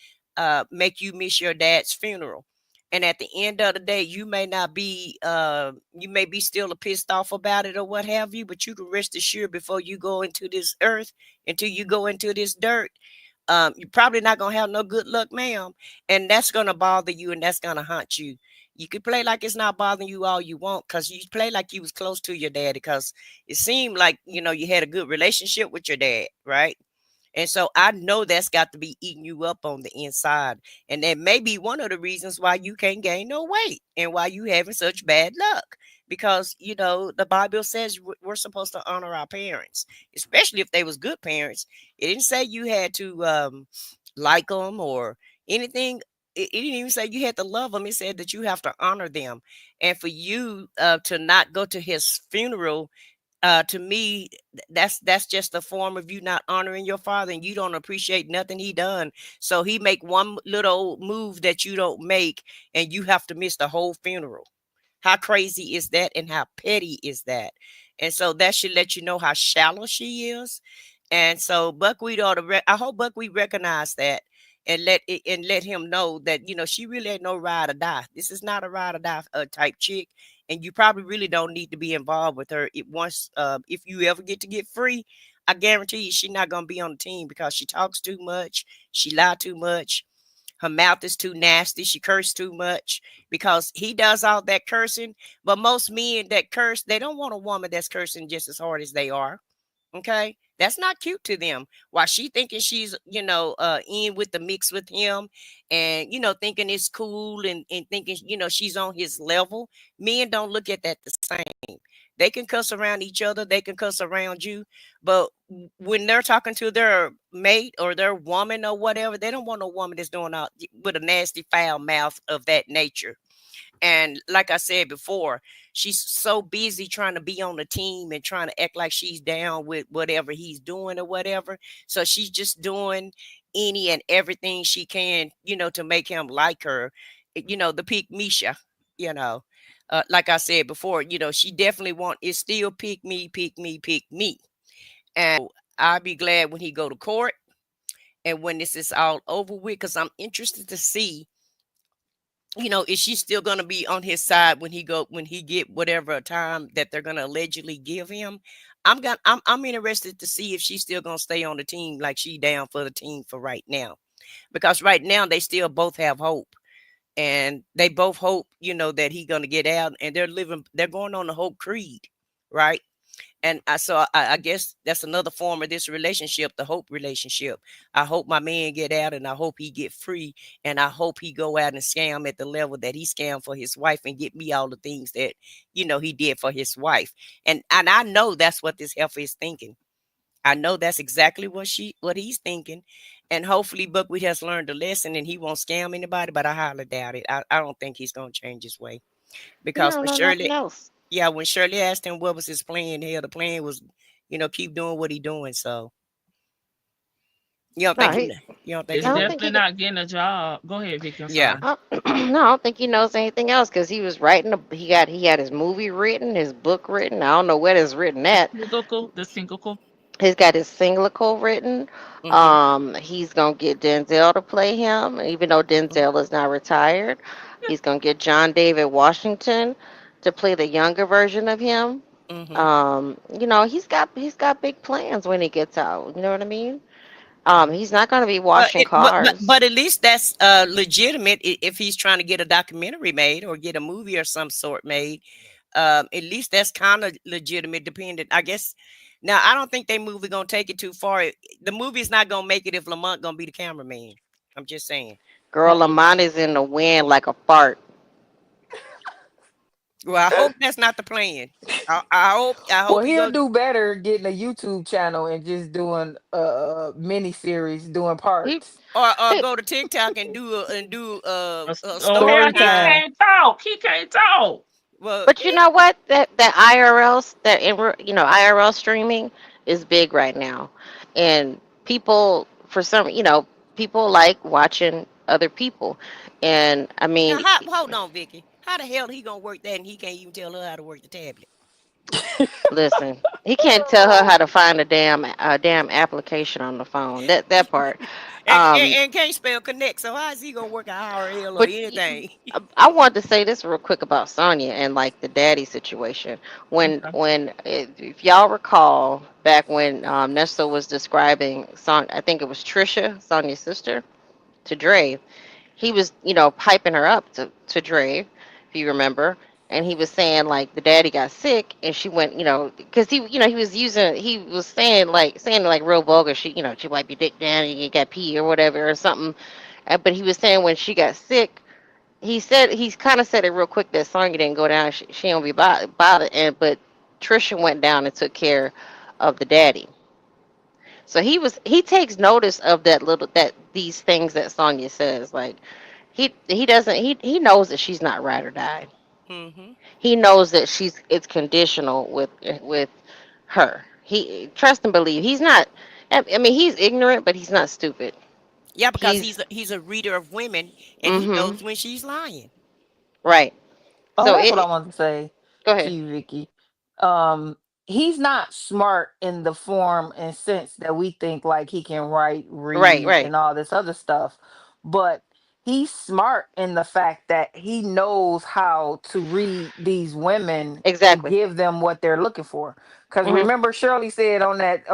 make you miss your dad's funeral. And at the end of the day, you may be still pissed off about it or what have you, but you can rest assured, before you go into this earth, until you go into this dirt, you're probably not gonna have no good luck, ma'am. And that's gonna bother you, and that's gonna haunt you. You could play like it's not bothering you all you want, because you play like you was close to your daddy, because it seemed like, you had a good relationship with your dad, right? And so I know that's got to be eating you up on the inside. And that may be one of the reasons why you can't gain no weight and why you having such bad luck. Because, the Bible says we're supposed to honor our parents, especially if they was good parents. It didn't say you had to like them or anything. It didn't even say you had to love them. It said that you have to honor them. And for you to not go to his funeral, to me, that's just a form of you not honoring your father, and you don't appreciate nothing he done. So he make one little move that you don't make, and you have to miss the whole funeral. How crazy is that, and how petty is that? And so that should let you know how shallow she is. And so Buckwheat ought to I hope Buckwheat recognize that, and let him know that she really ain't no ride or die. This is not a ride or die type chick, and you probably really don't need to be involved with her. It once If you ever get free, I guarantee you she's not gonna be on the team, because she talks too much, she lie too much, her mouth is too nasty, she cursed too much, because he does all that cursing. But most men that curse, they don't want a woman that's cursing just as hard as they are. Okay, that's not cute to them. While she thinking she's, in with the mix with him, and thinking it's cool, and thinking, she's on his level. Men don't look at that the same. They can cuss around each other, they can cuss around you, but when they're talking to their mate or their woman or whatever, they don't want a woman that's doing all with a nasty foul mouth of that nature. And like I said before, she's so busy trying to be on the team and trying to act like she's down with whatever he's doing or whatever. So she's just doing any and everything she can, to make him like her, the peak Misha, you know. Like I said before, she definitely is still pick me, pick me, pick me. And I'll be glad when he go to court and when this is all over with, because I'm interested to see, is she still gonna be on his side when he get whatever time that they're gonna allegedly give him? I'm interested to see if she's still gonna stay on the team, like she down for the team for right now. Because right now they still both have hope. And they both hope, that he gonna get out, and they're going on the hope creed, right? And I guess that's another form of this relationship, the hope relationship. I hope my man get out, and I hope he get free, and I hope he go out and scam at the level that he scammed for his wife, and get me all the things that he did for his wife. And I know that's what this heifer is thinking. I know that's exactly what he's thinking. And hopefully Buckwheat has learned a lesson, and he won't scam anybody, but I highly doubt it. I don't think he's gonna change his way. He Because don't when know nothing Shirley else. Yeah, when Shirley asked him what was his plan, hell, the plan was, keep doing what he doing. So you don't No, think he. you don't think It's I he don't knows? think definitely he. Could- not getting a job. Go ahead, Vicky. I'm Yeah. sorry. No, I don't think he knows anything else because he was writing. He had his movie written, his book written. I don't know where it's written at. The single. He's got his singlical written. Mm-hmm. He's gonna get Denzel to play him, even though Denzel is not retired. He's gonna get John David Washington to play the younger version of him. Mm-hmm. He's got big plans when he gets out. You know what I mean? He's not gonna be But washing it, but cars. but at least that's legitimate, if he's trying to get a documentary made or get a movie or some sort made. At least that's kind of legitimate, dependent, I guess. Now I don't think they movie gonna take it too far. The movie's not gonna make it if Lamont gonna be the cameraman. I'm just saying. Girl, Lamont is in the wind like a fart. Well, I hope that's not the plan. I Well, hope he he'll goes. do better getting a YouTube channel and just doing mini series, doing He, parts. Or he go to TikTok and do a Oh hell, Story story he time. time. can't talk. He can't talk. Well, but you know what? That IRL, IRL streaming is big right now, and people for some, people like watching other people, and I now mean, hold on, Vicky. How the hell he gonna work that and he can't even tell her how to work the tablet? listen, he can't tell her how to find a damn application on the phone. That part. Um, And can't spell connect. So how is he gonna work a IRL or but anything? I wanted to say this real quick about Sonya and like the daddy situation. Okay. If y'all recall back when Nestor was describing I think it was Trisha, Sonya's sister, to Dre. He was, piping her up to Dre, if you remember. And he was saying like the daddy got sick, and she went, because he was saying like real vulgar. She wipe your dick down and you got pee or whatever or something. But he was saying when she got sick, he kind of said it real quick that Sonya didn't go down. She don't be bothered, but Trisha went down and took care of the daddy. So he takes notice of that these things that Sonya says. Like he doesn't he knows that she's not ride or die. Mm-hmm. He knows that it's conditional with her. He trust and believe. He's not. I mean, he's ignorant, but he's not stupid. Yeah, because He's he's a reader of women and he mm-hmm knows when she's lying. right. Oh, So that's what I it wanted to say go to ahead. you, Vicky. He's not smart in the form and sense that we think like he can write, Right, read, right. and all this other stuff, but he's smart in the fact that he knows how to read these women and Exactly. give them what they're looking for. Because hmm remember, Shirley said on that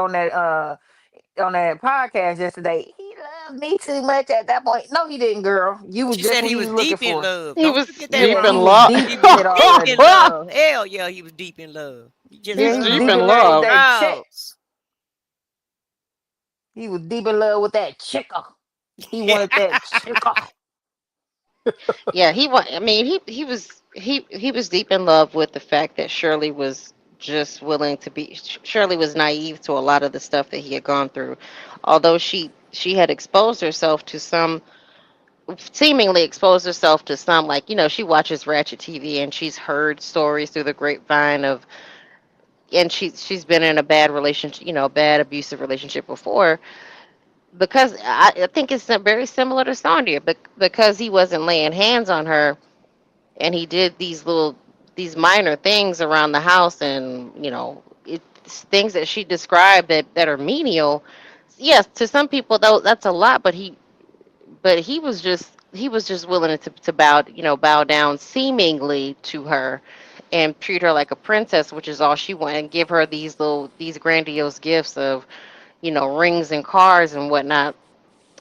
podcast yesterday, he loved me too much at that point. No, he didn't, girl. You was She just said what he he was was looking deep in for. love. He Don't was you get that deep Yeah, in he wrong. was love. deep He in was it deep already. in love. Hell yeah, he was deep in love. You just Yeah, He's he was deep deep in in love with love. that chick. gross. He was deep in love with that chicker. He wanted that chicker. Yeah, I mean, he was deep in love with the fact that Shirley was just willing to be. Shirley was naive to a lot of the stuff that he had gone through, although she had exposed herself to some, seemingly exposed herself to some, like she watches Ratchet TV and she's heard stories through the grapevine of, and she's been in a bad relationship, a bad abusive relationship before. Because I think it's very similar to Sonya, but because he wasn't laying hands on her and he did these minor things around the house, and it's things that she described that are menial. Yes, to some people though that's a lot, but he was just willing to bow down seemingly to her and treat her like a princess, which is all she wanted, and give her these grandiose gifts of rings and cars and whatnot,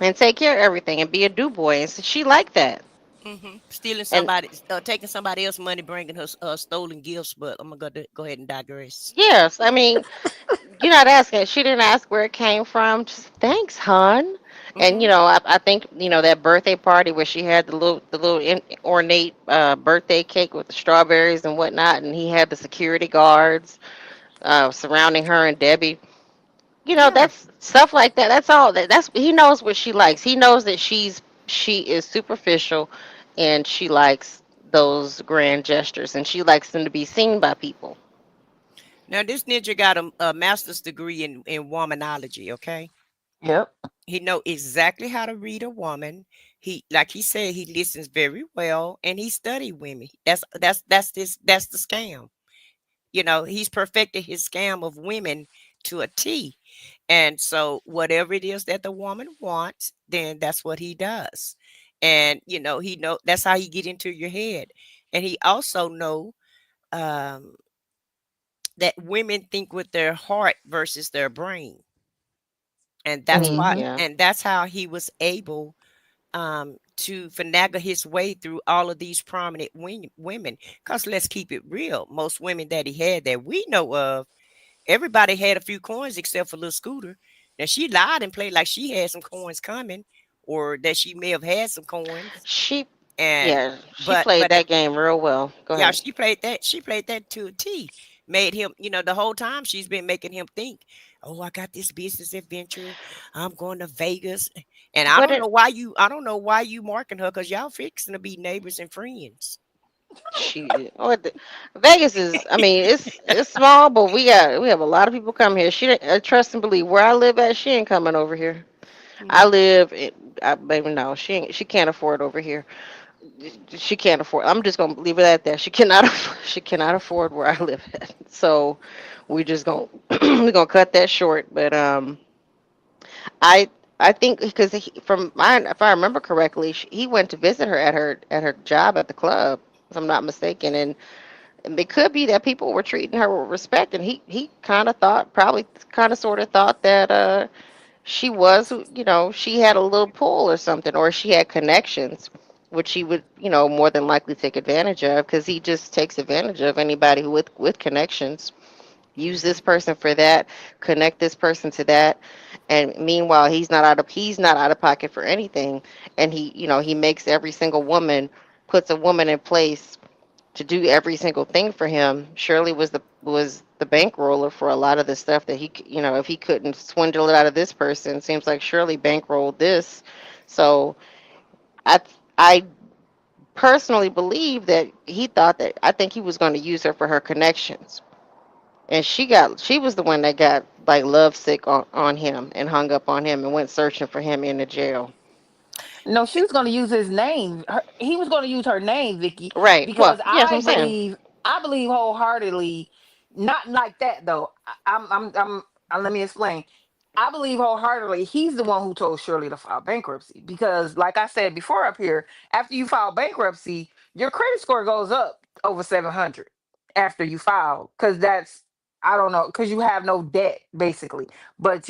and take care of everything and be a do boy, and so she liked that. Stealing And somebody, taking somebody else's money, bringing her stolen gifts. But I'm gonna go ahead and digress. yes, I mean, you're not asking. She didn't ask where it came from. Just thanks, hon. And Hmm. I think that birthday party where she had the little ornate birthday cake with the strawberries and whatnot, and he had the security guards surrounding her and Debbie. Yeah. That's stuff like that. That's all. That's he knows what she likes. He knows that she is superficial, and she likes those grand gestures, and she likes them to be seen by people. Now this ninja got a master's degree in womanology. Okay. Yep. He know exactly how to read a woman. He, like he said, he listens very well and he study women. That's the scam. He's perfected his scam of women to a T. And so whatever it is that the woman wants, then that's what he does. And he know that's how he get into your head. And he also know um, that women think with their heart versus their brain. And that's why, Hmm. Yeah. and that's how he was able to finagle his way through all of these prominent women. Because let's keep it real, most women that he had that we know of, everybody had a few coins except for little Scooter. Now she lied and played like she had some coins coming, or that she may have had some coins. She And Yeah, she played but it, that game real well. Go yeah, ahead. she played that to a T. Made him, the whole time she's been making him think, oh, I got this business adventure. I'm going to Vegas. And I But don't it know why you marking her, because y'all fixing to be neighbors and friends. she Vegas is. I mean, it's small, but we have a lot of people come here. She didn't trust and believe where I live at. She ain't coming over here. I Mm. live. Baby, no, she ain't. She can't afford over here. She can't afford. I'm just gonna leave it at that. She cannot. She cannot afford where I live at. So we just gonna we're gonna cut that short. But I I think because from mine, if I remember correctly, he went to visit her at her job at the club, if I'm not mistaken, and it could be that people were treating her with respect, and he kind of thought, probably kind of sort of thought that she was, she had a little pull or something, or she had connections, which he would, more than likely take advantage of, because he just takes advantage of anybody who with connections. Use this Hmm. person for that, connect this person to that, and meanwhile he's not out of pocket for anything, and he makes every single woman, puts a woman in place to do every single thing for him. Shirley was the bankroller for a lot of the stuff that if he couldn't swindle it out of this person, seems like Shirley bankrolled this. So I I personally believe that he thought that I think he was going to use her for her connections, and she was the one that got like lovesick on him and hung up on him and went searching for him in the jail. No, she was going to use his name. He was going to use her name, Vicky, Right. Well, because yes, I'm saying. I believe wholeheartedly, not like that though. Let me explain. I believe wholeheartedly he's the one who told Shirley to file bankruptcy because, like I said before up here, after you file bankruptcy, your credit score goes up over 700 after you file because that's, I don't know, because you have no debt basically, but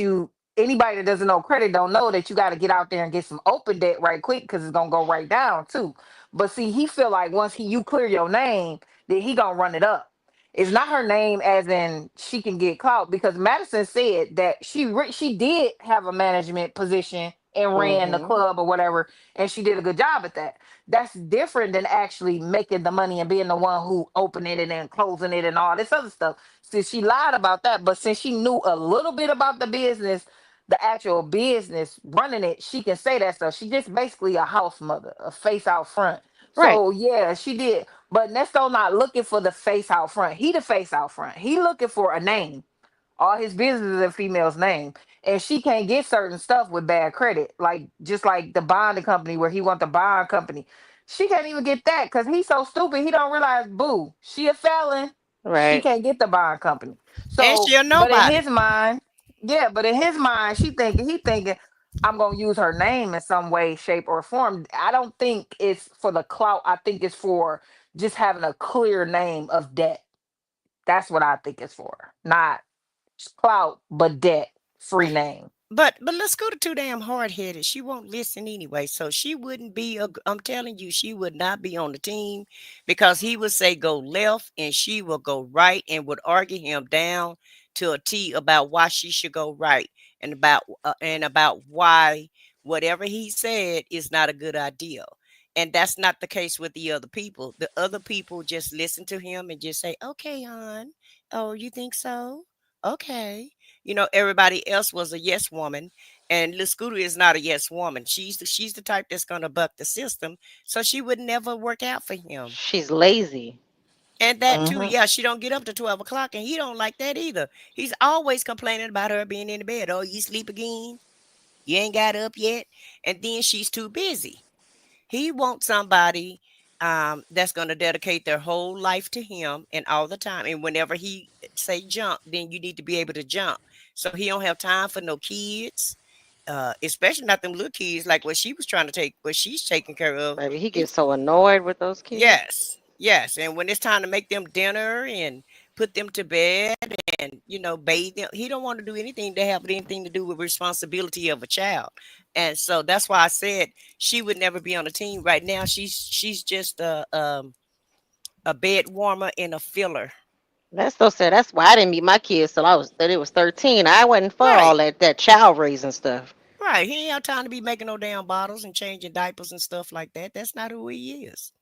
anybody that doesn't know credit don't know that you got to get out there and get some open debt right quick because it's gonna go right down too. But see, he feel like once you clear your name, then he gonna run it up. It's not her name as in she can get clout because Madison said that she did have a management position and ran the Mhm. club or whatever, and she did a good job at that. That's different than actually making the money and being the one who opening it and closing it and all this other stuff. Since she lied about that, but since she knew a little bit about the business, the actual business running it, she can say that stuff. She just basically a house mother, a face out front. Right. So yeah, she did. But Nesto not looking for the face out front. He the face out front. He looking for a name. All his business is a female's name. And she can't get certain stuff with bad credit. Like just like the bonding company where he want the bond company. She can't even get that because he's so stupid. He don't realize, boo, she a felon. She Right. can't get the bond company. And So, she'll but in nobody. his mind, yeah, but in his mind, he thinking, I'm gonna use her name in some way, shape, or form. I don't think it's for the clout. I think it's for just having a clear name of debt. That's what I think it's for. Not clout, but debt free name. But let's go to too damn hard headed. She won't listen anyway, so she wouldn't be. I'm telling you, she would not be on the team because he would say go left and she will go right and would argue him down to a T about why she should go right and about why whatever he said is not a good idea. And that's not the case with the other people. The other people just listen to him and just say, "Okay, hon. Oh, you think so? Okay." Everybody else was a yes woman, and Lil Scooter is not a yes woman. She's the type that's gonna buck the system, so she would never work out for him. She's lazy. And that too, Hmm. yeah, she don't get up to 12 o'clock, and he don't like that either. He's always complaining about her being in the bed. Oh, you sleep again? You ain't got up yet, and then she's too busy. He wants somebody that's going to dedicate their whole life to him and all the time. And whenever he say jump, then you need to be able to jump. So he don't have time for no kids, especially not them little kids like what she was trying to take, what she's taking care of. Maybe he He, gets so annoyed with those kids. yes, yes. And when it's time to make them dinner and put them to bed and bathe them, he don't want to do anything to have anything to do with responsibility of a child. And so that's why I said she would never be on the team. Right now she's just a bed warmer and a filler. That's so sad. That's why I didn't meet my kids till it was 13. I wasn't for all Right. that child raising stuff. Right. He ain't have time to be making no damn bottles and changing diapers and stuff like that. That's not who he is.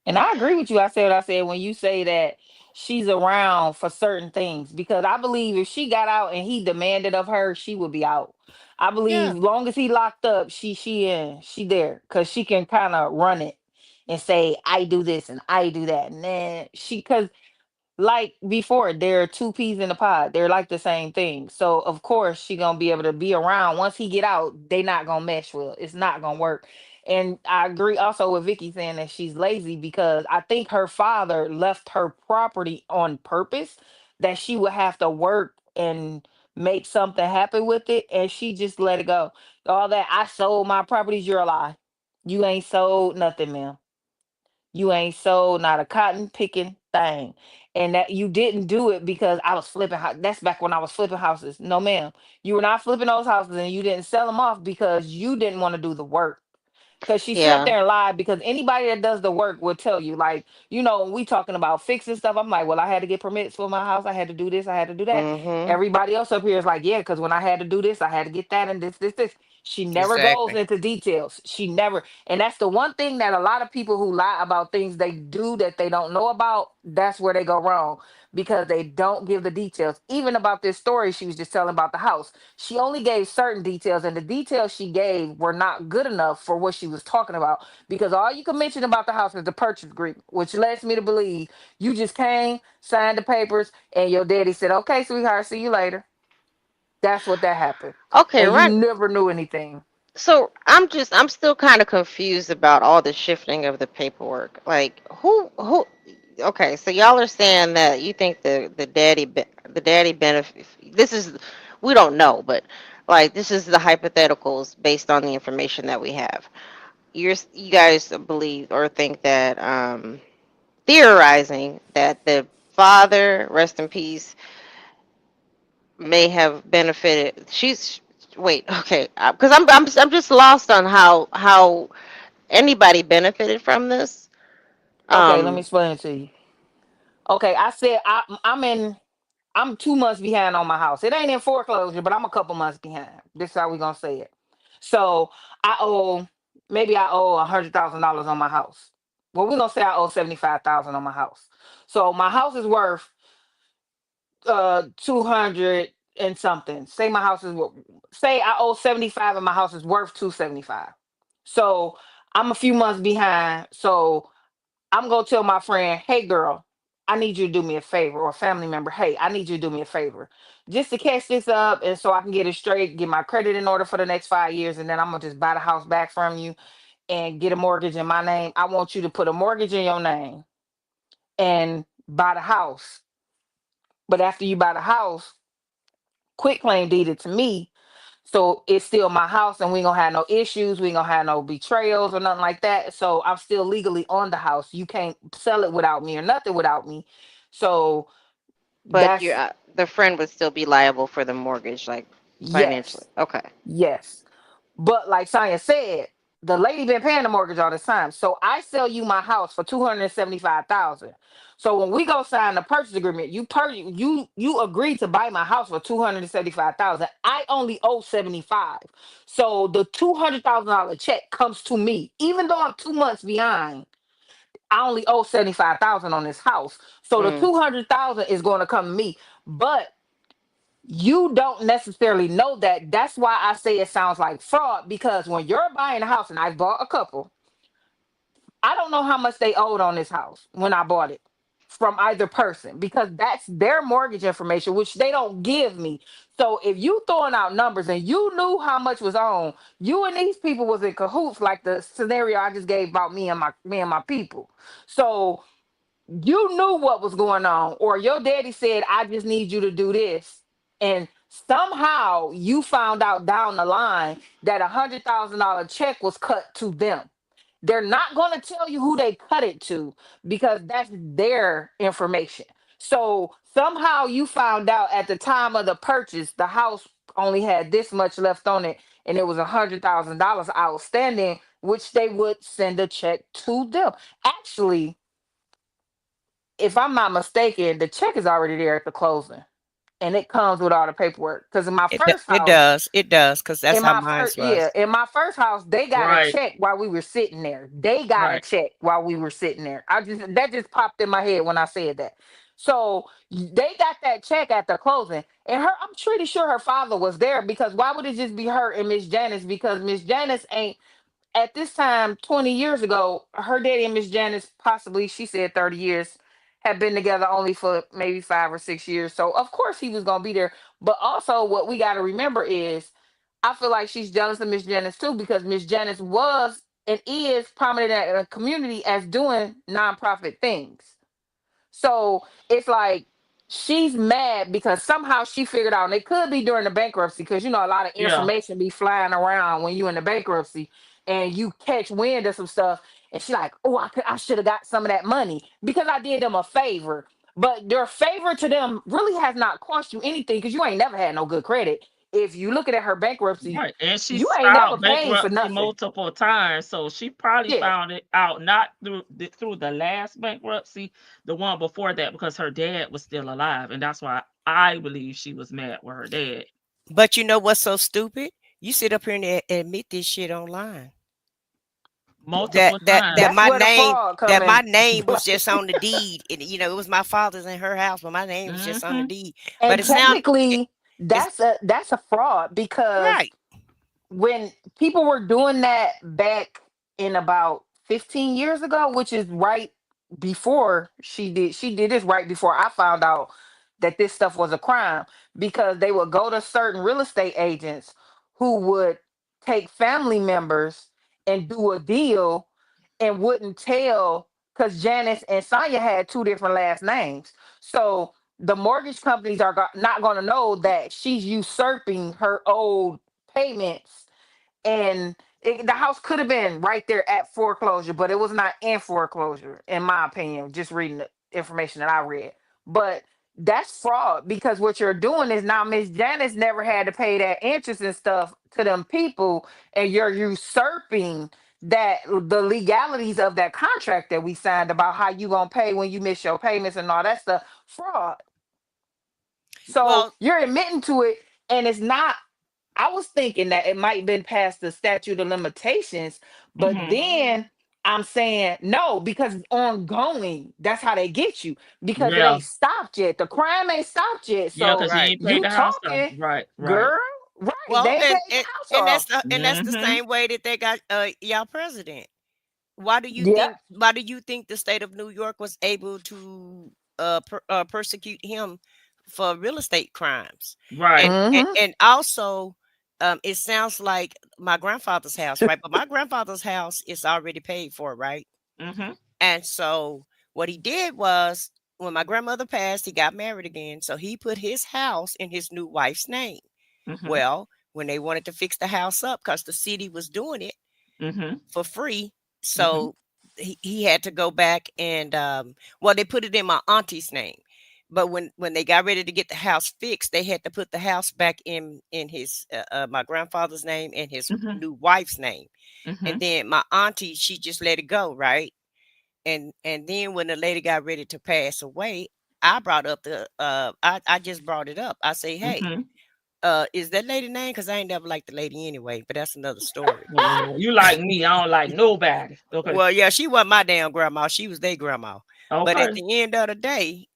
And I agree with you. I said what I said when you say that she's around for certain things because I believe if she got out and he demanded of her, she would be out. I believe Yeah. long as he locked up, she there because she can kind of run it and say I do this and I do that, and then she because like before, they're two peas in a pod. They're like the same thing. So of course she gonna be able to be around. Once he get out, they not gonna mesh well. It's not gonna work. And I agree also with Vicky saying that she's lazy because I think her father left her property on purpose that she would have to work and make something happen with it, and she just let it go. All that I sold my properties, you're a lie. You ain't sold nothing, ma'am. You ain't sold not a cotton picking thing. And that you didn't do it because I was flipping. That's back when I was flipping houses. No, ma'am. You were not flipping those houses and you didn't sell them off because you didn't want to do the work. Because she sat Yeah. there and lied because anybody that does the work will tell you, like, when we talking about fixing stuff, I'm like, well, I had to get permits for my house. I had to do this. I had to do that. Mhm. Everybody else up here is like, yeah, because when I had to do this, I had to get that and this. She never goes Exactly. into details. She never. And that's the one thing that a lot of people who lie about things they do that they don't know about, that's where they go wrong because they don't give the details. Even about this story she was just telling about the house, she only gave certain details, and the details she gave were not good enough for what she was talking about because all you can mention about the house is the purchase agreement, which lets me to believe you just came, signed the papers, and your daddy said, okay, sweetheart, see you later. That's what that happened. Okay, And you right. never knew anything. So I'm still kind of confused about all the shifting of the paperwork. Like who okay, so y'all are saying that you think the daddy benefit, this is, we don't know, but like this is the hypotheticals based on the information that we have. You guys believe or think that theorizing that the father, rest in peace, may have benefited. She's wait, okay, because I'm just lost on how anybody benefited from this. Okay, let me Um, explain it to you. Okay, I said I'm 2 months behind on my house. It ain't in foreclosure, but I'm a couple months behind. This is how we gonna say it. So I owe maybe I owe $100,000 on my house. Well, we're gonna say I owe 75,000 on my house. So my house is worth 200 and something. Say my house is say I owe 75 and my house is worth 275. So I'm a few months behind. So I'm gonna tell my friend, hey girl, I need you to do me a favor, or a family member, hey, I need you to do me a favor. Just to catch this up and so I can get it straight, get my credit in order for the next 5 years, and then I'm gonna just buy the house back from you and get a mortgage in my name. I want you to put a mortgage in your name and buy the house. But after you buy the house, quit claim deed it to me. So it's still my house and we ain't gonna have no issues. We ain't gonna have no betrayals or nothing like that. So I'm still legally on the house. You can't sell it without me or nothing without me. So but that's the friend would still be liable for the mortgage, like financially. yes. Okay. Yes. But like Science said, the lady been paying the mortgage all this time. So I sell you my house for 275,000. So when we go sign the purchase agreement, you agree to buy my house for 275,000. I only owe 75. So the $200,000 check comes to me. Even though I'm 2 months behind, I only owe 75,000 on this house. So the Mm. 200,000 is going to come to me. But you don't necessarily know that. That's why I say it sounds like fraud because when you're buying a house, and I bought a couple, I don't know how much they owed on this house when I bought it from either person because that's their mortgage information, which they don't give me. So if you throwing out numbers and you knew how much was on, you and these people was in cahoots, like the scenario I just gave about me and my people. So you knew what was going on, or your daddy said, I just need you to do this. And somehow you found out down the line that $100,000 check was cut to them. They're not going to tell you who they cut it to because that's their information. So somehow you found out at the time of the purchase, the house only had this much left on it, and it was $100,000 outstanding, which they would send a check to them. Actually, if I'm not mistaken, the check is already there at the closing. and it comes with all the paperwork. Because in my It first it house, does. It does, because that's how mine was. in my first house, they got a Right, check while we were sitting there. They got a right. check while we were sitting there. That just popped in my head when I said that. So they got that check at the closing, and I'm pretty sure her father was there, because why would it just be her and Miss Janice? Because Miss Janice ain't, at this time 20 years ago, her daddy and Miss Janice, possibly, she said 30 years, had been together only for maybe 5 or 6 years. So of course he was gonna be there. But also what we gotta remember is, I feel like she's jealous of Miss Janice too, because Miss Janice was and is prominent in a community as doing nonprofit things. So it's like she's mad because somehow she figured out, and it could be during the bankruptcy, because a lot of Yeah, information be flying around when you in the bankruptcy and you catch wind of some stuff, and she's like, "Oh, I should have got some of that money because I did them a favor." But their favor to them really has not cost you anything, because you ain't never had no good credit. If you looking at her bankruptcy, right. And she you ain't never filed paid for bankruptcy nothing. multiple times, so she probably Yeah. found it out not through the last bankruptcy, the one before that, because her dad was still alive, and that's why I believe she was mad with her dad But you know what's so stupid? You sit up here and admit this shit online. That multiple that times. that That's my where the name fraud come that my in. name was just on the deed. And, it was my father's and her house, but my name was just on the Hmm. deed. But And it's now technically, it's that's a fraud, because right. when people were doing that back in about 15 years ago, which is right before she did this right before I found out that this stuff was a crime, because they would go to certain real estate agents who would take family members and do a deal, and wouldn't tell, because Janice and Sonia had two different last names. So the mortgage companies are not going to know that she's usurping her old payments, and the house could have been right there at foreclosure, but it was not in foreclosure, in my opinion, just reading the information that I read. But that's fraud, because what you're doing is, now Miss Janice never had to pay that interest and stuff to them people, and you're usurping the legalities of that contract that we signed about how you gonna pay when you miss your payments and all that stuff. Fraud. So Well, you're admitting to it, and it's not. I was thinking that it might have been past the statute of limitations, but Hmm. then I'm saying no, because it's ongoing. That's how they get you, because it Yeah, ain't stopped yet. The crime ain't stopped yet. yeah, So because you right. ain't paid you the house off. talking, Right, right. girl, right? They Well, ain't and paid the and, house and that's off. the Hmm. same way that they got y'all president. Why do you Yep. think the state of New York was able to persecute him for real estate crimes? Right. Mm-hmm. And also, it sounds like my grandfather's house, right? But my grandfather's house is already paid for, right? Hmm. And so what he did was, when my grandmother passed, he got married again. So he put his house in his new wife's name. Hmm. Well, when they wanted to fix the house up, because the city was doing it Hmm. for free, Hmm. so he had to go back and well, they put it in my auntie's name. But when they got ready to get the house fixed, they had to put the house back in his my grandfather's name and his Hmm. new wife's name. And Hmm. then my auntie, she just let it go, right? And then when the lady got ready to pass away, I brought up I just brought it up. I say, hey, Hmm. is that lady name? Because I ain't never liked the lady anyway, but that's another story. Well, you like me. I don't like nobody. Okay. Well, yeah, she wasn't my damn grandma. She was their grandma. But at Okay. the end of the day,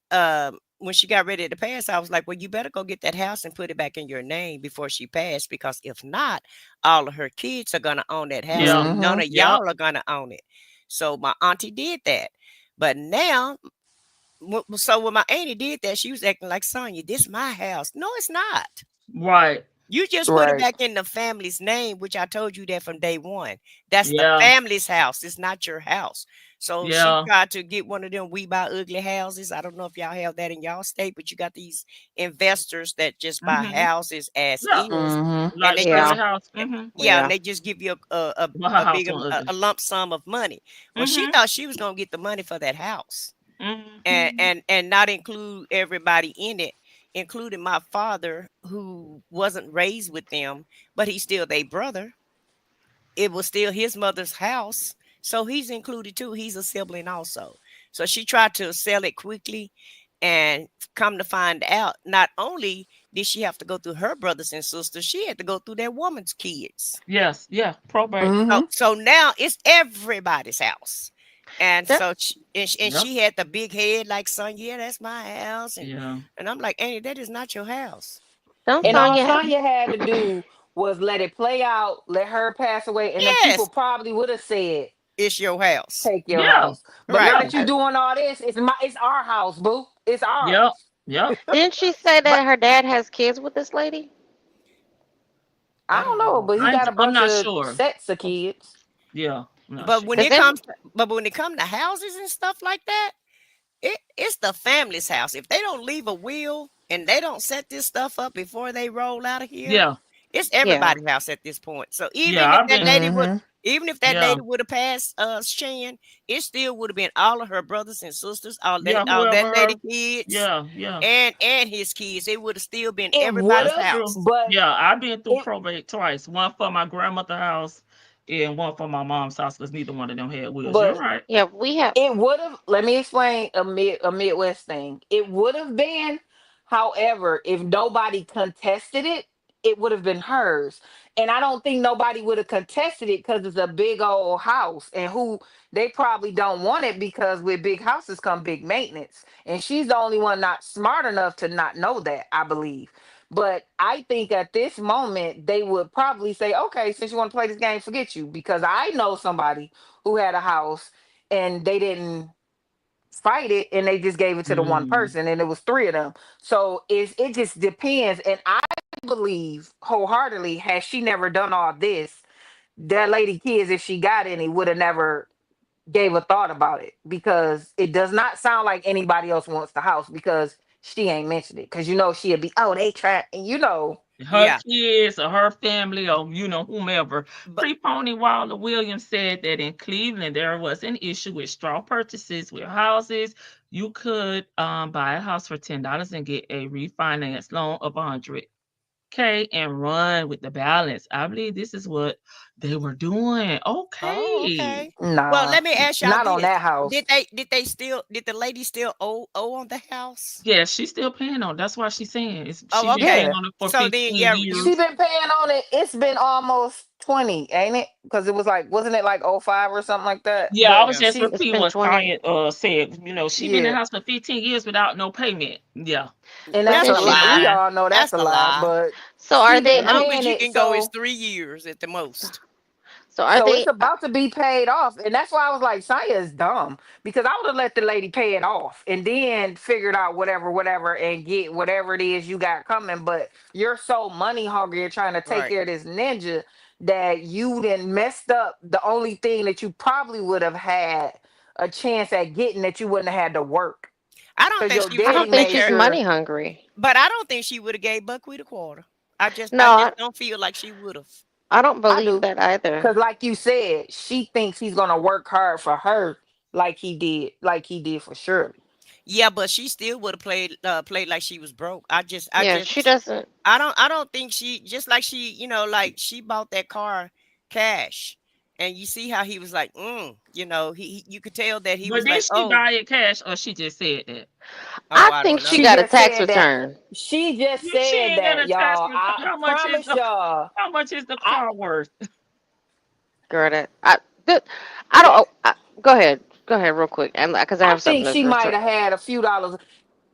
when she got ready to pass, I was like, well, you better go get that house and put it back in your name before she passed, because if not, all of her kids are going to own that house Yeah. and none Mm-hmm. of Yep. y'all are going to own it. So my auntie did that. But now, so when my auntie did that, she was acting like, Sonya, this my house. No, it's not. Right. You just put it Right. back in the family's name, which I told you that from day one. That's the Yeah. family's house. It's not your house. So she Yeah. tried to get one of them we buy ugly houses. I don't know if y'all have that in y'all state, but you got these investors that just buy Hmm. houses as Yeah. is, Mm-hmm. and Like they Yeah. Shirley just House. yeah, and Yeah. they just give you Well, her a house big on ugly. a lump sum of money. Well, she Hmm. thought she was gonna get the money for that house and Hmm. and not include everybody in it, including my father, who wasn't raised with them, but he's still their brother. It was still his mother's house, so he's included too. He's a sibling also. So she tried to sell it quickly, And come to find out, not only did she have to go through her brothers and sisters, she had to go through that woman's kids. Yes, yeah, probate. Mm-hmm. So now it's everybody's house. And That so and Yep. she had the big head like, son, yeah, that's my house. Yeah. And I'm like, Annie, that is not your house. don't And all Sonya Sonya had to do was let it play out, let her pass away, and then people Yes, probably would have said, it's your house. "Take your Yeah. house." But now Right. Yeah. that you're doing all this, it's our house, boo. It's Yep. ours. Yep. didn't she say But that her dad has kids with this lady? I I don't don't know, know. but he got a I'm bunch not of sure. sets of kids. Yeah. I'm not but sure. when Because it then comes but when it comes to houses and stuff like that, it's the family's house. If they don't leave a will and they don't set this stuff up before they roll out of here, Yeah. it's yeah. everybody's house at this point. So Yeah. I've been. Mm-hmm. even if that Yeah. lady would have passed Shan, it still would have been all of her brothers and sisters, Yeah. all that lady Whoever. kids, Yeah. Yeah. and his kids. It would have still been It would everybody's have, That's true. house. but Yeah. I've been through it probate twice. One for my grandmother's house, and one for my mom's house, because neither one of them had wills. You're but right. Yeah, we have. it would have. Let me explain a Midwest thing. It would have been, however, if nobody contested it, it would have been hers. And I don't think nobody would have contested it because it's a big old house, and who they probably don't want it because with big houses come big maintenance. And she's the only one not smart enough to not know that, I believe. But I think at this moment they would probably say, "Okay, since you want to play this game, forget you," because I know somebody who had a house and they didn't fight it and they just gave it to the one Mm. person and it was three of them. So it just depends. And I believe wholeheartedly, had she never done all this, that lady kids, if she got any, would have never gave a thought about it, because it does not sound like anybody else wants the house because she ain't mentioned it. Because she'd be, oh, they try, and Her Yeah, kids or her family or whomever. but Pre-Pony Waller Williams said that in Cleveland there was an issue with straw purchases with houses. You could buy a house for $10 and get a refinance loan of 100K and run with the balance. I believe this is what they were doing. oh, Okay. okay. Well, nah, let me ask y'all not on this: that house. did the lady still owe on the house? Yeah, she's still paying on. That's why she's saying she Oh, been okay. paying Yeah, on it for So then, 15 yeah, she years. been paying on it. It's been almost 20, ain't it? Because it was like, wasn't it like 05 or something like that? Yeah, I But was yeah. just she, It's repeating been what 20. Tanya said. She been in the yeah, house for 15 years without no payment. Yeah. and But that's That's did a a she? lie. We lie. all know that's That's a a lie. lie. But So are she they? been The longest paying you it, can go is so 3 years at the most. So are so it's they? about to be paid off, and that's why I was like, Saya is dumb, because I would have let the lady pay it off and then figured out whatever, and get whatever it is you got coming. But you're so money hungry and trying to take Right. care of this ninja that you then messed up the only thing that you probably would have had a chance at getting, that you wouldn't have had to work, I don't because think your she would I have daddy don't think took made she's care, sure. money hungry. but I don't think she would have gave Buckwheat a quarter. I No, just don't feel like she would have. I don't I believe do, that either. because like you said, she thinks he's gonna work hard for her, like he did for Shirley. Yeah, but she still would have played like she was broke. Yeah, she doesn't. I don't think she, just like she, like she bought that car cash. And you see how he was like, you could tell that he But was did like, she oh, buy it cash or she just said that? oh, I I think don't she know. She got a just tax said that. return. She just She said ain't got that, a tax y'all. return. I promise y'all. How much is the I car worth? Girl, I don't. Oh, go ahead. Go ahead, real quick, and because I I have something think to she might return. have had a few dollars.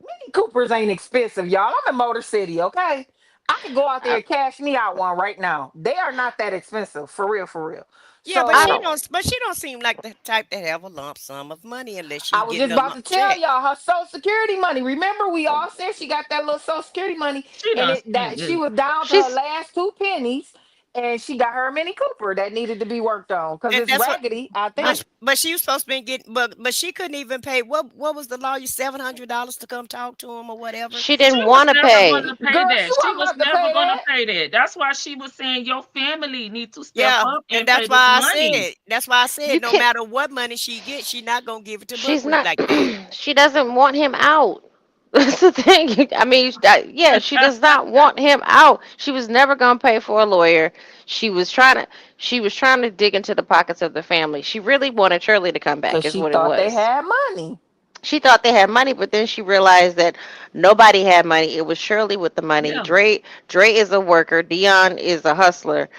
Mini Coopers ain't expensive, y'all. I'm in Motor City, okay? I could go out there I, and cash me out one right now. They are not that expensive, for real, for real. Yeah, I don't. but she don't seem like the type to have a lump sum of money unless she I was getting just a about lump to tell check. y'all her Social Security money. Remember, we all said she got that little Social Security money, She and done it spent that she it. was down to her She's last two pennies, and she got her Mini Cooper that needed to be worked on because And it's that's what raggedy, I I, think. but she was supposed to be getting, but she couldn't even pay, what was the lawyer, $700 to come talk to him or whatever. she She didn't was want to never going to pay. pay Girl, that. she She wasn't was about to never pay going to that. pay that. That's why she was saying your family need to step Yeah, up and and pay this money. that's why I said You no can't. matter what money she gets, she not gonna give it to She's Buckwheat not. like that. She doesn't want him out. That's the thing. I mean, yeah, she does not want him out. She was never gonna pay for a lawyer. She was trying to. She was trying to dig into the pockets of the family. She really wanted Shirley to come back, Because is she what it thought they was. had money. She thought they had money, but then she realized that nobody had money. It was Shirley with the money. Yeah. Dre is a worker. Dion is a hustler.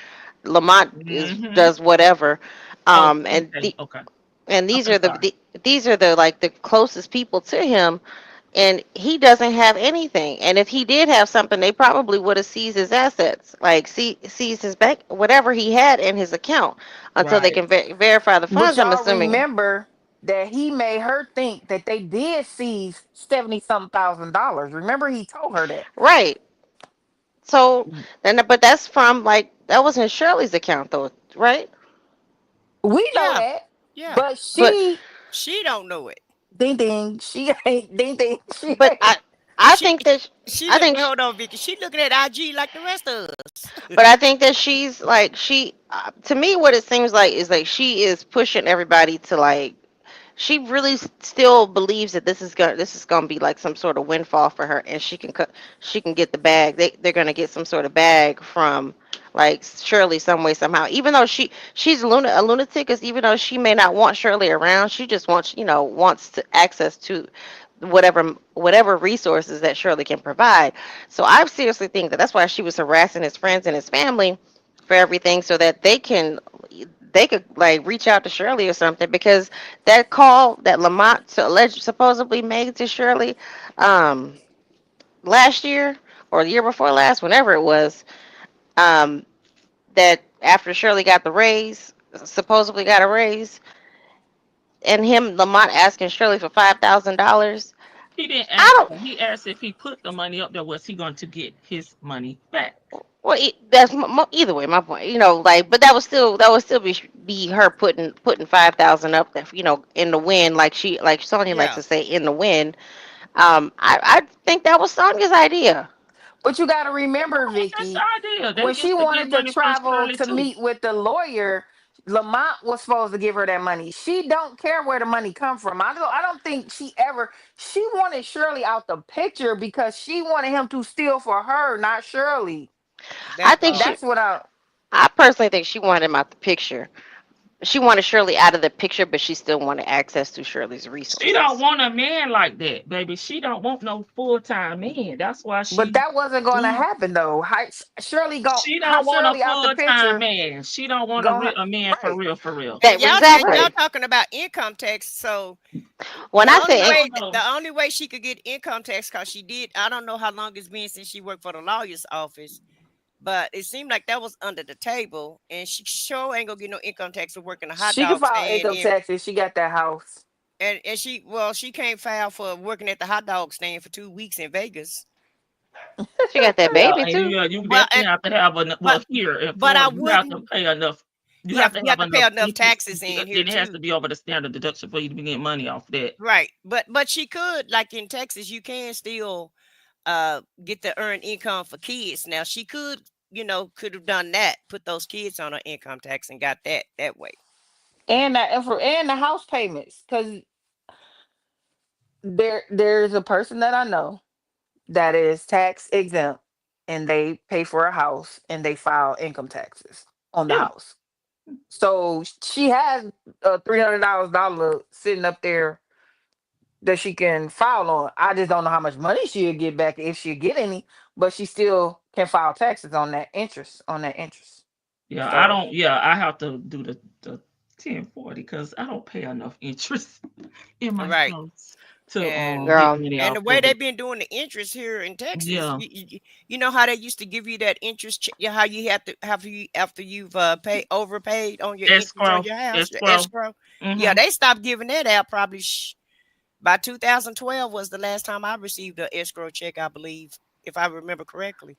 Lamont Mm-hmm. does whatever. Oh, And okay, okay. these Okay, are sorry. these are the like the closest people to him, and he doesn't have anything. And if he did have something, they probably would have seized his assets, like seized his bank, whatever he had in his account, until they Right. can verify the But funds. I'm y'all assuming. remember that he made her think that they did seize 70 some $1,000. Remember he told her that. Right. So Mm. then, but that's from like that was in Shirley's account though, right? We know Yeah, that. yeah. But But She don't know it. ding ding, she ain't ding ding, she but ain't. I She think that she I look think hold on, Vicky. She looking at IG like the rest of us. But I think that she's like to me what it seems like is like she is pushing everybody to like she really still believes that this is gonna be like some sort of windfall for her, and she can get the bag. They're gonna get some sort of bag from like Shirley some way somehow. Even though she's a lunatic, because even though she may not want Shirley around, she just wants to access to whatever resources that Shirley can provide. So I seriously think that that's why she was harassing his friends and his family for everything, so that they could like reach out to Shirley or something, because that call that Lamont supposedly made to Shirley um, last year or the year before last, whenever it was, um, that after Shirley got the raise, supposedly got a raise, and him Lamont asking Shirley for $5,000. He didn't I ask don't. her. He asked if he put the money up there, was he going to get his money back? Well, that's either way. My point, like, but that would still be her putting 5,000 up there, in the wind, like Sonya likes Yeah. to say, in the wind. I think that was Sonya's idea. But you gotta remember, What was his Vicky, idea? They when she used to get wanted to money from travel Shirley to too. meet with the lawyer, Lamont was supposed to give her that money. She don't care where the money come from. I don't think she wanted Shirley out the picture because she wanted him to steal for her, not Shirley. I That think part. That's what I I personally think she wanted him out the picture. She wanted Shirley out of the picture, but she still wanted access to Shirley's She don't resources. want a man like that, baby. She don't want no full-time man. That's why but she that wasn't gonna do. happen though. She How don't want a Shirley out the full-time picture man. She don't want gonna a man for right. real, for real. And That y'all exactly. Right. talking about income tax. So When I say No, no. the only way she could get income tax, because she did, I don't know how long it's been since she worked for the lawyer's office, but it seemed like that was under the table, and she sure ain't gonna get no income tax for working a hot She can dog file stand. income taxes. She got that house. And she can't file for working at the hot dog stand for 2 weeks in Vegas. she got that Yeah, baby and too. you Well, definitely have to have enough. but Well, here in but I Florida, you have to wouldn't. pay enough. You have to You have have to pay enough enough interest. taxes Then in here it has too. to be over the standard deduction for you to be getting money off that. Right. But she could, like in Texas, you can still get the earned income for kids. Now she could, could have done that, put those kids on her income tax and got that way. And the house payments, because there's a person that I know that is tax exempt, and they pay for a house and they file income taxes on the Yeah, house. So she has a $300 sitting up there that she can file on. I just don't know how much money she'll get back, if she'll get any, but she still can file taxes on that interest, yeah. I So don't. Yeah, I have to do the 1040 because I don't pay enough interest in my Right. house to And get Girl, money and the off way of it. they've been doing the interest here in Texas, Yeah, you know how they used to give you that interest, how you have to have you after you've overpaid on your interest on escrow, your house, your escrow. escrow. Yeah, Mm-hmm. they stopped giving that out probably by 2012 was the last time I received an escrow check, I believe, if I remember correctly.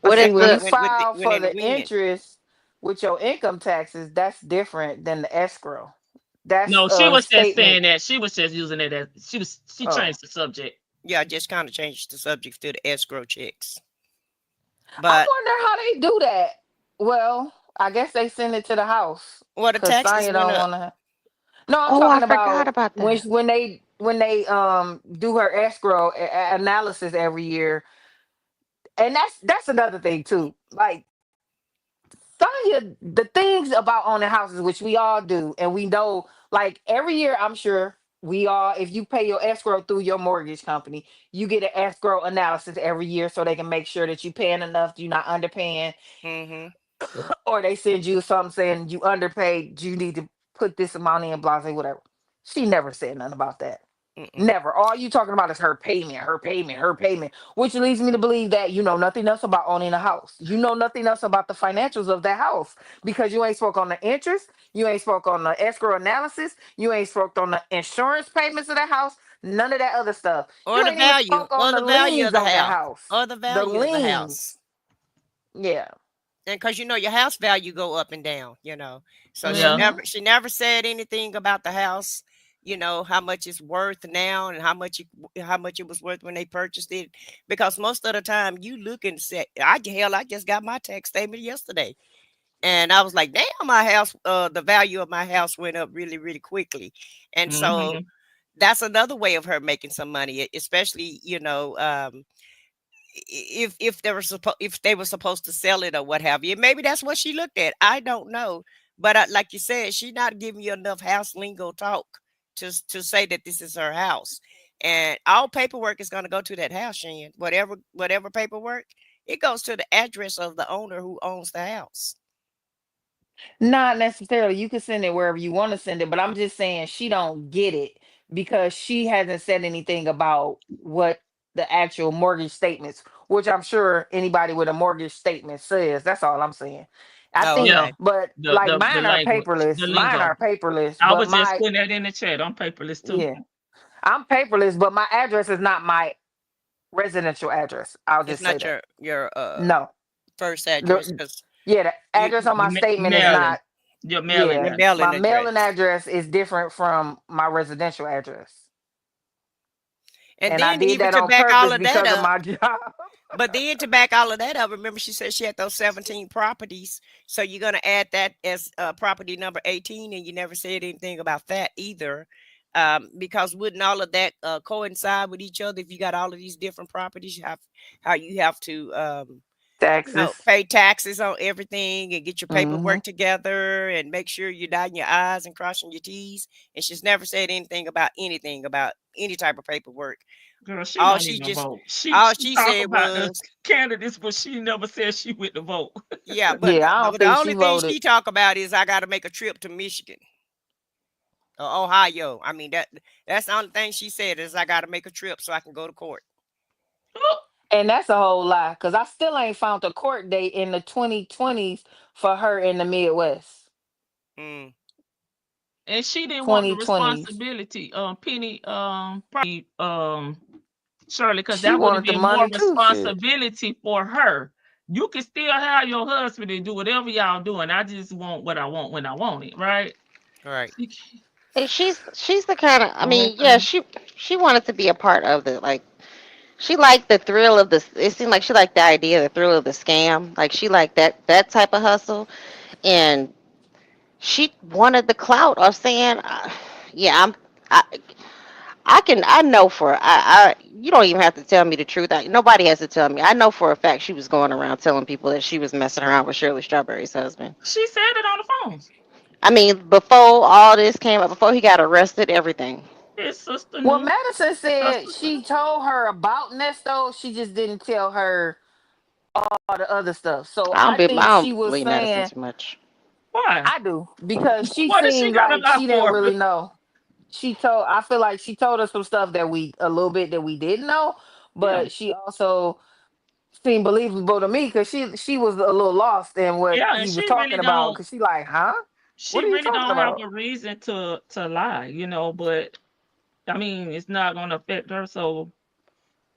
but what see, if when you the file When for in the the wind. interest with your income taxes, that's different than the escrow. That's No, she a was just statement. saying that she was just using it as she Oh, changed the subject. Yeah, I just kind of changed the subject to the escrow checks. I But wonder how they do that. Well, I guess they send it to the house well, the because taxes Sonya went don't up. want to. No, I'm Oh, I talking forgot about about that. when they do her escrow analysis every year, and that's another thing too. Like Sonya, the things about owning houses, which we all do, and we know, like every year, I'm sure. if you pay your escrow through your mortgage company, you get an escrow analysis every year so they can make sure that you paying enough, you're not underpaying, Mm-hmm. or they send you something saying you underpaid, you need to put this amount in, blah, blah, whatever. She never said nothing about that. Mm-mm. Never. All you talking about is her payment, her payment, her payment, which leads me to believe that you know nothing else about owning a house. You know nothing else about the financials of that house because you ain't spoke on the interest, you ain't spoke on the escrow analysis, you ain't spoke on the insurance payments of that house, none of that other stuff. Or You the ain't even value, spoke on or the the value of liens the on that house, house. or the The value of the house. liens. Yeah. And because your house value go up and down. So she Yeah. Mm-hmm. never she never said anything about the house, how much it's worth now and how much it was worth when they purchased it. Because most of the time you look and say, I just got my tax statement yesterday. And I was like, damn, my house, the value of my house went up really, really quickly. And so Mm-hmm. that's another way of her making some money, especially, if they were supposed to sell it or what have you. Maybe that's what she looked at. I don't know. But like you said, she's not giving you enough house lingo talk to say that this is her house. And all paperwork is going to go to that house, Shan. Whatever paperwork, it goes to the address of the owner who owns the house. Not necessarily. You can send it wherever you want to send it, but I'm just saying she don't get it because she hasn't said anything about what the actual mortgage statements, which I'm sure anybody with a mortgage statement says. That's all I'm saying. I Oh, think, Yeah. okay. but The like the the mine are language, the paperless. Mine lingo. are paperless, I but was just my putting that in the chat. I'm paperless too. yeah, I'm paperless, but my address is not my residential address. I'll It's just say not that. your No, first address the, because yeah, the you address on my statement is Maryland. not. Your Maryland your Yeah, address. my mailing mailing address. address is different from my residential address. And And I then did even that to on back all purpose of that because of up, my job. but then to back all of that up, remember she said she had those 17 properties. So you're gonna add that as property number 18, and you never said anything about that either. Because wouldn't all of that coincide with each other if you got all of these different properties? You have to Taxes. pay taxes on everything and get your Hmm. paperwork together and make sure you're dotting your I's and crossing your T's. And she's never said anything about any type of paperwork. Girl, she All don't she even just vote. She all she she talk said about the was, candidates, but she never said she went to vote. yeah, but Yeah, I don't the think she only thing voted. she talk about is I got to make a trip to Michigan or Ohio. I mean that's the only thing she said is I got to make a trip so I can go to court. And that's a whole lie because I still ain't found a court date in the 2020s for her in the Midwest. Mm. And she didn't want the 2020s. responsibility, Penny, probably, Shirley, because She that would have wanted the been more money too. Shit. responsibility for her. You can still have your husband and do whatever y'all doing. I just want what I want when I want it, right? All right. She can't- And she's the kind of, I mean, yeah, Okay. she wanted to be a part of the, like, she liked the thrill of the, it seemed like she liked the idea, the thrill of the scam. Like she liked that type of hustle. And she wanted the clout of saying, yeah, I, I know you don't even have to tell me the truth. Nobody has to tell me. I know for a fact she was going around telling people that she was messing around with Shirley Strawberry's husband. She said it on the phone. I mean, before all this came up, before he got arrested, everything. His sister Well, knew. Madison Her said sister she told her about Nesto. She just didn't tell her all the other stuff. So I I think she don't was believe Madison saying, too much. why? I do, because she What did she seemed got to like lie she didn't for? really know. I feel like she told us some stuff that a little bit that we didn't know, Yeah. but she also seemed believable to me because she was a little lost in what Yeah, and he was talking about. Because she like, huh? What she are you really talking don't have about? a reason to lie, but I mean, it's not gonna affect her. So,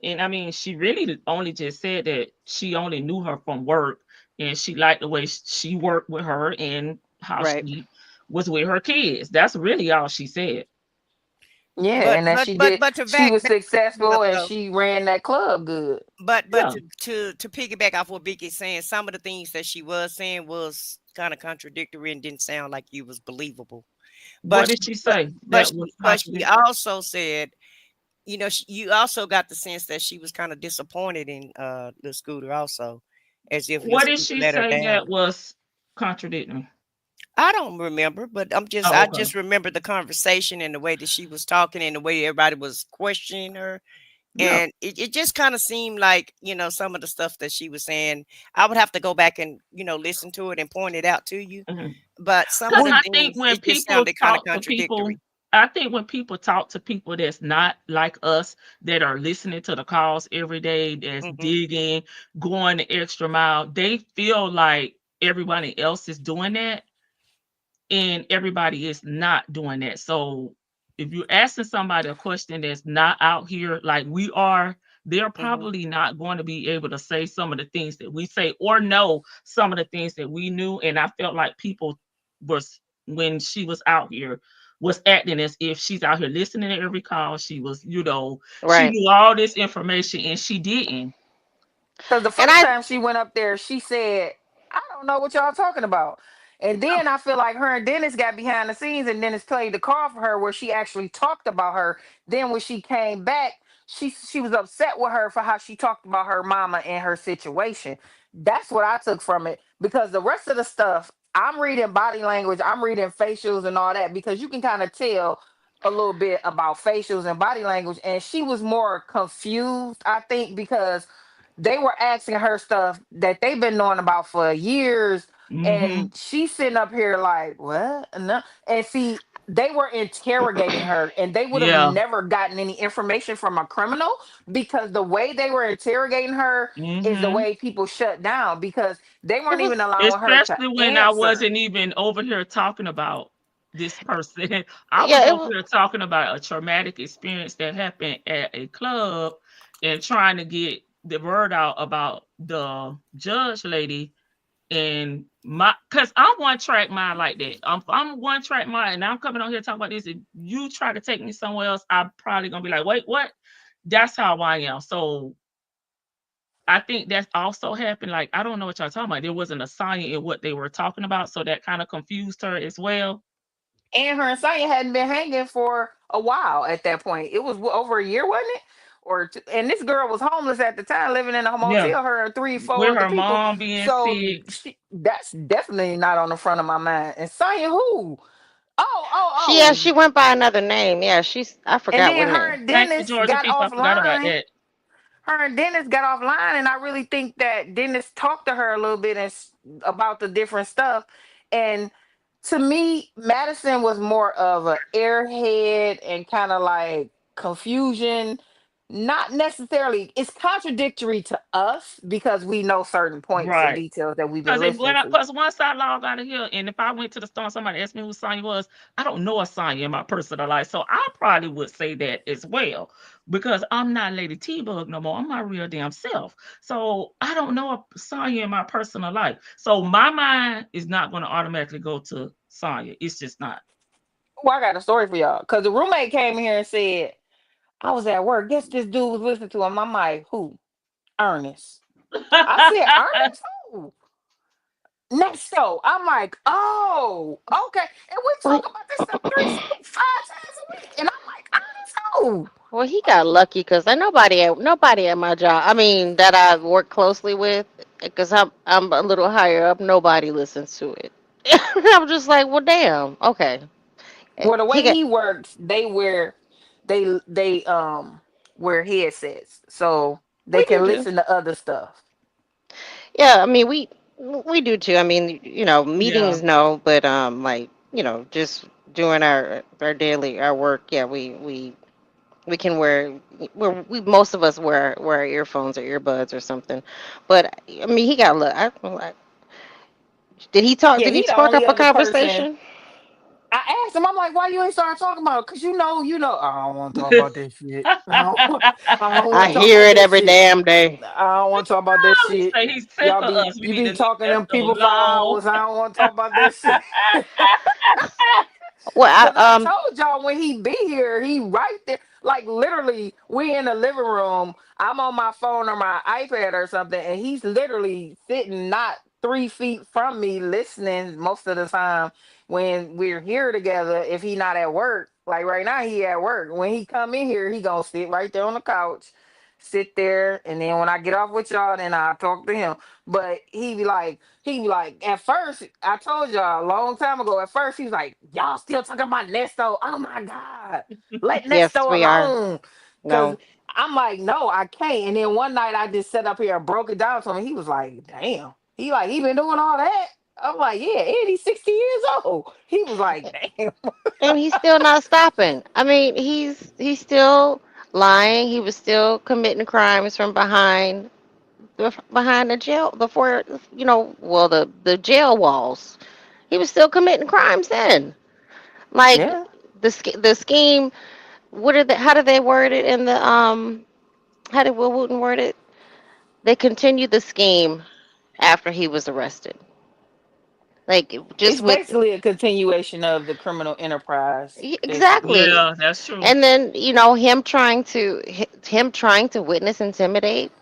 and I mean, she really only just said that she only knew her from work, and she liked the way she worked with her and how Right. she was with her kids. That's really all she said. Yeah, But and that but she but did. but to She was back it up successful and though. she ran that club good. But Yeah. to piggyback off what Vicky's saying, some of the things that she was saying was kind of contradictory and didn't sound like you was believable. What But did she, she but say but that was she contradictory? also said, you also got the sense that she was kind of disappointed in the Scooter also, as if little What did Scooter she let her say down. that was contradictory? I don't remember, but Oh, I okay. just remember the conversation and the way that she was talking and the way everybody was questioning her. Yeah. And it just kind of seemed like, some of the stuff that she was saying, I would have to go back and, listen to it and point it out to you. Mhm. But some of Because the I think things, when it just people sounded kind of talk to people, contradictory. I think when people talk to people that's not like us, that are listening to the calls every day, that's Hmm. digging, going the extra mile, they feel like everybody else is doing that and everybody is not doing that. So if you're asking somebody a question that's not out here like we are, they're Hmm. probably not going to be able to say some of the things that we say or know some of the things that we knew. And I felt like people was when she was out here was acting as if she's out here listening to every call. She was, she Right. knew all this information and she didn't. Because the And first I time she went up there, she said, I don't know what y'all talking about. And then I feel like her and Dennis got behind the scenes and Dennis played the call for her where she actually talked about her. Then when she came back, she was upset with her for how she talked about her mama and her situation. That's what I took from it. Because the rest of the stuff, I'm reading body language, I'm reading facials and all that, because you can kind of tell a little bit about facials and body language. And she was more confused, I think, because they were asking her stuff that they've been knowing about for years, Mm-hmm. and she's sitting up here like, what? No. And see, they were interrogating her, and they would have Yeah. never gotten any information from a criminal, because the way they were interrogating her is the Mm-hmm. way people shut down, because they it weren't even was allowing her to Especially when I answer. wasn't even over here talking about this person. I was yeah, it over was here talking about a traumatic experience that happened at a club and trying to get the word out about the judge lady and my because I'm one track mind like that. I'm one track mind and I'm coming on here talking about this. If you try to take me somewhere else, I'm probably gonna be like, wait, what? That's how I am. So I think that's also happened. Like, I don't know what y'all talking about. There wasn't a sign in what they were talking about, so that kind of confused her as well. And her and Sonya hadn't been hanging for a while at that point. It was over a year, wasn't it? Or two, and this girl was homeless at the time, living in a Yeah, motel. Her and three, four with other her people. mom being So sick. that's definitely not on the front of my mind. And Sonya, who? Oh, oh, she oh. went by another name. Yeah, I And forgot then what her name. and Thank you, Dennis Georgia got people. I forgot about offline. that. Her and Dennis got offline, and I really think that Dennis talked to her a little bit about the different stuff. And to me, Madison was more of a airhead and kind of like confusion. Not necessarily, it's contradictory to us because we know certain points and Right. details that we've been Because listening to. once I log out of here, and if I went to the store and somebody asked me who Sonya was, I don't know a Sonya in my personal life. So I probably would say that as well. Because I'm not Lady T Bug no more. I'm my real damn self. So I don't know a Sonya in my personal life. So my mind is not going to automatically go to Sonya. It's just not. Well, I got a story for y'all. Because the roommate came here and said, I was at work. Guess this dude was listening to him. I'm like, who? Ernest. I said, Ernest? Who? Next show, I'm like, oh, okay. And we Well, talk about this stuff three, four, 5 times a week. And I'm like, Ernest, who? well, he got lucky because nobody at my job. I mean, that I work closely with, because I'm a little higher up. Nobody listens to it. I'm just like, well, damn. Okay. Well, the He way got he works, they wear headsets so they We do can too. listen to other stuff. Yeah, I mean we do too. I mean, Yeah. meetings no, but like, just doing our daily our work, yeah, we can we most of us wear our earphones or earbuds or something. But I mean, he got look. I'm like, Yeah, did he he the spark only up a other person. conversation? I asked him, I'm like, why you ain't start talking about it? Because I don't want to talk about that shit. I don't I want to talk hear about it that every shit. damn day. I don't want to talk about that He shit. say he's sick Y'all of be us. We you need be to leave talking to that them stuff people for alone. hours. I don't want to talk about that shit. Well, Cause I told y'all when he be here, he right there. Like literally, we in the living room. I'm on my phone or my iPad or something, and he's literally sitting not 3 feet from me, listening most of the time when we're here together. If he not at work, like right now, he at work. When he come in here, he gonna sit right there on the couch, sit there, and then when I get off with y'all, then I talk to him. But he be like, at first, I told y'all a long time ago. At first, he was like, y'all still talking about Nesto? Oh my God, let Yes, Nesto we are. alone. Cause No. I'm like, no, I can't. And then one night I just sat up here and broke it down to him. He was like, damn. He been doing all that. I'm like, yeah, and he's 60 years old. He was like, damn. And he's still not stopping. I mean, he's still lying. He was still committing crimes from behind the jail, the four, well, the jail walls. He was still committing crimes then. Like Yeah. the scheme. How did they word it in the How did Will Wooten word it? They continued the scheme after he was arrested. Like It's just with basically a continuation of the criminal enterprise, basically. exactly. Yeah, that's true. And then him trying to witness intimidate.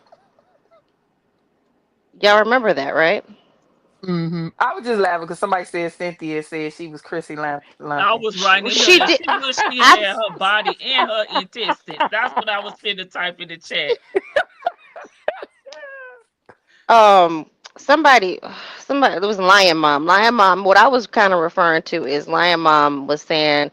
Y'all remember that, right? I was just laughing because somebody said Cynthia said she was Chrissy I Lampkin. was writing in here She that did. she wished she I had her body and her intestines. That's what I was finna type in the chat. um somebody it was Lion Mom. Lion Mom. What I was kind of referring to is Lion Mom was saying,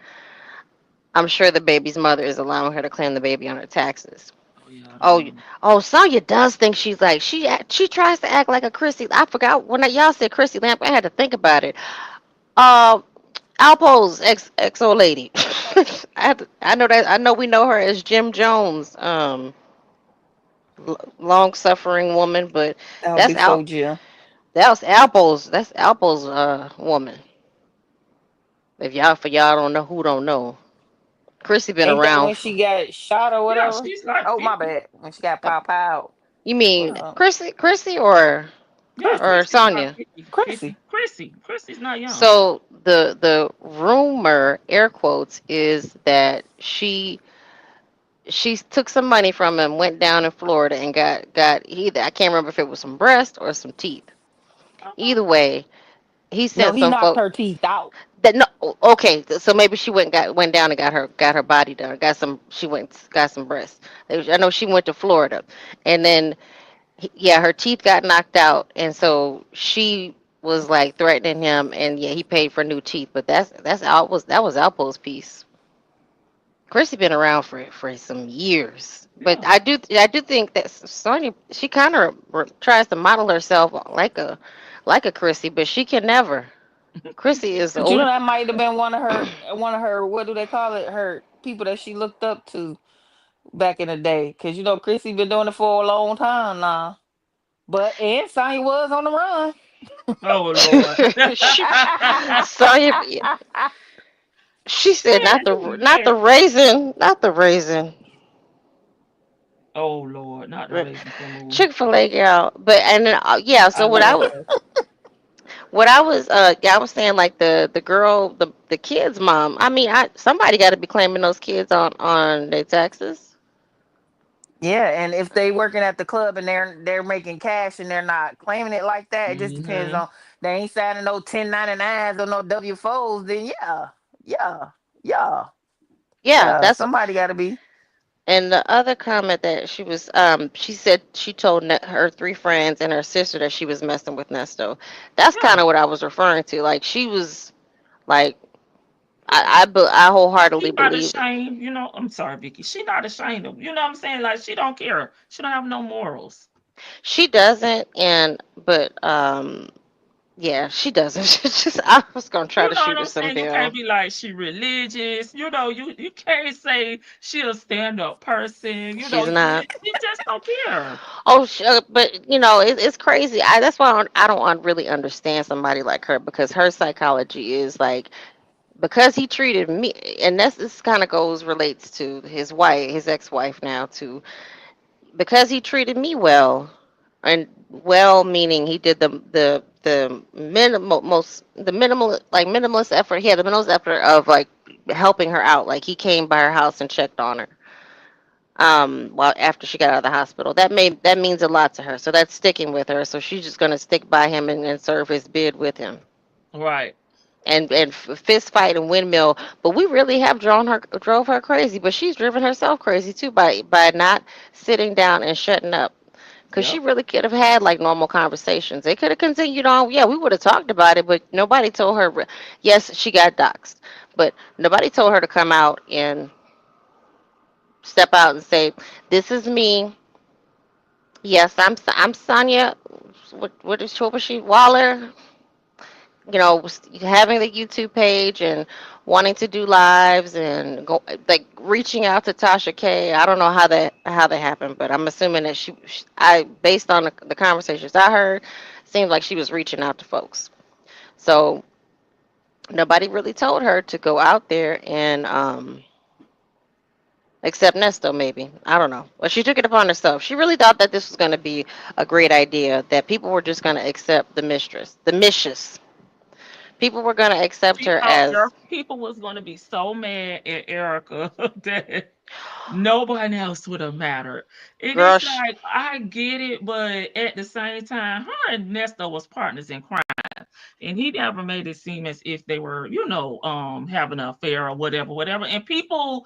I'm sure the baby's mother is allowing her to claim the baby on her taxes. Oh yeah, I Oh, remember. oh, Sonya does think she's like she tries to act like a Chrissy. I forgot when y'all said Chrissy Lamp. I had to think about it. Uh, Alpo's ex old lady. I know that. I know we know her as Jim Jones. Long suffering woman, but Oh, that's before Al. Jim. That's Alpo's woman. For y'all don't know who don't know. Chrissy been Ain't that around. when she got shot or Yeah, whatever? she's like Oh, my 50. bad. When she got Uh, pow. you mean Well, Chrissy or Yeah, Chrissy. Chrissy's like Sonya? 50. Chrissy. 50. Chrissy's not young. So the rumor, air quotes, is that she took some money from him, went down in Florida and got either, I can't remember if it was some breast or some teeth. Oh, Either way, he No, sent he some knocked folk her teeth out. that no okay, so maybe she went down and got her body done, she went got some breasts. I know she went to Florida, and then yeah, her teeth got knocked out, and so she was like threatening him, and yeah, he paid for new teeth. But that was Alpo's piece. Chrissy been around for some years, but yeah. I do think that Sonya, she kind of tries to model herself like a Chrissy, but she can never. Chrissy is the But you know old. that might have been one of her what do they call it? Her people that she looked up to back in the day. Cause Chrissy been doing it for a long time now. But and Sonya was on the run. Oh Lord. she, Sonya, she said not the Man. raisin, not the raisin. Oh Lord, not the raisin crumble. Chick-fil-A gal. But and then, yeah, I so love her. I was saying like the girl, the kid's mom. I mean, somebody got to be claiming those kids on their taxes. Yeah, and if they working at the club and they're making cash and they're not claiming it like that, it just depends Hmm. on they ain't signing no 1099s or no W4s, then yeah, yeah, Yeah, yeah. Somebody gotta be. and the other comment that she said she told her three friends and her sister that she was messing with Nesto. That's kind Yeah. of what I was referring to. Like she was like I She wholeheartedly not believe it. ashamed, I'm sorry, Vicky. She not ashamed of, what I'm saying? Like she don't care. She don't have no morals. She doesn't, but yeah, she doesn't. She's just I was gonna try You to know what shoot her I'm some saying? You can't bill. be like she religious. You can't say she a stand up person. She's not. You just don't care. Oh, but it's crazy. That's why I don't really understand somebody like her because her psychology is like because he treated me, and this kind of relates to his ex-wife now too. Because he treated me well, and well meaning he did the minimal like minimalist effort. He had the minimalist effort of like helping her out. Like he came by her house and checked on her. While after she got out of the hospital, that means a lot to her. So that's sticking with her. So she's just gonna stick by him and serve his bid with him. Right. fist fight and windmill. But we really have drove her crazy. But she's driven herself crazy too by not sitting down and shutting up. Because she Yep. really could have had like normal conversations. They could have continued on. Yeah, we would have talked about it, but nobody told her. Yes, she got doxxed, but nobody told her to come out and step out and say, "This is me. Yes, I'm Sonia. What was she? Waller. Having the YouTube page and wanting to do lives and go like reaching out to Tasha K. I don't know how that happened, but I'm assuming that I based on the conversations I heard, seemed like she was reaching out to folks. So nobody really told her to go out there and except Nesto maybe. I don't know. But she took it upon herself. She really thought that this was going to be a great idea, that people were just going to accept the mistress. People were going to accept She her thought as your people was going to be so mad at Erica that nobody else would have mattered. And girl. it's like, I get it, but at the same time, her and Nesta was partners in crime. And he never made it seem as if they were, having an affair or whatever. And people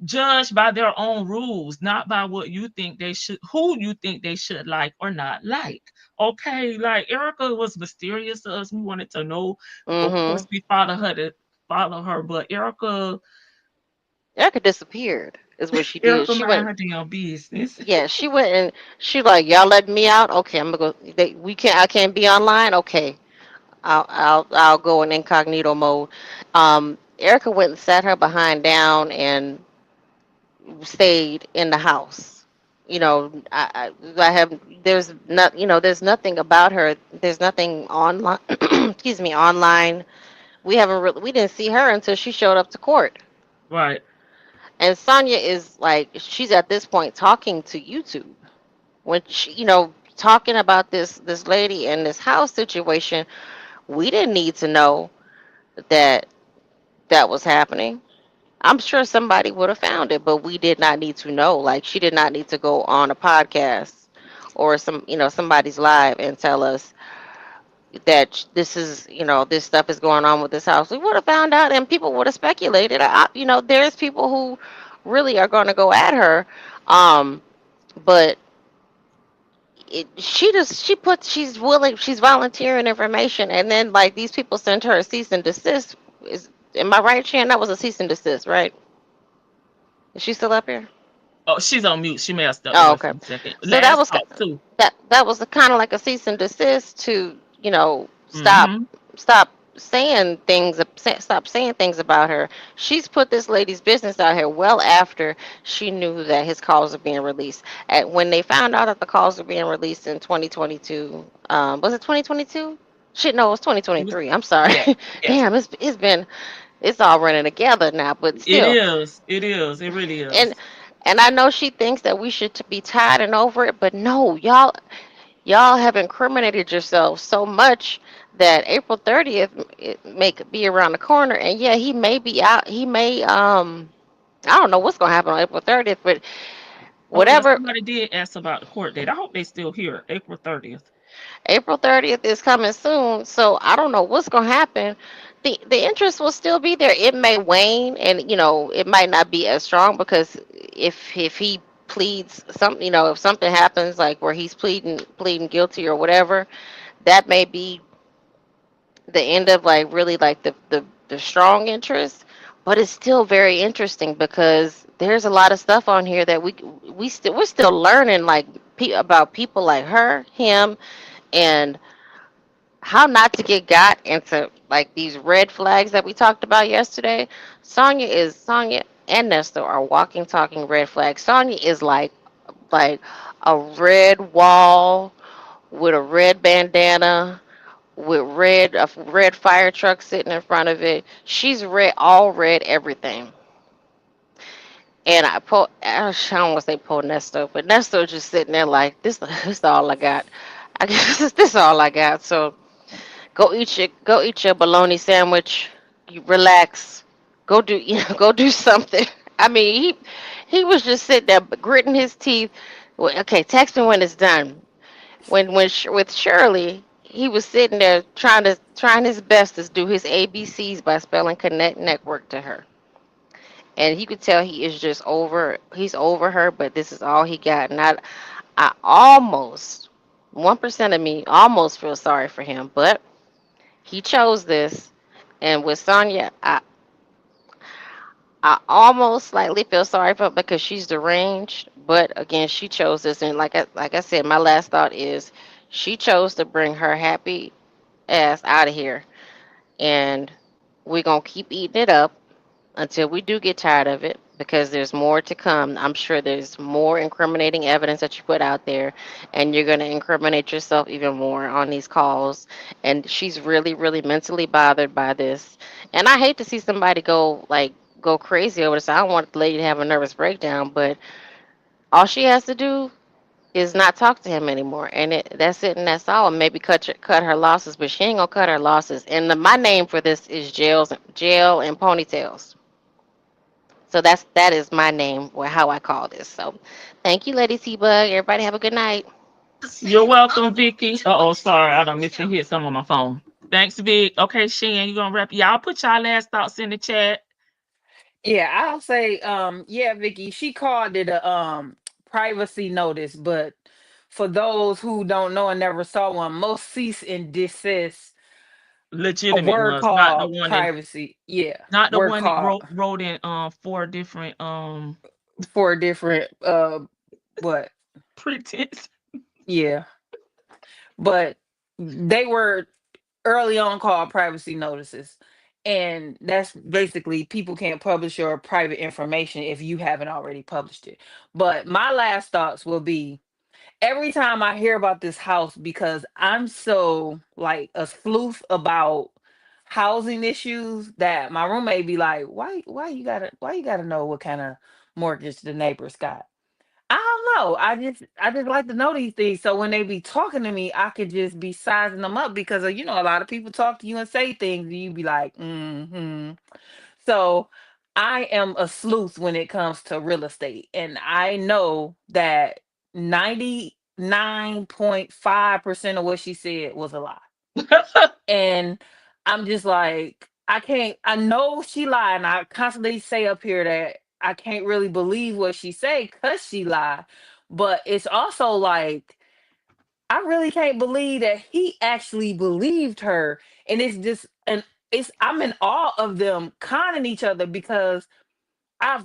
judge by their own rules, not by what you think they should, who you think they should like or not like. Okay, like Erica was mysterious to us. We wanted to know. Of Mm-hmm. course, we follow her, but Erica disappeared. Is what she did. Erica She mind went. her damn business. Yeah, she went and she like y'all let me out. Okay, I'm gonna go. We can't. I can't be online. Okay, I'll go in incognito mode. Erica went and sat her behind down and stayed in the house. I have there's nothing about her. There's nothing online. Excuse me, online. We didn't see her until she showed up to court. Right. And Sonya is like she's at this point talking to YouTube when talking about this lady and this house situation. We didn't need to know that that was happening. I'm sure somebody would have found it, but we did not need to know. Like she did not need to go on a podcast or somebody's live and tell us that this stuff is going on with this house. We would have found out, and people would have speculated. There's people who really are going to go at her, but she's volunteering information, and then like these people sent her a cease and desist. Am I right, Shan? That was a cease and desist, right? Is she still up here? Oh, she's on mute. She may have stepped Oh, away okay. for a second. So that Last was talk too. that was kind of like a cease and desist to stop Mm-hmm. stop stop saying things about her. She's put this lady's business out here well after she knew that his calls were being released. When they found out that the calls were being released in 2022, was it 2022? Shit, no, it was It was, 2023. I'm sorry. yeah, yes. Damn, it's all running together now, but It still. is. It is. It really And is. and I know she thinks that we should be tired and over it, but no, y'all have incriminated yourselves so much that April 30th it may be around the corner, and yeah, he may be out. He may I don't know what's gonna happen on April 30th, but Oh yeah, whatever. somebody did ask about the court date. I hope they still here. April 30th. April 30th is coming soon, so I don't know what's gonna happen. The interest will still be there. It may wane, and it might not be as strong because if he pleads something, if something happens like where he's pleading guilty or whatever, that may be the end of like really like the strong interest. But it's still very interesting because there's a lot of stuff on here that we're still learning like about people like her, him, and how not to get got into like these red flags that we talked about yesterday. Sonya and Nestor are walking, talking red flags. Sonya is like a red wall with a red bandana with a red fire truck sitting in front of it. She's all red everything. And I don't want to say poor Nestor, but Nestor just sitting there like this is all I got. I guess this is all I got. So go eat your bologna sandwich. You relax. Go do something. I mean, he was just sitting there gritting his teeth. Well, okay, text me when it's done. With Shirley, he was sitting there trying his best to do his ABCs by spelling connect network to her. And you could tell he is just he's over her, but this is all he got. And I almost 1% of me almost feel sorry for him, but he chose this. And with Sonya, I almost slightly feel sorry for her because she's deranged, but again, she chose this, and like I said, my last thought is she chose to bring her happy ass out of here, and we're gonna keep eating it up until we do get tired of it because there's more to come. I'm sure there's more incriminating evidence that you put out there, and you're going to incriminate yourself even more on these calls. And she's really, really mentally bothered by this. And I hate to see somebody go crazy over this. I don't want the lady to have a nervous breakdown, but all she has to do is not talk to him anymore, and that's it, and that's all. And maybe cut her losses, but she ain't gonna cut her losses. And my name for this is jail and ponytails. So that is my name or how I call this. So thank you, Lady T Bug. Everybody have a good night. You're welcome, Vicky. Oh, sorry, I don't miss to hit some on my phone. Thanks, Vic. Okay, Shan, you gonna wrap? Y'all put y'all last thoughts in the chat. Yeah, I'll say, yeah, Vicky, she called it a privacy notice, but for those who don't know and never saw one, most cease and desist a Legitimate word ones, not the called one that, privacy. Yeah, not the word one that called wrote in four different for a different what? pretense. Yeah, but they were early on called privacy notices. And that's basically people can't publish your private information if you haven't already published it. But my last thoughts will be every time I hear about this house, because I'm so like a sleuth about housing issues, that my roommate be like, why you gotta know what kind of mortgage the neighbors got? I don't know. I just like to know these things. So when they be talking to me, I could just be sizing them up because a lot of people talk to you and say things and you be like, mm-hmm. So I am a sleuth when it comes to real estate. And I know that 99.5% of what she said was a lie. And I'm just like, I know she lied, and I constantly say up here that I can't really believe what she say because she lied. But it's also like I really can't believe that he actually believed her. And I'm in awe of them conning each other because I've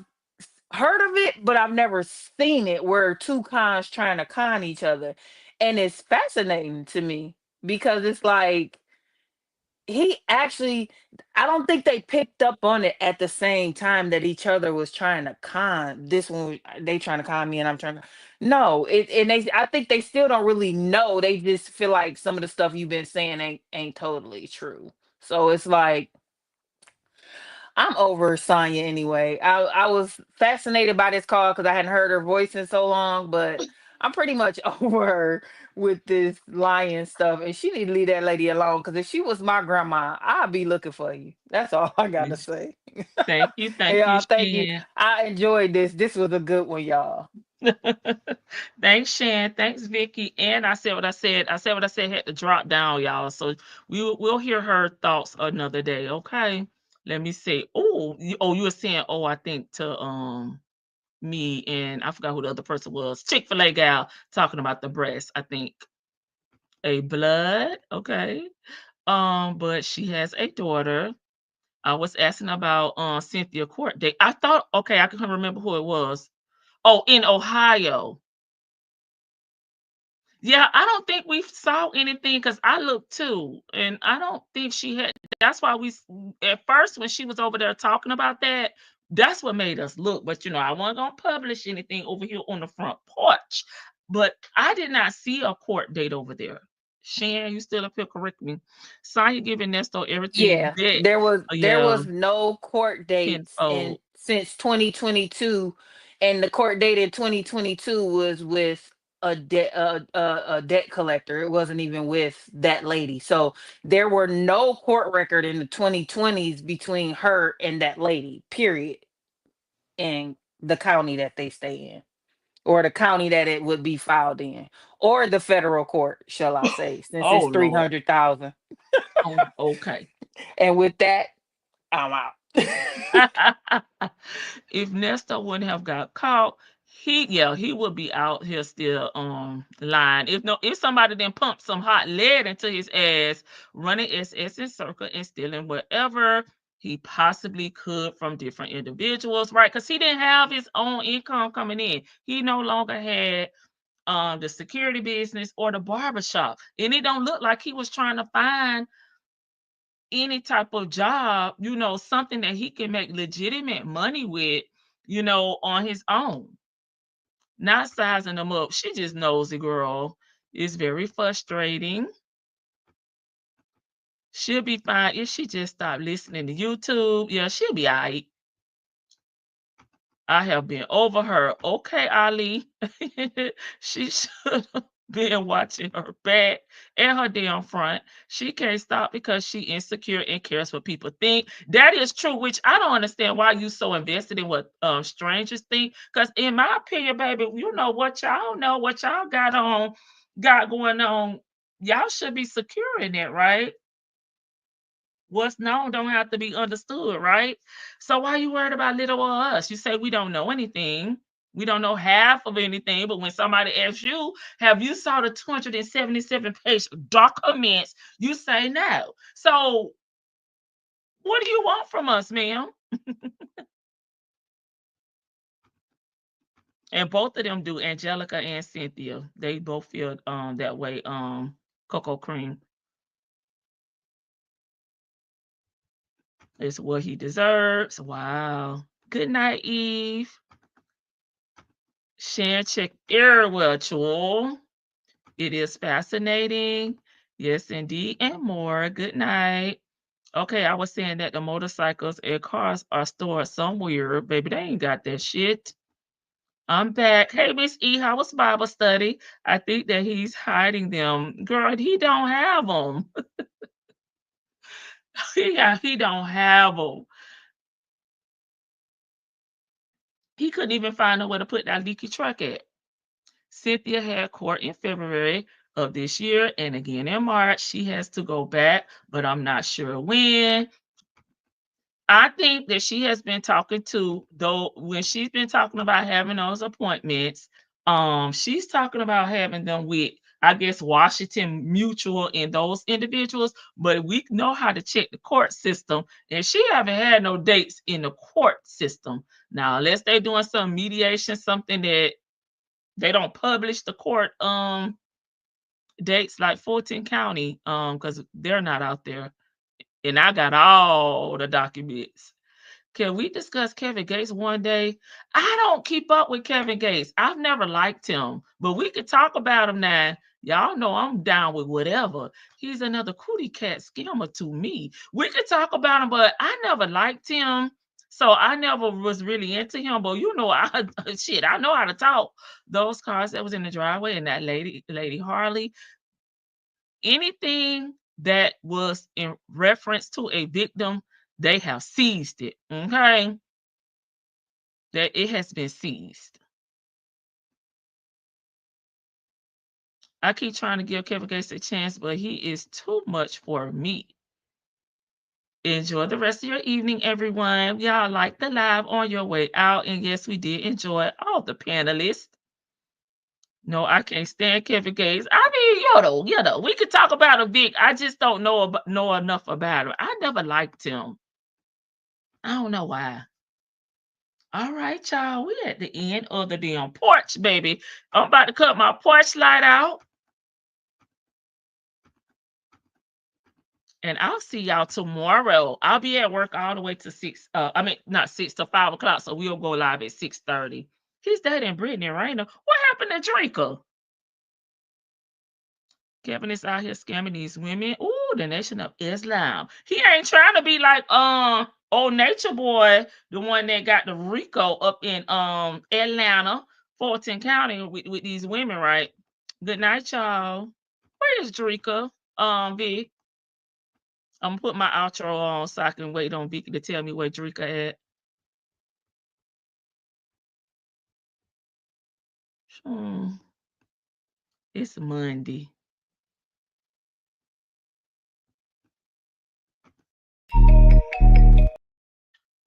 heard of it, but I've never seen it where two cons trying to con each other. And it's fascinating to me because it's like he actually, I don't think they picked up on it at the same time that each other was trying to con this one. They trying to con me and I'm trying to, no, I think they still don't really know. They just feel like some of the stuff you've been saying ain't totally true. So it's like I'm over Sonya anyway. I was fascinated by this call because I hadn't heard her voice in so long, but I'm pretty much over her with this lying stuff. And she need to leave that lady alone because if she was my grandma, I'd be looking for you. That's all I gotta Yes. say. Thank Hey, you, y'all, thank you. Shan. I enjoyed this. This was a good one, y'all. Thanks, Shan. Thanks, Vicky. And I said what I said. I said what I said. Had to drop down, y'all. So we'll hear her thoughts another day. Okay. Let me see. You were saying, I think to me and I forgot who the other person was. Chick-fil-A gal talking about the breast. I think a blood. Okay. But she has a daughter. I was asking about Cynthia court date. I thought, okay, I can remember who it was. Oh, in Ohio. Yeah, I don't think we saw anything because I looked too, and I don't think she had. That's why at first when she was over there talking about that, that's what made us look. But I wasn't gonna publish anything over here on the front porch. But I did not see a court date over there. Shan, you still up here? Correct me. Sonya giving Nesto everything Yeah, that. there was Yeah, no court dates in tenfold. since 2022, and the court date in 2022 was with a debt collector. It wasn't even with that lady. So there were no court record in the 2020s between her and that lady. Period. In the county that they stay in. or the county that it would be filed in, or the federal court, shall I say, since Oh it's Lord. 300,000. Oh, okay. And with that, I'm out. If Nestor wouldn't have got caught, he would be out here still lying. If somebody then pumped some hot lead into his ass, running SS in circle and stealing whatever he possibly could from different individuals, right? Because he didn't have his own income coming in. He no longer had the security business or the barbershop. And it don't look like he was trying to find any type of job, something that he can make legitimate money with, on his own. Not sizing them up. She just knows the girl. It's very frustrating. She'll be fine if she just stop listening to YouTube. Yeah, she'll be all right. I have been over her. Okay, Ali. She should have been watching her back and her damn front. She can't stop because she insecure and cares what people think. That is true, which I don't understand why you so invested in what strangers think. Because in my opinion, baby, what y'all know, what y'all got going on. Y'all should be secure in that, right? What's known don't have to be understood, right? So why you worried about little or us? You say we don't know anything. We don't know half of anything, but when somebody asks you, have you saw the 277-page documents? You say no. So what do you want from us, ma'am? And both of them do, Angelica and Cynthia. They both feel that way. Cocoa Cream is what he deserves. Wow. Good night, Eve. Share check virtual. It is fascinating. Yes, indeed, and more. Good night. Okay, I was saying that the motorcycles and cars are stored somewhere. Baby, they ain't got that shit. I'm back. Hey, Miss E, how was Bible study? I think that he's hiding them. Girl, he don't have them. he don't have them. He couldn't even find nowhere to put that leaky truck at. Cynthia had court in February of this year and again in March. She has to go back, but I'm not sure when. I think that she has been talking to, though, when she's been talking about having those appointments, she's talking about having them with, I guess, Washington Mutual and those individuals, but we know how to check the court system, and she haven't had no dates in the court system. Now, unless they're doing some mediation, something that they don't publish the court dates like Fulton County, because they're not out there. And I got all the documents. Can we discuss Kevin Gates one day? I don't keep up with Kevin Gates. I've never liked him, but we could talk about him now. Y'all know I'm down with whatever. He's another cootie cat scammer to me. We could talk about him, but I never liked him. So I never was really into him. But I know how to talk. Those cars that was in the driveway and that lady Harley, anything that was in reference to a victim, they have seized it. Okay. That it has been seized. I keep trying to give Kevin Gates a chance, but he is too much for me. Enjoy the rest of your evening, everyone. Y'all like the live on your way out. And yes, we did enjoy all the panelists. No, I can't stand Kevin Gates. I mean, we could talk about a Vic. I just don't know enough about him. I never liked him. I don't know why. All right, y'all. We at the end of the damn porch, baby. I'm about to cut my porch light out. And I'll see y'all tomorrow. I'll be at work all the way to 6. Not 6 to 5 o'clock. So we'll go live at 6:30. He's dating Brittany Rainer. What happened to Drinker? Kevin is out here scamming these women. Ooh, the Nation of Islam. He ain't trying to be like old Nature Boy, the one that got the Rico up in Atlanta, Fulton County with these women, right? Good night, y'all. Where is Drika? Vic. I'm gonna put my outro on so I can wait on Vicky to tell me where Drika at. It's Monday.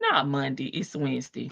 Not Monday. It's Wednesday.